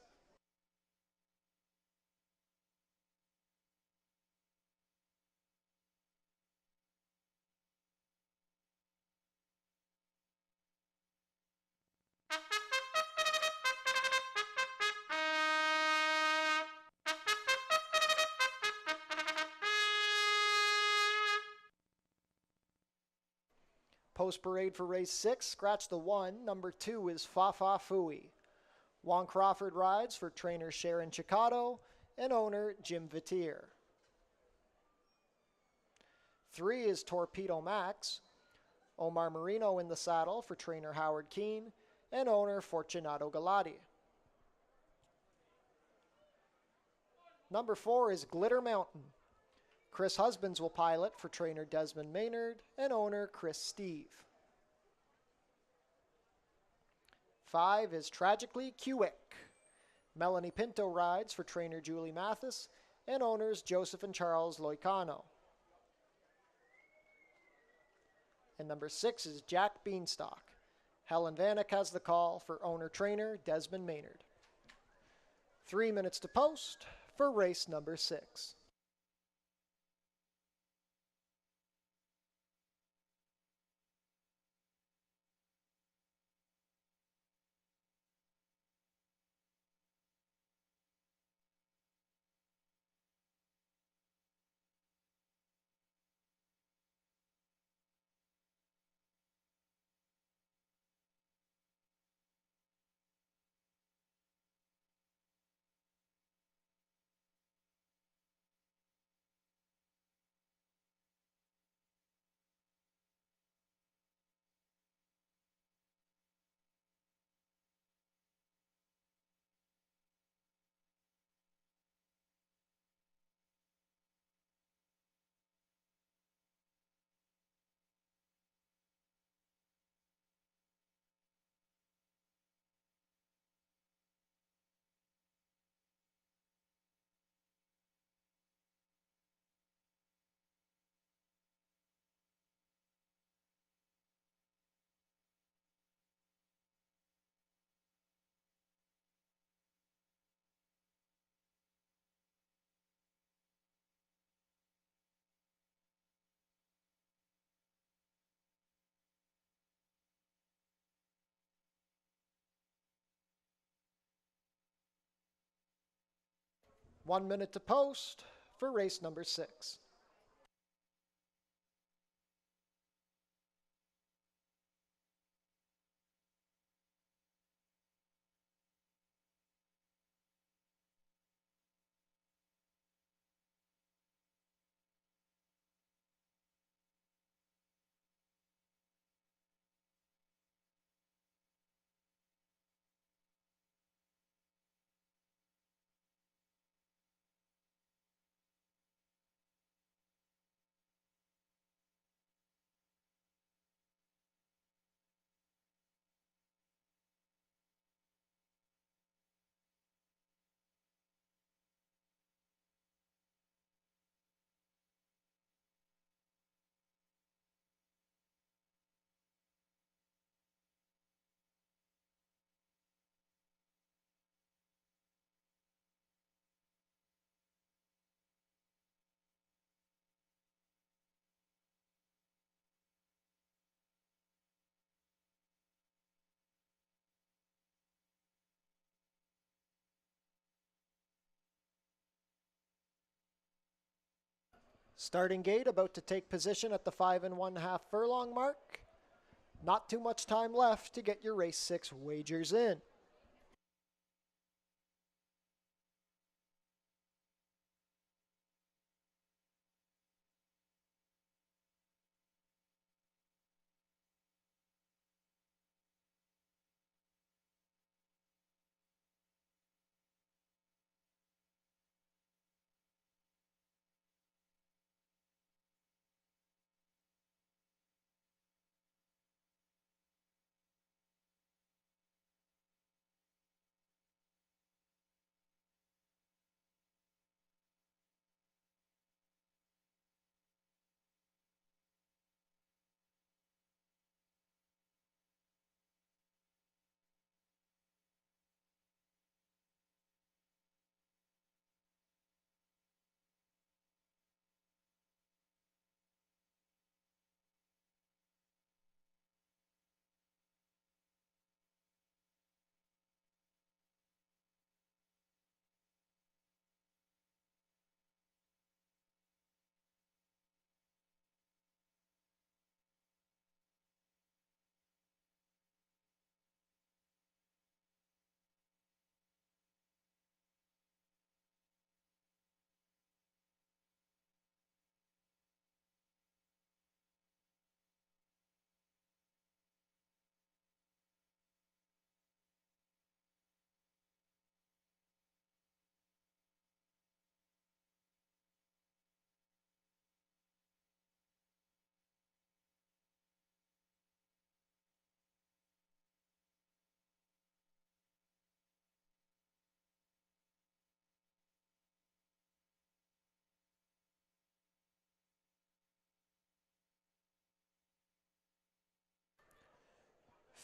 Post parade for race 6, scratch the 1. Number 2 is Fa Fa Fooey. Juan Crawford rides for trainer Sharon Chicado and owner Jim Vitier. 3 is Torpedo Max. Omar Marino in the saddle for trainer Howard Keene and owner Fortunato Galati. Number 4 is Glitter Mountain. Chris Husbands will pilot for trainer Desmond Maynard and owner Chris Steve. 5 is Tragically Cuick. Melanie Pinto rides for trainer Julie Mathis and owners Joseph and Charles Loicano. And number 6 is Jack Beanstalk. Helen Vanek has the call for owner-trainer Desmond Maynard. 3 minutes to post for race number 6. One minute to post for race number 6. Starting gate about to take position at the 5 1/2 furlong mark. Not too much time left to get your race 6 wagers in.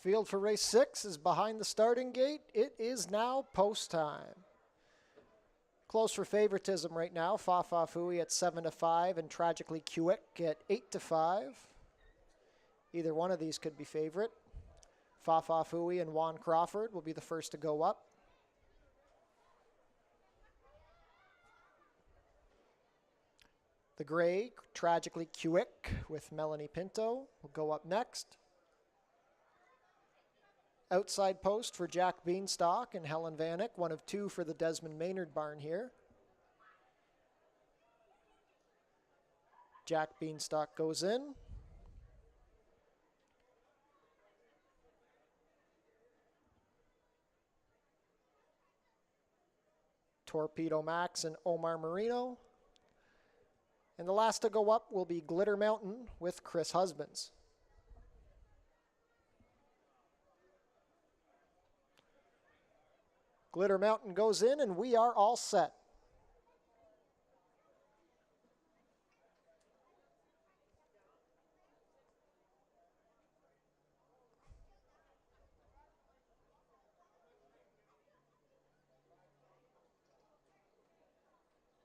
Field for race 6 is behind the starting gate. It is now post time. Close for favoritism right now. Fa Fa Fooey at 7-5 and Tragically Quick at 8-5. Either one of these could be favorite. Fa Fa Fooey and Juan Crawford will be the first to go up. The gray, Tragically Quick with Melanie Pinto will go up next. Outside post for Jack Beanstalk and Helen Vanek, one of two for the Desmond Maynard barn here. Jack Beanstalk goes in. Torpedo Max and Omar Marino. And the last to go up will be Glitter Mountain with Chris Husbands. Glitter Mountain goes in and we are all set.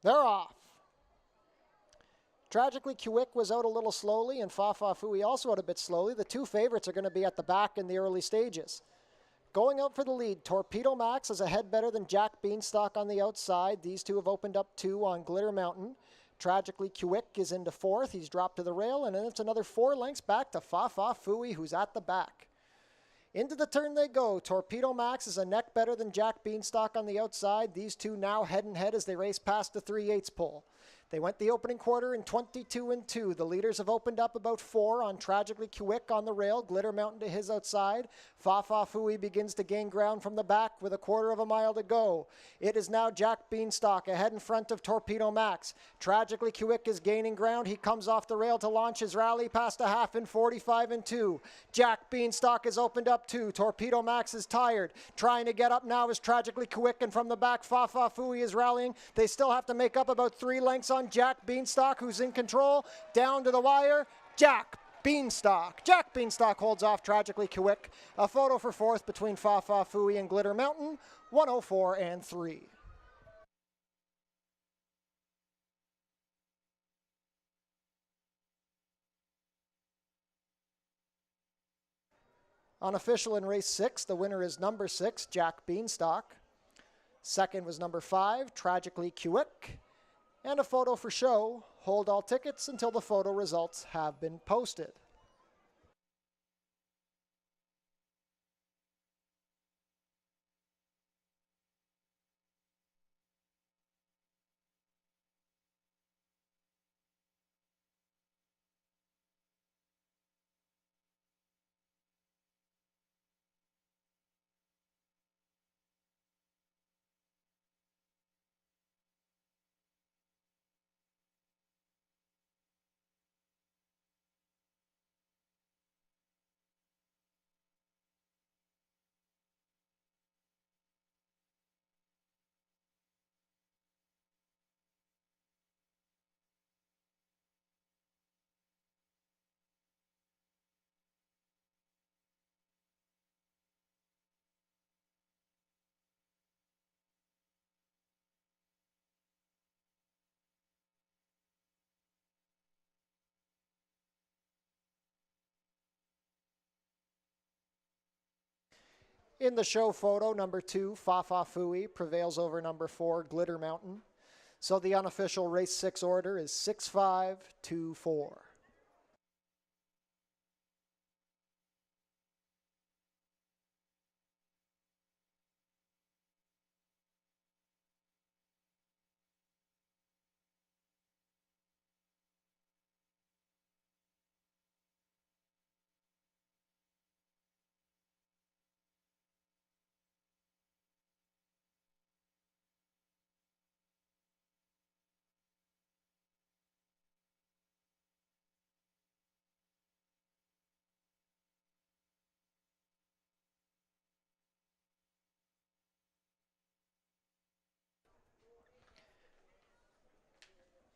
They're off. Tragically Quick was out a little slowly and Fa Fa Fooey also out a bit slowly. The two favorites are going to be at the back in the early stages. Going out for the lead, Torpedo Max is ahead better than Jack Beanstalk on the outside. These two have opened up 2 on Glitter Mountain. Tragically Quick is into 4th. He's dropped to the rail, and then it's another 4 lengths back to Fa Fa Fooey, who's at the back. Into the turn they go. Torpedo Max is a neck better than Jack Beanstalk on the outside. These two now head and head as they race past the 3/8 pole. They went the opening quarter in 22-2. The leaders have opened up about 4 on Tragically Quick on the rail. Glitter Mountain to his outside. Fa Fa Fooey begins to gain ground from the back with a 1/4 mile to go. It is now Jack Beanstalk ahead in front of Torpedo Max. Tragically Quick is gaining ground. He comes off the rail to launch his rally past a half in 45-2. Jack Beanstalk has opened up 2. Torpedo Max is tired. Trying to get up now is Tragically Quick, and from the back, Fa Fa Fooey is rallying. They still have to make up about 3 lengths on Jack Beanstalk, who's in control. Down to the wire, Jack Beanstalk. Jack Beanstalk holds off Tragically Quick. A photo for 4th between Fa Fa Fooey and Glitter Mountain, 104-3. Unofficial in race 6, the winner is number 6, Jack Beanstalk. Second was number 5, Tragically Quick. And a photo for show. Hold all tickets until the photo results have been posted. In the show photo, number 2, Fa Fa Fooey, prevails over number 4, Glitter Mountain. So the unofficial race 6 order is 6-5-2-4.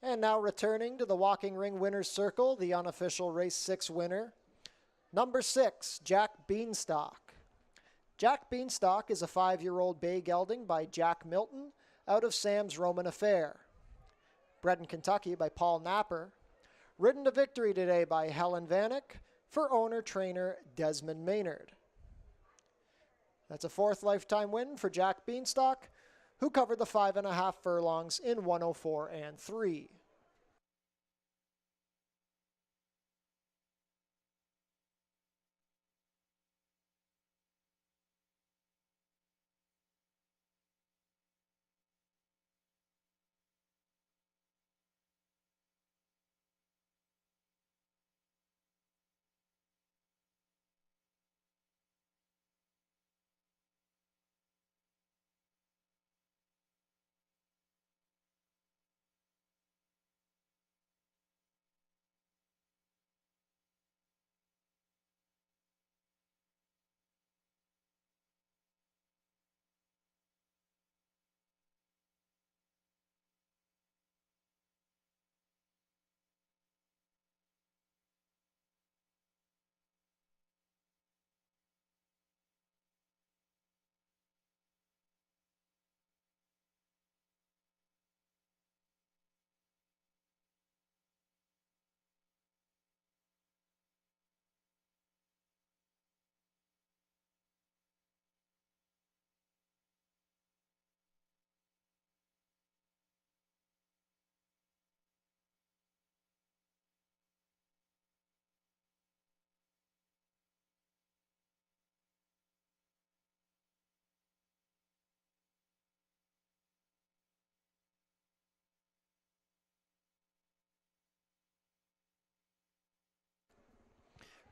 And now returning to the Walking Ring Winner's Circle, the unofficial race 6 winner, Number 6, Jack Beanstalk. Jack Beanstalk is a 5-year-old bay gelding by Jack Milton out of Sam's Roman Affair. Bred in Kentucky by Paul Napper. Ridden to victory today by Helen Vanek for owner-trainer Desmond Maynard. That's a 4th lifetime win for Jack Beanstalk, who covered the 5.5 furlongs in 104 and 3.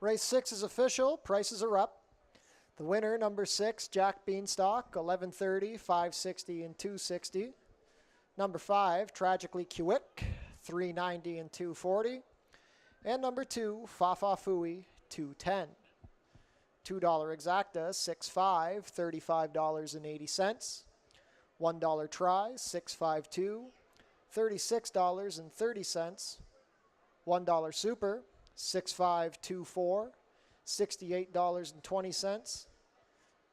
Race 6 is official. Prices are up. The winner, number 6, Jack Beanstalk, 1130, 560, and 260. Number 5, Tragically Quick, 390 and 240. And number 2, Fafa Fooey, 210. $2 exacta, 6.5, $35.80. $1 try, 6.52, $36.30. $1 super, 6.524, $68.20.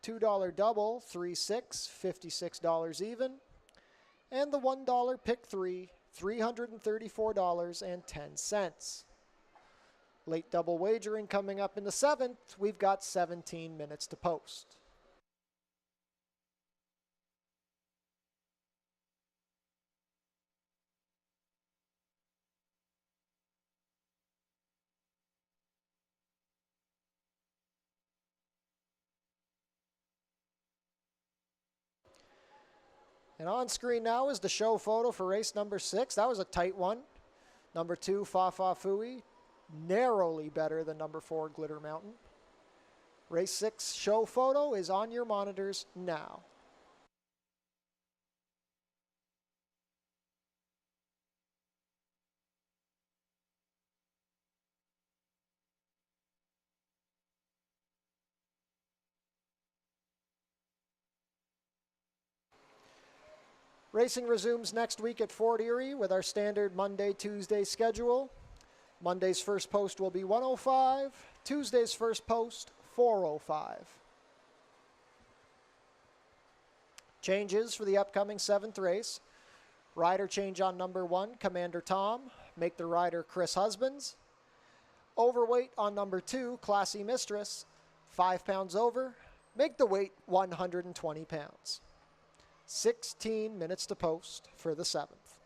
$2 double, 3.6, $56 even. And the $1 pick 3, $334.10. Late double wagering coming up in the 7th. We've got 17 minutes to post. And on screen now is the show photo for race number 6. That was a tight one. Number 2, Fafa Fooey, narrowly better than number 4, Glitter Mountain. Race 6 show photo is on your monitors now. Racing resumes next week at Fort Erie with our standard Monday-Tuesday schedule. Monday's first post will be 1:05. Tuesday's first post, 4:05. Changes for the upcoming 7th race. Rider change on number 1, Commander Tom. Make the rider Chris Husbands. Overweight on number 2, Classy Mistress. 5 pounds over. Make the weight 120 pounds. 16 minutes to post for the 7th.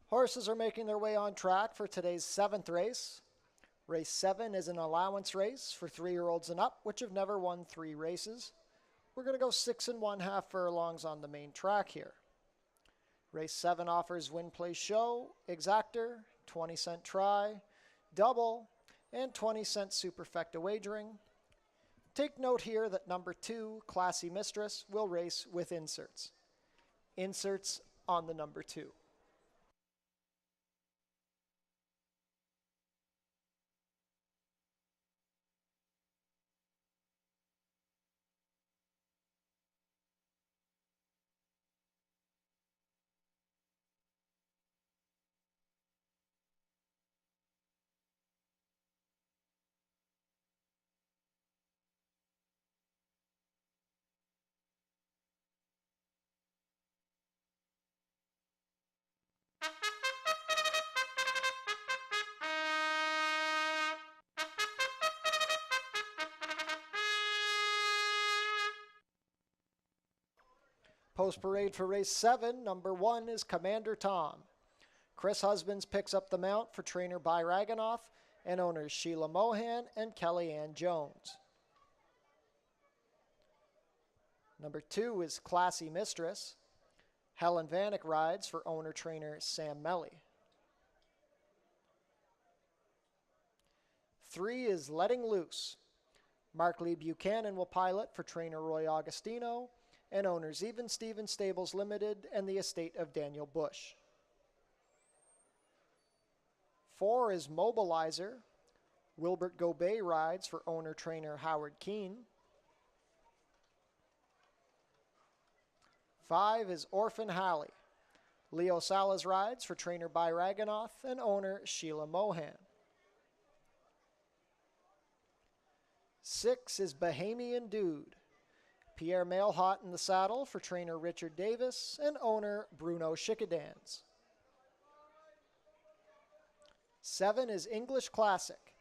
Horses are making their way on track for today's 7th race. Race 7 is an allowance race for 3-year-olds and up, which have never won 3 races. We're going to go 6 1/2 furlongs on the main track here. Race 7 offers win, play, show, exactor, 20-cent try, double, and 20-cent superfecta wagering. Take note here that number 2, Classy Mistress, will race with inserts. Inserts on the number 2. Post parade for race 7, number 1 is Commander Tom. Chris Husbands picks up the mount for trainer By Raganoff and owners Sheila Mohan and Kellyanne Jones. Number 2 is Classy Mistress. Helen Vanek rides for owner trainer Sam Melly. 3 is Letting Loose. Mark Lee Buchanan will pilot for trainer Roy Augustino and owners Even Stevens Stables Limited and the estate of Daniel Bush. 4 is Mobilizer. Wilbert Gobet rides for owner-trainer Howard Keene. 5 is Orphan Halley. Leo Salas rides for trainer By Raganoff and owner Sheila Mohan. 6 is Bahamian Dude. Pierre Mailhot in the saddle for trainer Richard Davis and owner Bruno Schickadans. 7 is English Classic.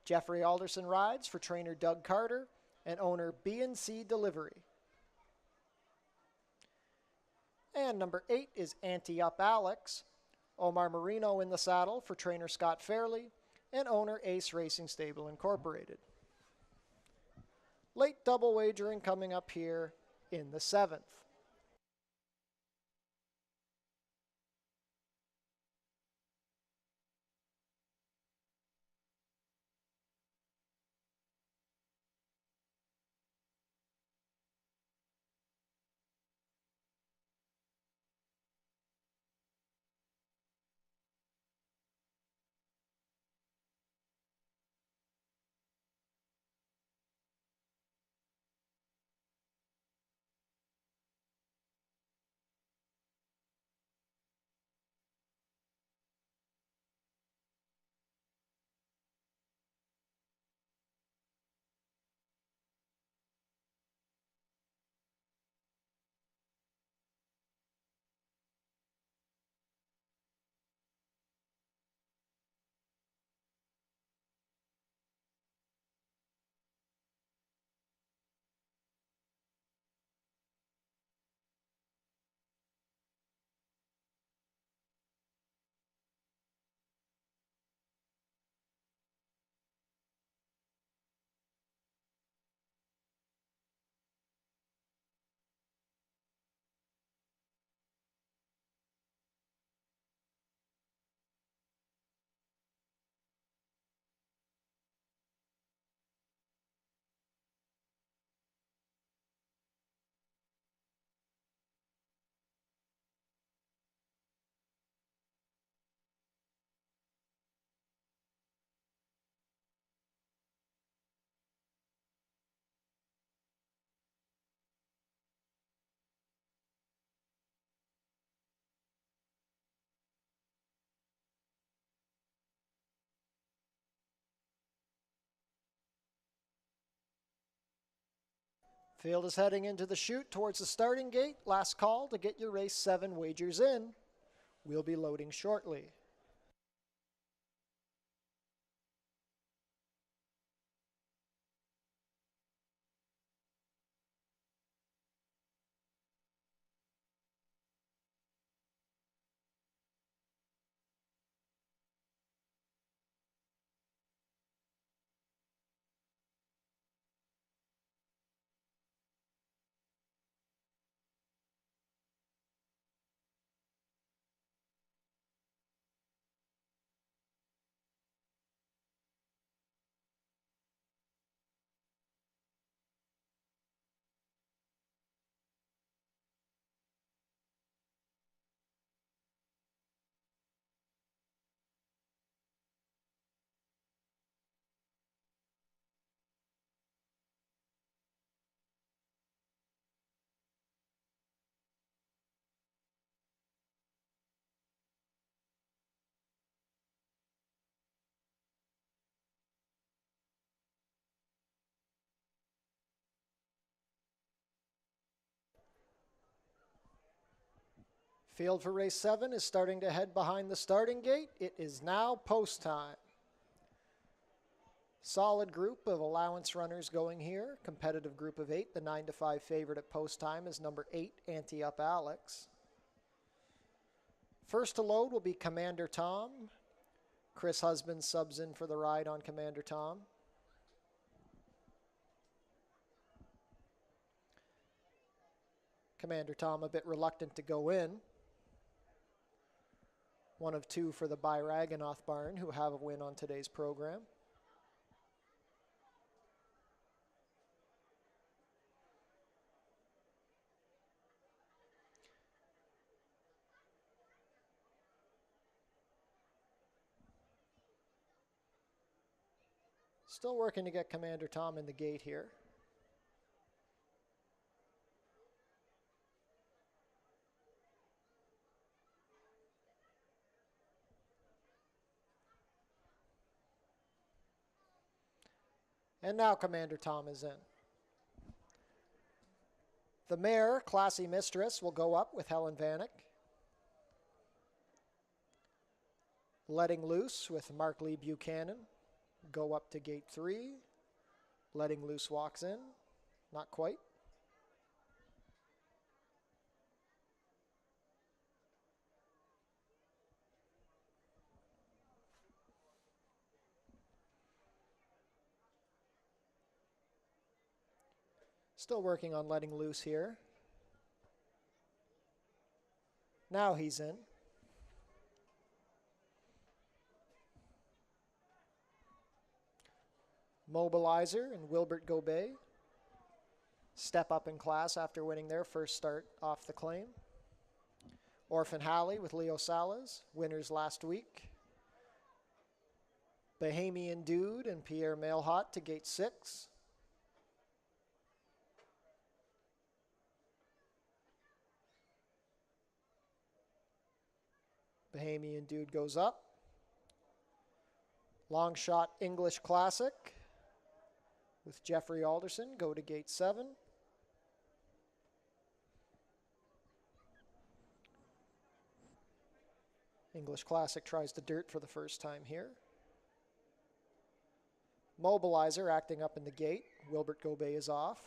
Jeffrey Alderson rides for trainer Doug Carter and owner B&C Delivery. And number 8 is Ante-Up Alex. Omar Marino in the saddle for trainer Scott Fairley and owner Ace Racing Stable Incorporated. Late double wagering coming up here in the 7th. Field is heading into the chute towards the starting gate. Last call to get your race 7 wagers in. We'll be loading shortly. Field for race 7 is starting to head behind the starting gate. It is now post time. Solid group of allowance runners going here. Competitive group of 8. The 9-5 favorite at post time is number 8, Ante Up Alex. First to load will be Commander Tom. Chris Husband subs in for the ride on Commander Tom. Commander Tom a bit reluctant to go in. One of 2 for the Byraganoth barn, who have a win on today's program. Still working to get Commander Tom in the gate here. And now Commander Tom is in. The mare, Classy Mistress, will go up with Helen Vanek. Letting Loose with Mark Lee Buchanan. Go up to gate 3. Letting Loose walks in. Not quite. Still working on Letting Loose here. Now he's in. Mobilizer and Wilbert Gobet step up in class after winning their first start off the claim. Orphan Halley with Leo Salas, winners last week. Bahamian Dude and Pierre Mailhot to gate 6. Bahamian Dude goes up. Long Shot English Classic with Jeffrey Alderson go to gate 7. English Classic tries the dirt for the first time here. Mobilizer acting up in the gate. Wilbert Gobet is off.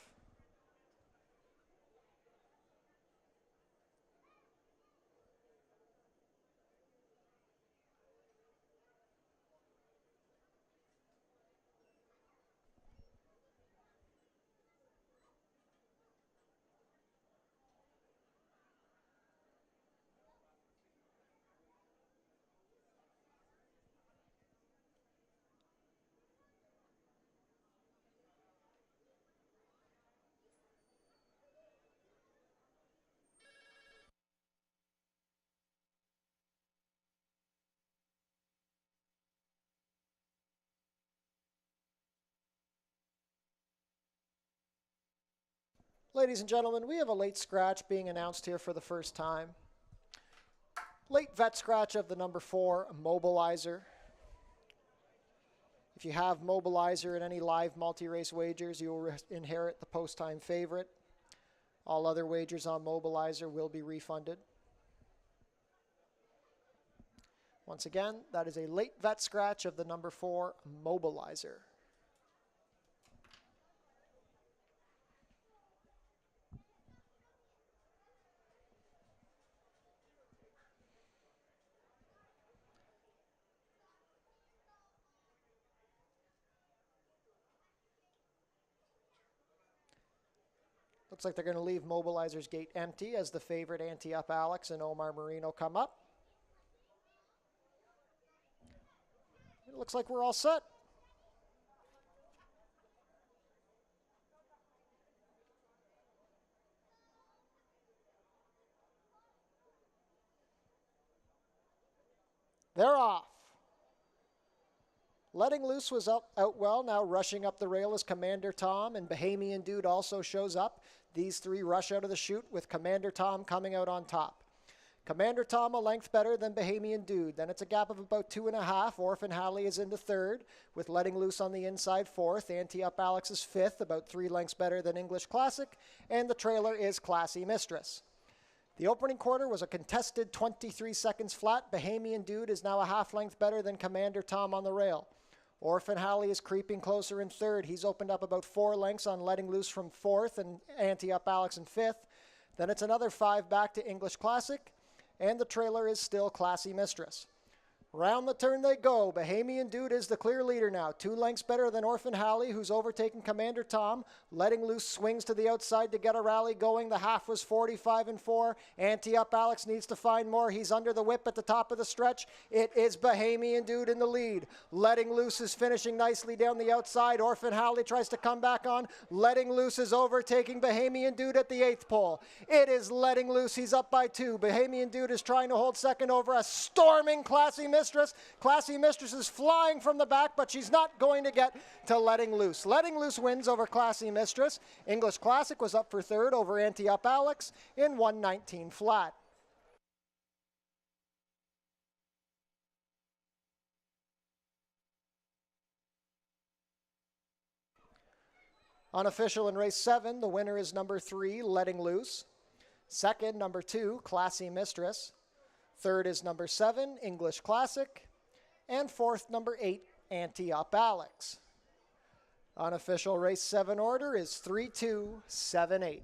Ladies and gentlemen, we have a late scratch being announced here for the first time. Late vet scratch of the number 4, Mobilizer. If you have Mobilizer in any live multi-race wagers, you will inherit the post-time favorite. All other wagers on Mobilizer will be refunded. Once again, that is a late vet scratch of the number 4, Mobilizer. Looks like they're going to leave Mobilizer's gate empty as the favorite Ante Up Alex and Omar Marino come up. It looks like we're all set. They're off. Letting Loose was out well. Now rushing up the rail is Commander Tom, and Bahamian Dude also shows up. These 3 rush out of the chute with Commander Tom coming out on top. Commander Tom a length better than Bahamian Dude. Then it's a gap of about 2.5. Orphan Halley is into 3rd, with Letting Loose on the inside 4th. Ante Up Alex is 5th, about 3 lengths better than English Classic. And the trailer is Classy Mistress. The opening quarter was a contested 23 seconds flat. Bahamian Dude is now a half length better than Commander Tom on the rail. Orphan Halley is creeping closer in third. He's opened up about 4 lengths on Letting Loose from fourth and Ante Up Alex in fifth. Then it's another 5 back to English Classic, and the trailer is still Classy Mistress. Round the turn they go. Bahamian Dude is the clear leader now. 2 lengths better than Orphan Halley, who's overtaken Commander Tom. Letting Loose swings to the outside to get a rally going. The half was 45-4. Ante Up Alex needs to find more. He's under the whip at the top of the stretch. It is Bahamian Dude in the lead. Letting Loose is finishing nicely down the outside. Orphan Halley tries to come back on. Letting Loose is overtaking Bahamian Dude at the 8th pole. It is Letting Loose. He's up by 2. Bahamian Dude is trying to hold second over a storming Classy Mistress. Classy Mistress is flying from the back, but she's not going to get to Letting Loose. Letting Loose wins over Classy Mistress. English Classic was up for third over Ante Up Alex in 119 flat. Unofficial in race 7, the winner is number 3, Letting Loose. Second, number 2, Classy Mistress. Third is number 7, English Classic. And fourth, number 8, Ante Up Alex. Unofficial race 7 order is 3-2-7-8.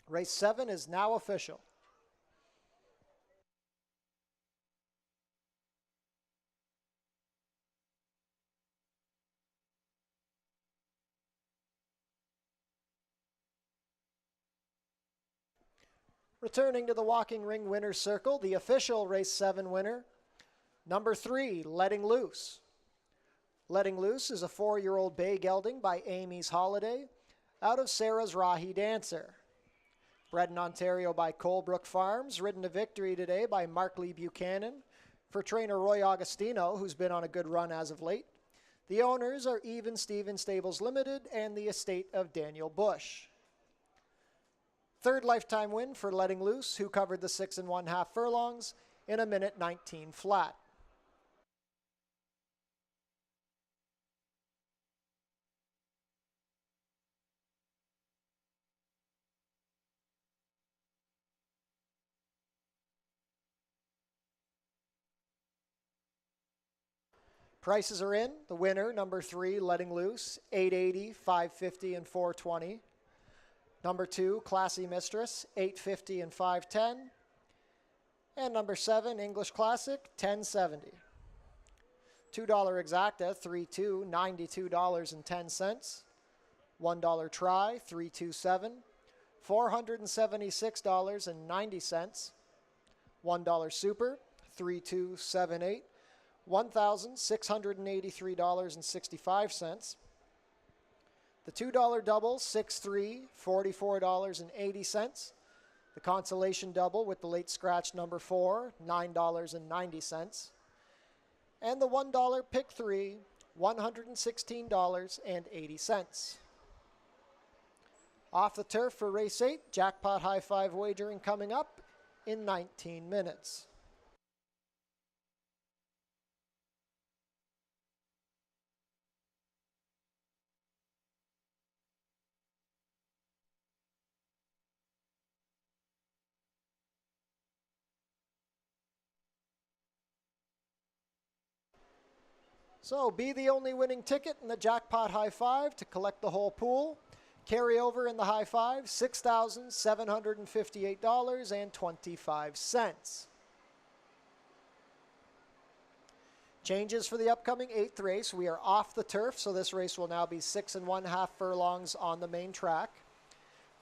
Race 7 is now official. Returning to the walking ring winner's circle, the official race 7 winner, number 3, Letting Loose. Letting Loose is a 4-year-old bay gelding by Amy's Holiday out of Sarah's Rahi Dancer. Bred in Ontario by Colebrook Farms, ridden to victory today by Mark Lee Buchanan for trainer Roy Augustino, who's been on a good run as of late. The owners are Even Steven Stables Limited and the estate of Daniel Bush. Third lifetime win for Letting Loose, who covered the 6 1/2 furlongs in 1:19 flat. Prices are in. The winner, number 3, Letting Loose, $880, $550, and $420. Number 2, Classy Mistress, $850 and $510. And number 7, English Classic, $1070. $2 exacta, 3-2, $92.10. $1 try, 327, $476.90. $1 super, 3278, $1,683.65. The $2 double, 6-3, $44.80. The consolation double with the late scratch number 4, $9.90. And the $1 pick 3, $116.80. Off the turf for race 8, jackpot high five wagering coming up in 19 minutes. So be the only winning ticket in the jackpot high five to collect the whole pool. Carry over in the high five, $6,758.25. Changes for the upcoming 8th race. We are off the turf, so this race will now be 6 1/2 furlongs on the main track.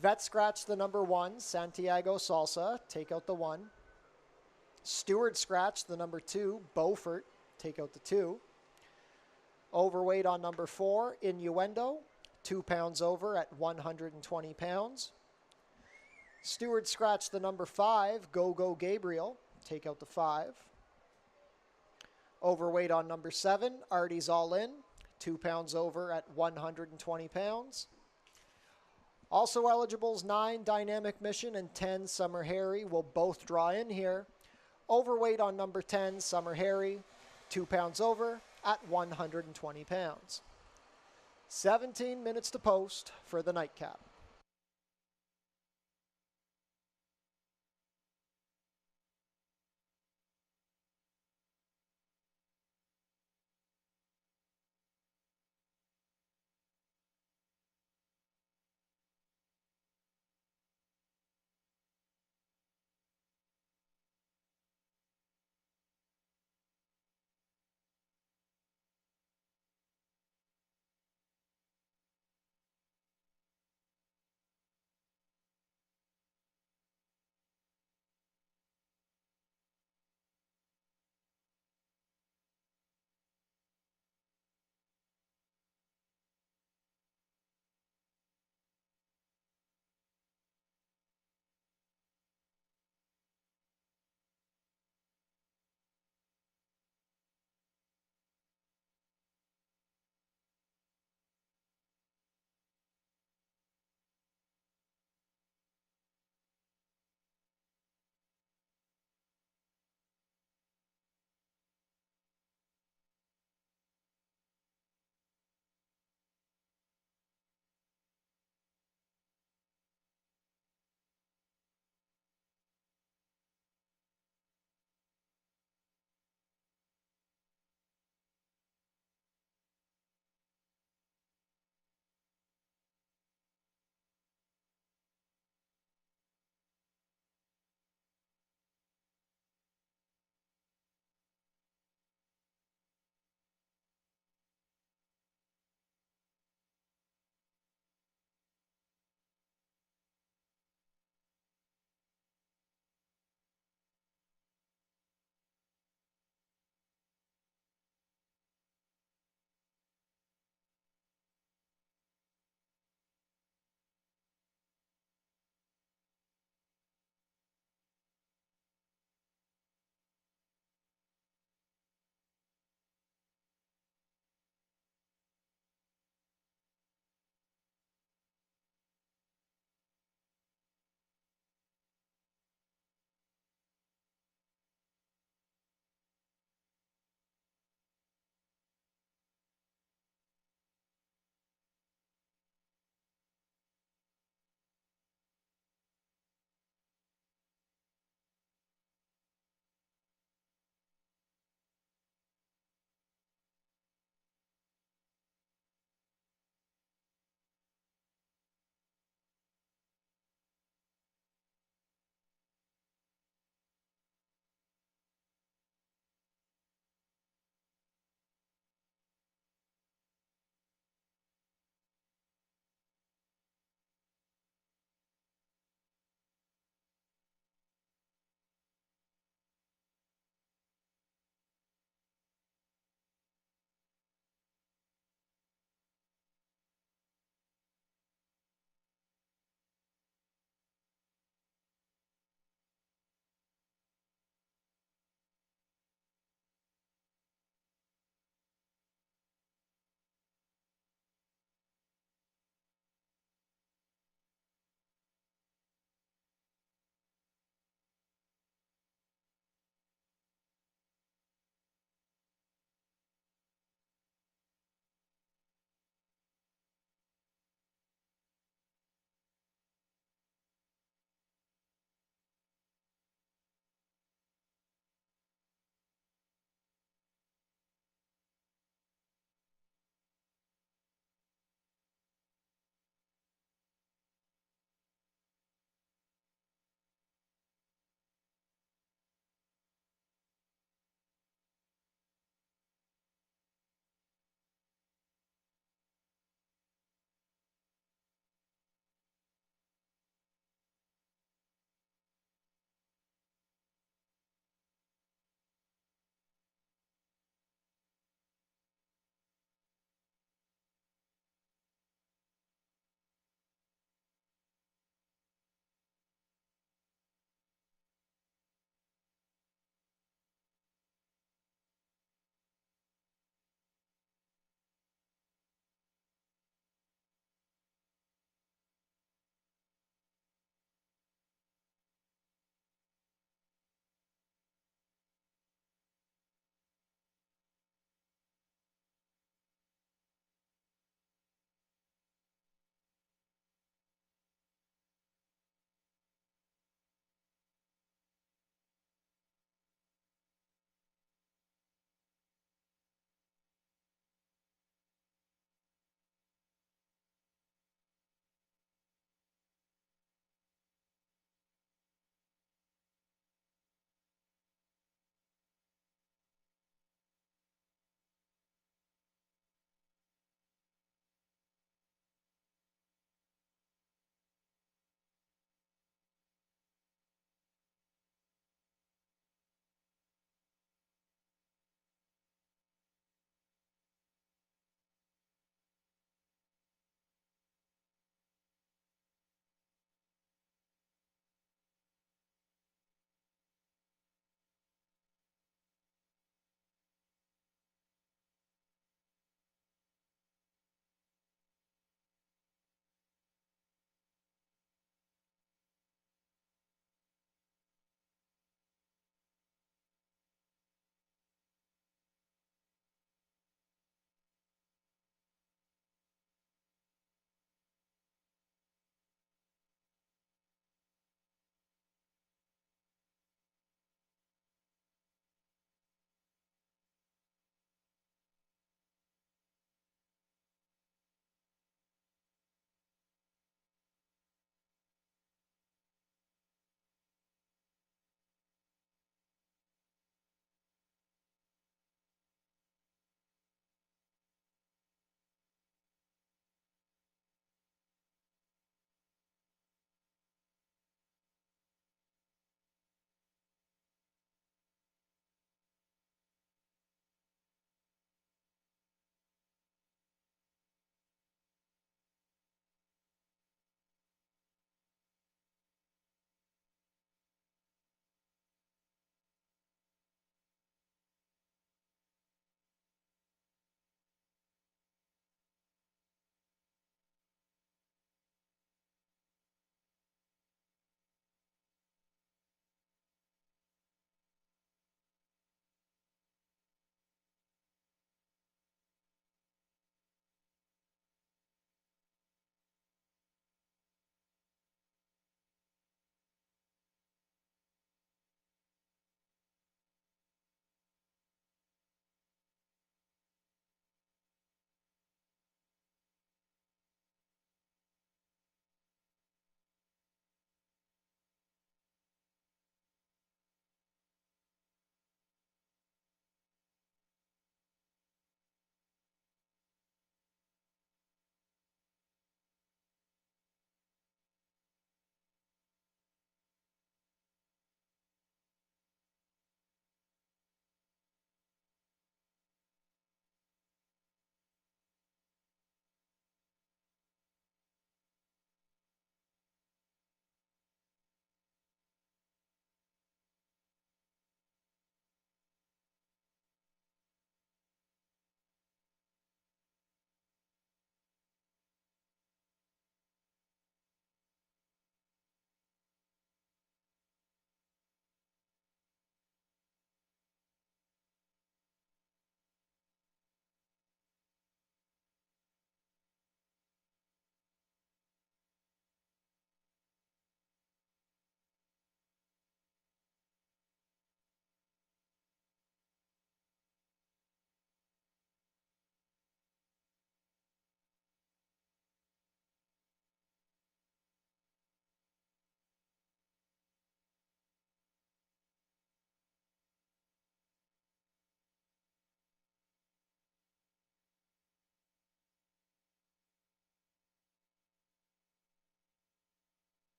Vet scratch the number 1, Santiago Salsa, take out the 1. Steward scratch the number 2, Beaufort, take out the 2. Overweight on number 4, Innuendo, 2 pounds over at 120 pounds. Steward scratch the number 5, Go Go Gabriel, take out the 5. Overweight on number 7, Artie's All In, 2 pounds over at 120 pounds. Also eligibles 9, Dynamic Mission, and 10, Summer Harry will both draw in here. Overweight on number 10, Summer Harry, 2 pounds over at 120 pounds. 17 minutes to post for the nightcap.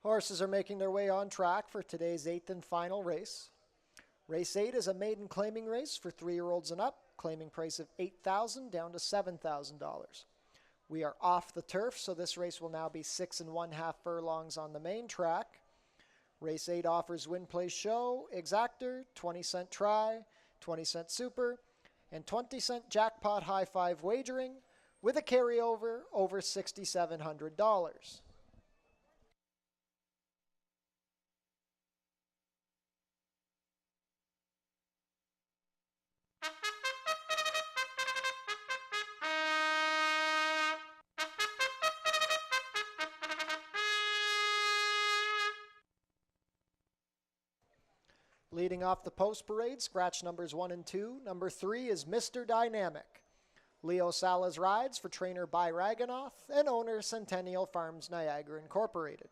Horses are making their way on track for today's 8th and final race. Race 8 is a maiden claiming race for 3-year-olds and up, claiming price of $8,000 down to $7,000. We are off the turf, so this race will now be 6 1/2 furlongs on the main track. Race 8 offers win, place, show, exactor, 20-cent try, 20-cent super, and 20-cent jackpot high-five wagering with a carryover over $6,700. Leading off the post parade, scratch numbers 1 and 2. Number 3 is Mr. Dynamic. Leo Salas rides for trainer By Raganoff and owner Centennial Farms Niagara Incorporated.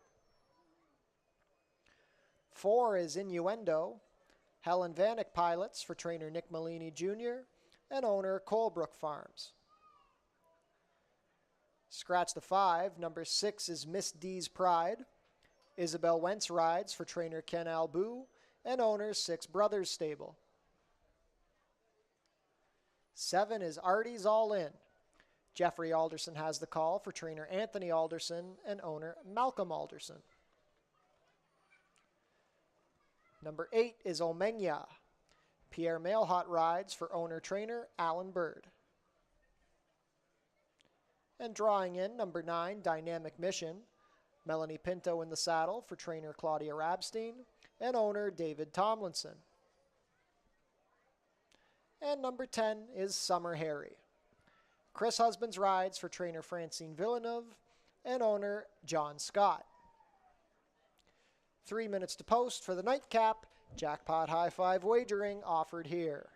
4 is Innuendo. Helen Vanek pilots for trainer Nick Malini Jr. and owner Colebrook Farms. Scratch the 5. Number 6 is Miss D's Pride. Isabel Wentz rides for trainer Ken Albu and owner Six Brothers Stable. 7 is Artie's All In. Jeffrey Alderson has the call for trainer Anthony Alderson and owner Malcolm Alderson. Number 8 is Omenya. Pierre Mailhot rides for owner-trainer Alan Bird. And drawing in, number 9, Dynamic Mission. Melanie Pinto in the saddle for trainer Claudia Rabstein and owner David Tomlinson. And number 10 is Summer Harry. Chris Husbands rides for trainer Francine Villeneuve and owner John Scott. 3 minutes to post for the nightcap. Jackpot high-five wagering offered here.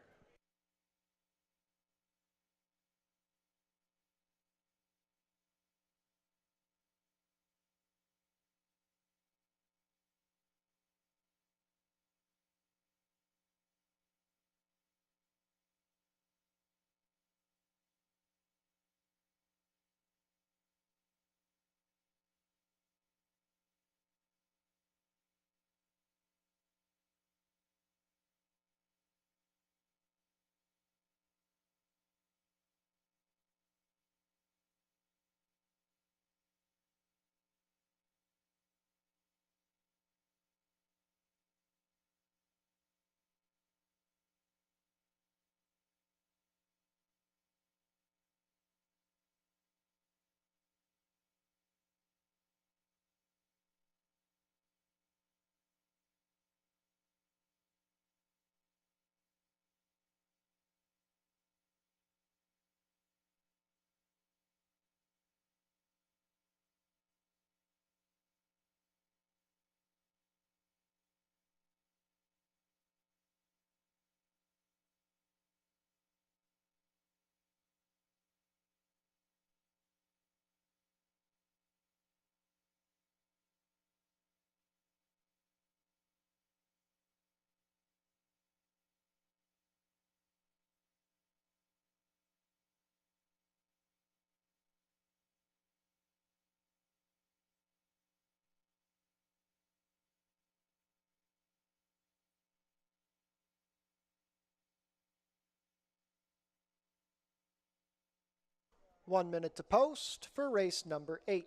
One minute to post for race number 8.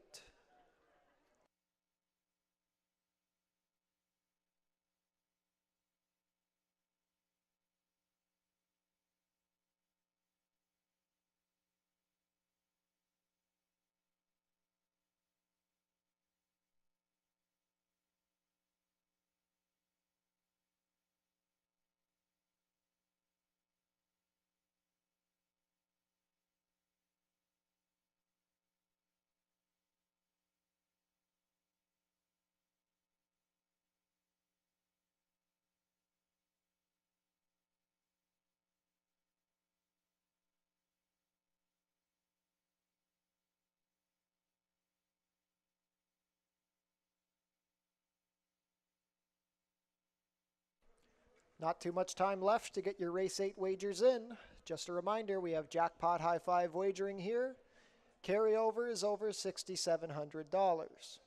Not too much time left to get your race 8 wagers in. Just a reminder, we have jackpot high-five wagering here. Carryover is over $6,700.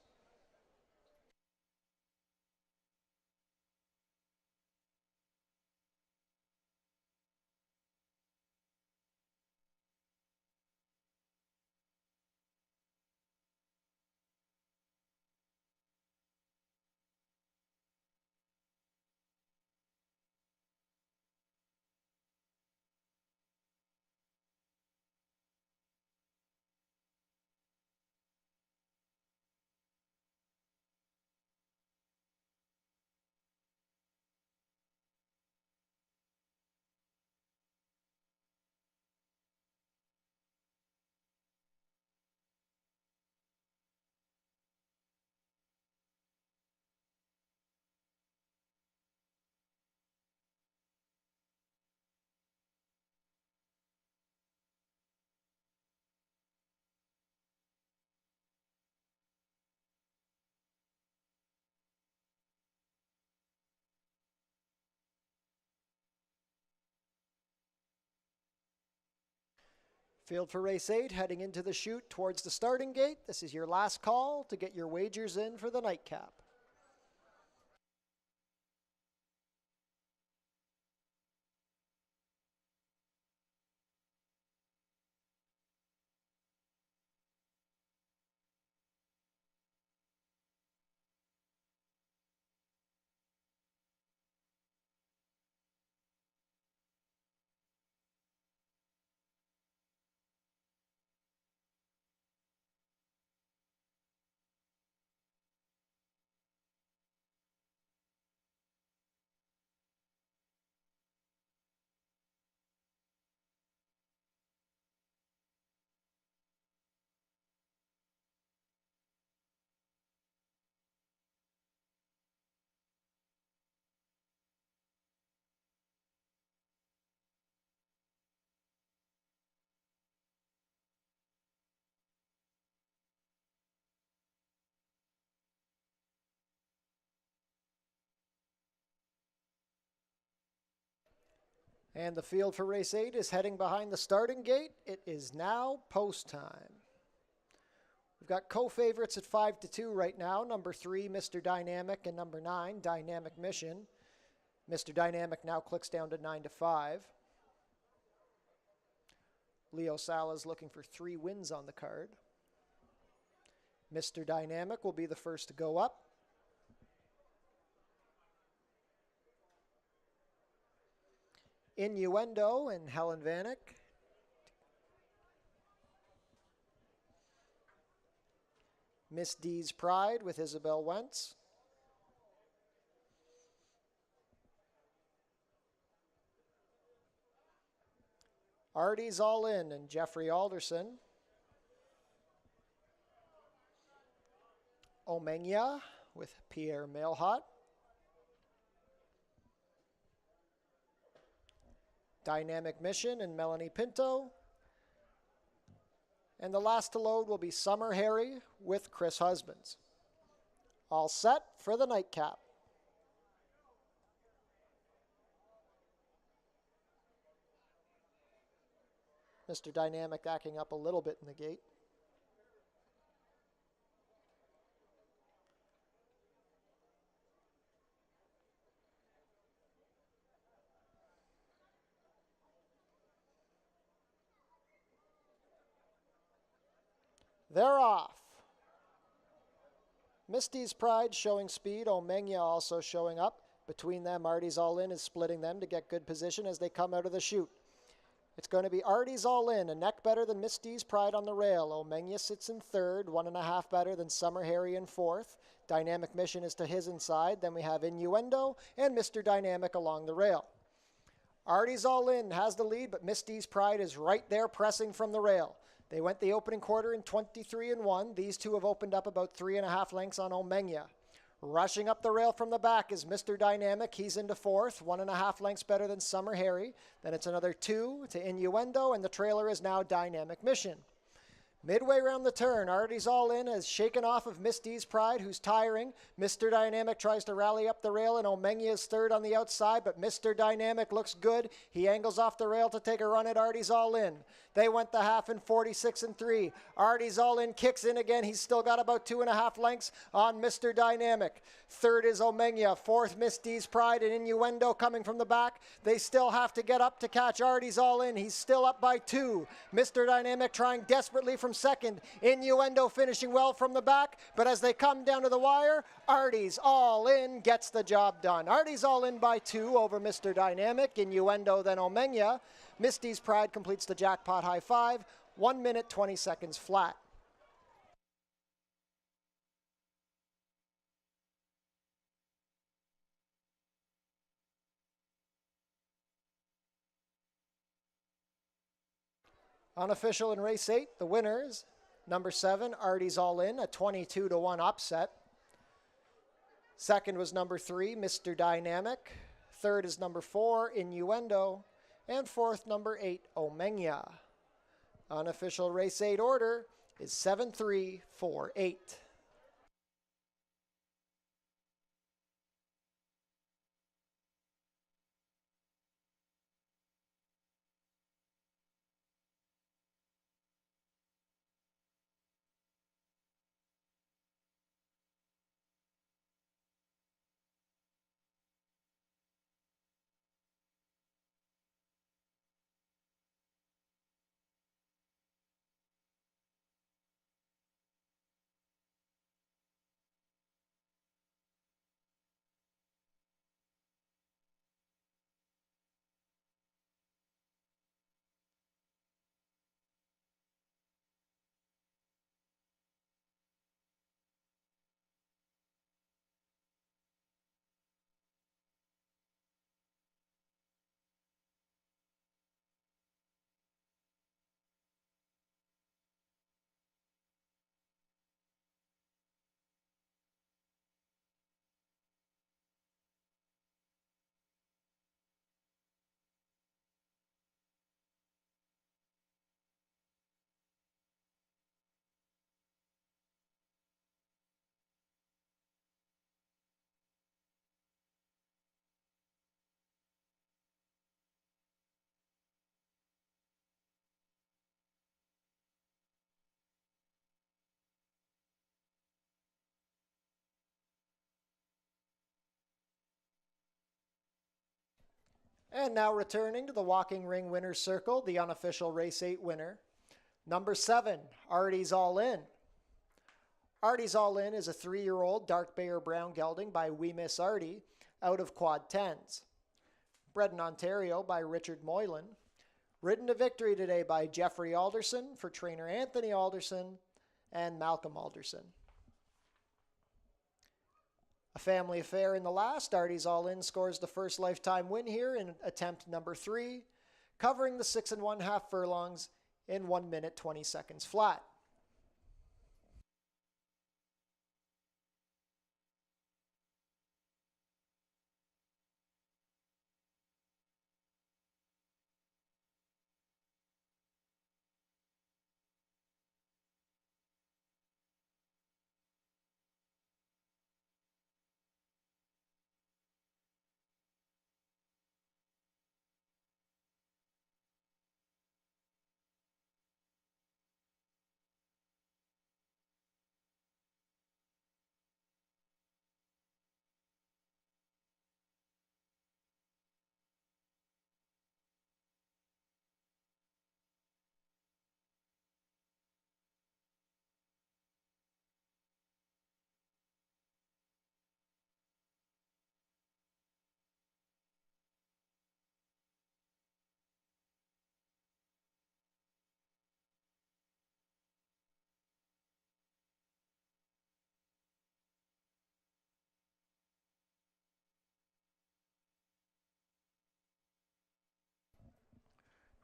Field for race 8, heading into the chute towards the starting gate. This is your last call to get your wagers in for the nightcap. And the field for race 8 is heading behind the starting gate. It is now post time. We've got co-favorites at 5-2 right now. Number 3, Mr. Dynamic, and number 9, Dynamic Mission. Mr. Dynamic now clicks down to 9-5. Leo Sala's looking for 3 wins on the card. Mr. Dynamic will be the first to go up. Innuendo and Helen Vanek. Miss D's Pride with Isabel Wentz. Artie's All In and Jeffrey Alderson. Omenia with Pierre Mailhot. Dynamic Mission and Melanie Pinto. And the last to load will be Summer Harry with Chris Husbands. All set for the nightcap. Mr. Dynamic acting up a little bit in the gate. They're off. Misty's Pride showing speed. Omenia also showing up. Between them, Artie's All In is splitting them to get good position as they come out of the chute. It's going to be Artie's All In, a neck better than Misty's Pride on the rail. Omenia sits in third, 1.5 better than Summer Harry in fourth. Dynamic Mission is to his inside. Then we have Innuendo and Mr. Dynamic along the rail. Artie's All In has the lead, but Misty's Pride is right there pressing from the rail. They went the opening quarter in 23-1. These two have opened up about 3.5 lengths on Omenia. Rushing up the rail from the back is Mr. Dynamic. He's into fourth, 1.5 lengths better than Summer Harry. Then it's another 2 to Innuendo, and the trailer is now Dynamic Mission. Midway around the turn, Artie's All In has shaken off of Misty's Pride, who's tiring. Mr. Dynamic tries to rally up the rail, and Omenia is third on the outside, but Mr. Dynamic looks good. He angles off the rail to take a run at Artie's All In. They went the half in 46-3. Artie's All In kicks in again. He's still got about 2.5 lengths on Mr. Dynamic. Third is Omenia. Fourth, Misty's Pride and Innuendo coming from the back. They still have to get up to catch Artie's All In. He's still up by 2. Mr. Dynamic trying desperately from second. Innuendo finishing well from the back, but as they come down to the wire, Artie's All In gets the job done. Artie's All In by 2 over Mr. Dynamic. Innuendo, then Omenia. Misty's Pride completes the jackpot high 5, 1 minute 20 seconds flat. Unofficial in race 8, the winners. Number 7, Artie's All In, a 22-1 upset. Second was number 3, Mr. Dynamic. Third is number 4, Innuendo. And fourth, number 8, Omenia. Unofficial race 8 order is 7-3-4-8. And now returning to the Walking Ring Winner's Circle, the unofficial Race 8 winner. Number 7, Artie's All In. Artie's All In is a 3-year-old dark bay or brown gelding by Wee Miss Artie out of Quad 10s. Bred in Ontario by Richard Moylan. Ridden to victory today by Jeffrey Alderson for trainer Anthony Alderson and Malcolm Alderson. A family affair in the last. Artie's All In scores the first lifetime win here in attempt number 3, covering the 6 1/2 furlongs in 1 minute 20 seconds flat.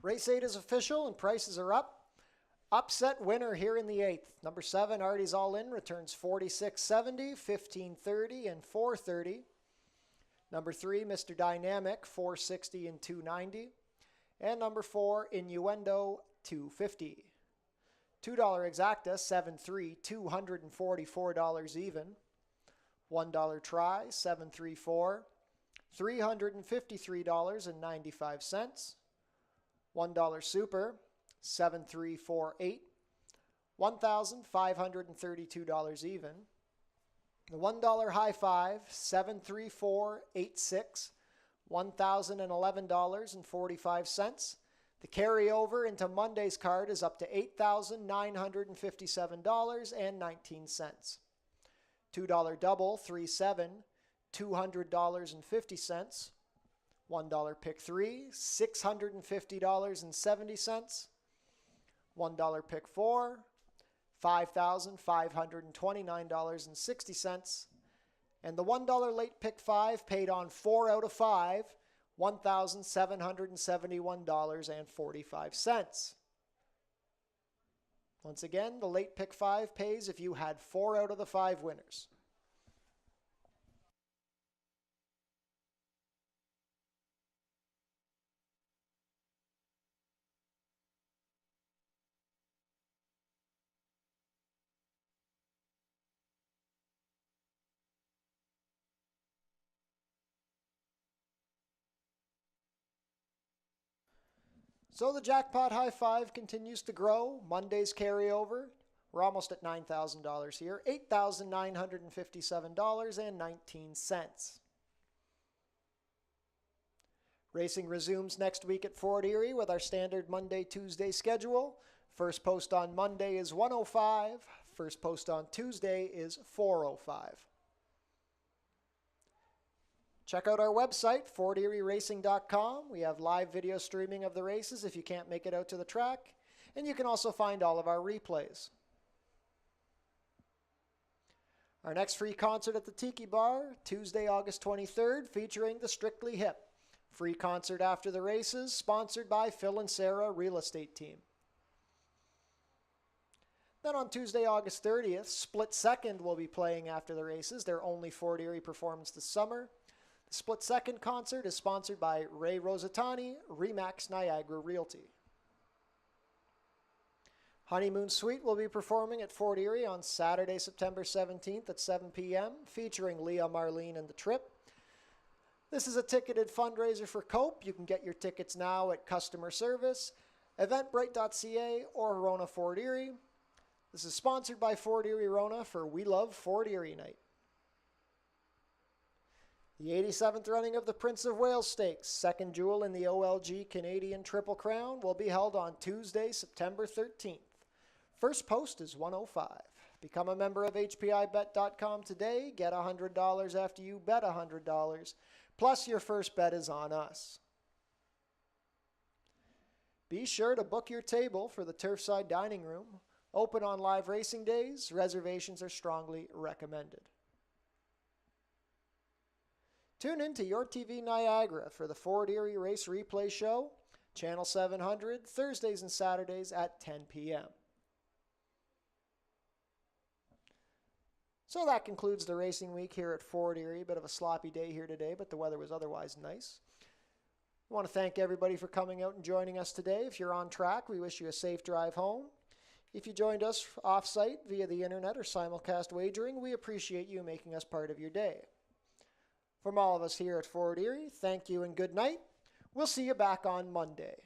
Race 8 is official and prices are up. Upset winner here in the 8th. Number 7, Artie's All In, returns $46.70, $15.30, and $4.30. Number 3, Mr. Dynamic, $4.60 and $2.90. And number 4, Innuendo, $2.50. $2 exacta, $7.3, $244 even. $1 try, $7.34, $353.95. $1 super, $7,348, $1,532 even. The $1 high five, $7,3486, $1,011.45. The carryover into Monday's card is up to $8,957.19. $2 double, 3-7, $200.50. $1 pick 3, $650.70. $1 pick 4, $5,529.60. And the $1 late pick 5 paid on 4 out of 5, $1,771.45. Once again, the late pick 5 pays if you had 4 out of the 5 winners. So the jackpot high five continues to grow. Monday's carryover, we're almost at $9,000 here, $8,957.19. Racing resumes next week at Fort Erie with our standard Monday-Tuesday schedule. First post on Monday is 1:05. First post on Tuesday is 4:05. Check out our website, FortErieRacing.com. We have live video streaming of the races if you can't make it out to the track. And you can also find all of our replays. Our next free concert at the Tiki Bar, Tuesday, August 23rd, featuring the Strictly Hip. Free concert after the races, sponsored by Phil and Sarah Real Estate Team. Then on Tuesday, August 30th, Split Second will be playing after the races, their only Fort Erie performance this summer. The Split Second concert is sponsored by Ray Rosatani, Remax Niagara Realty. Honeymoon Suite will be performing at Fort Erie on Saturday, September 17th at 7 p.m., featuring Leah Marlene and The Trip. This is a ticketed fundraiser for COPE. You can get your tickets now at customer service, eventbrite.ca, or Rona Fort Erie. This is sponsored by Fort Erie Rona for We Love Fort Erie Night. The 87th running of the Prince of Wales Stakes, second jewel in the OLG Canadian Triple Crown, will be held on Tuesday, September 13th. First post is $105. Become a member of HPIBet.com today. Get $100 after you bet $100. Plus, your first bet is on us. Be sure to book your table for the Turfside Dining Room. Open on live racing days. Reservations are strongly recommended. Tune in to Your TV Niagara for the Fort Erie Race Replay Show, Channel 700, Thursdays and Saturdays at 10 p.m. So that concludes the racing week here at Fort Erie. A bit of a sloppy day here today, but the weather was otherwise nice. I want to thank everybody for coming out and joining us today. If you're on track, we wish you a safe drive home. If you joined us off-site via the internet or simulcast wagering, we appreciate you making us part of your day. From all of us here at Fort Erie, thank you and good night. We'll see you back on Monday.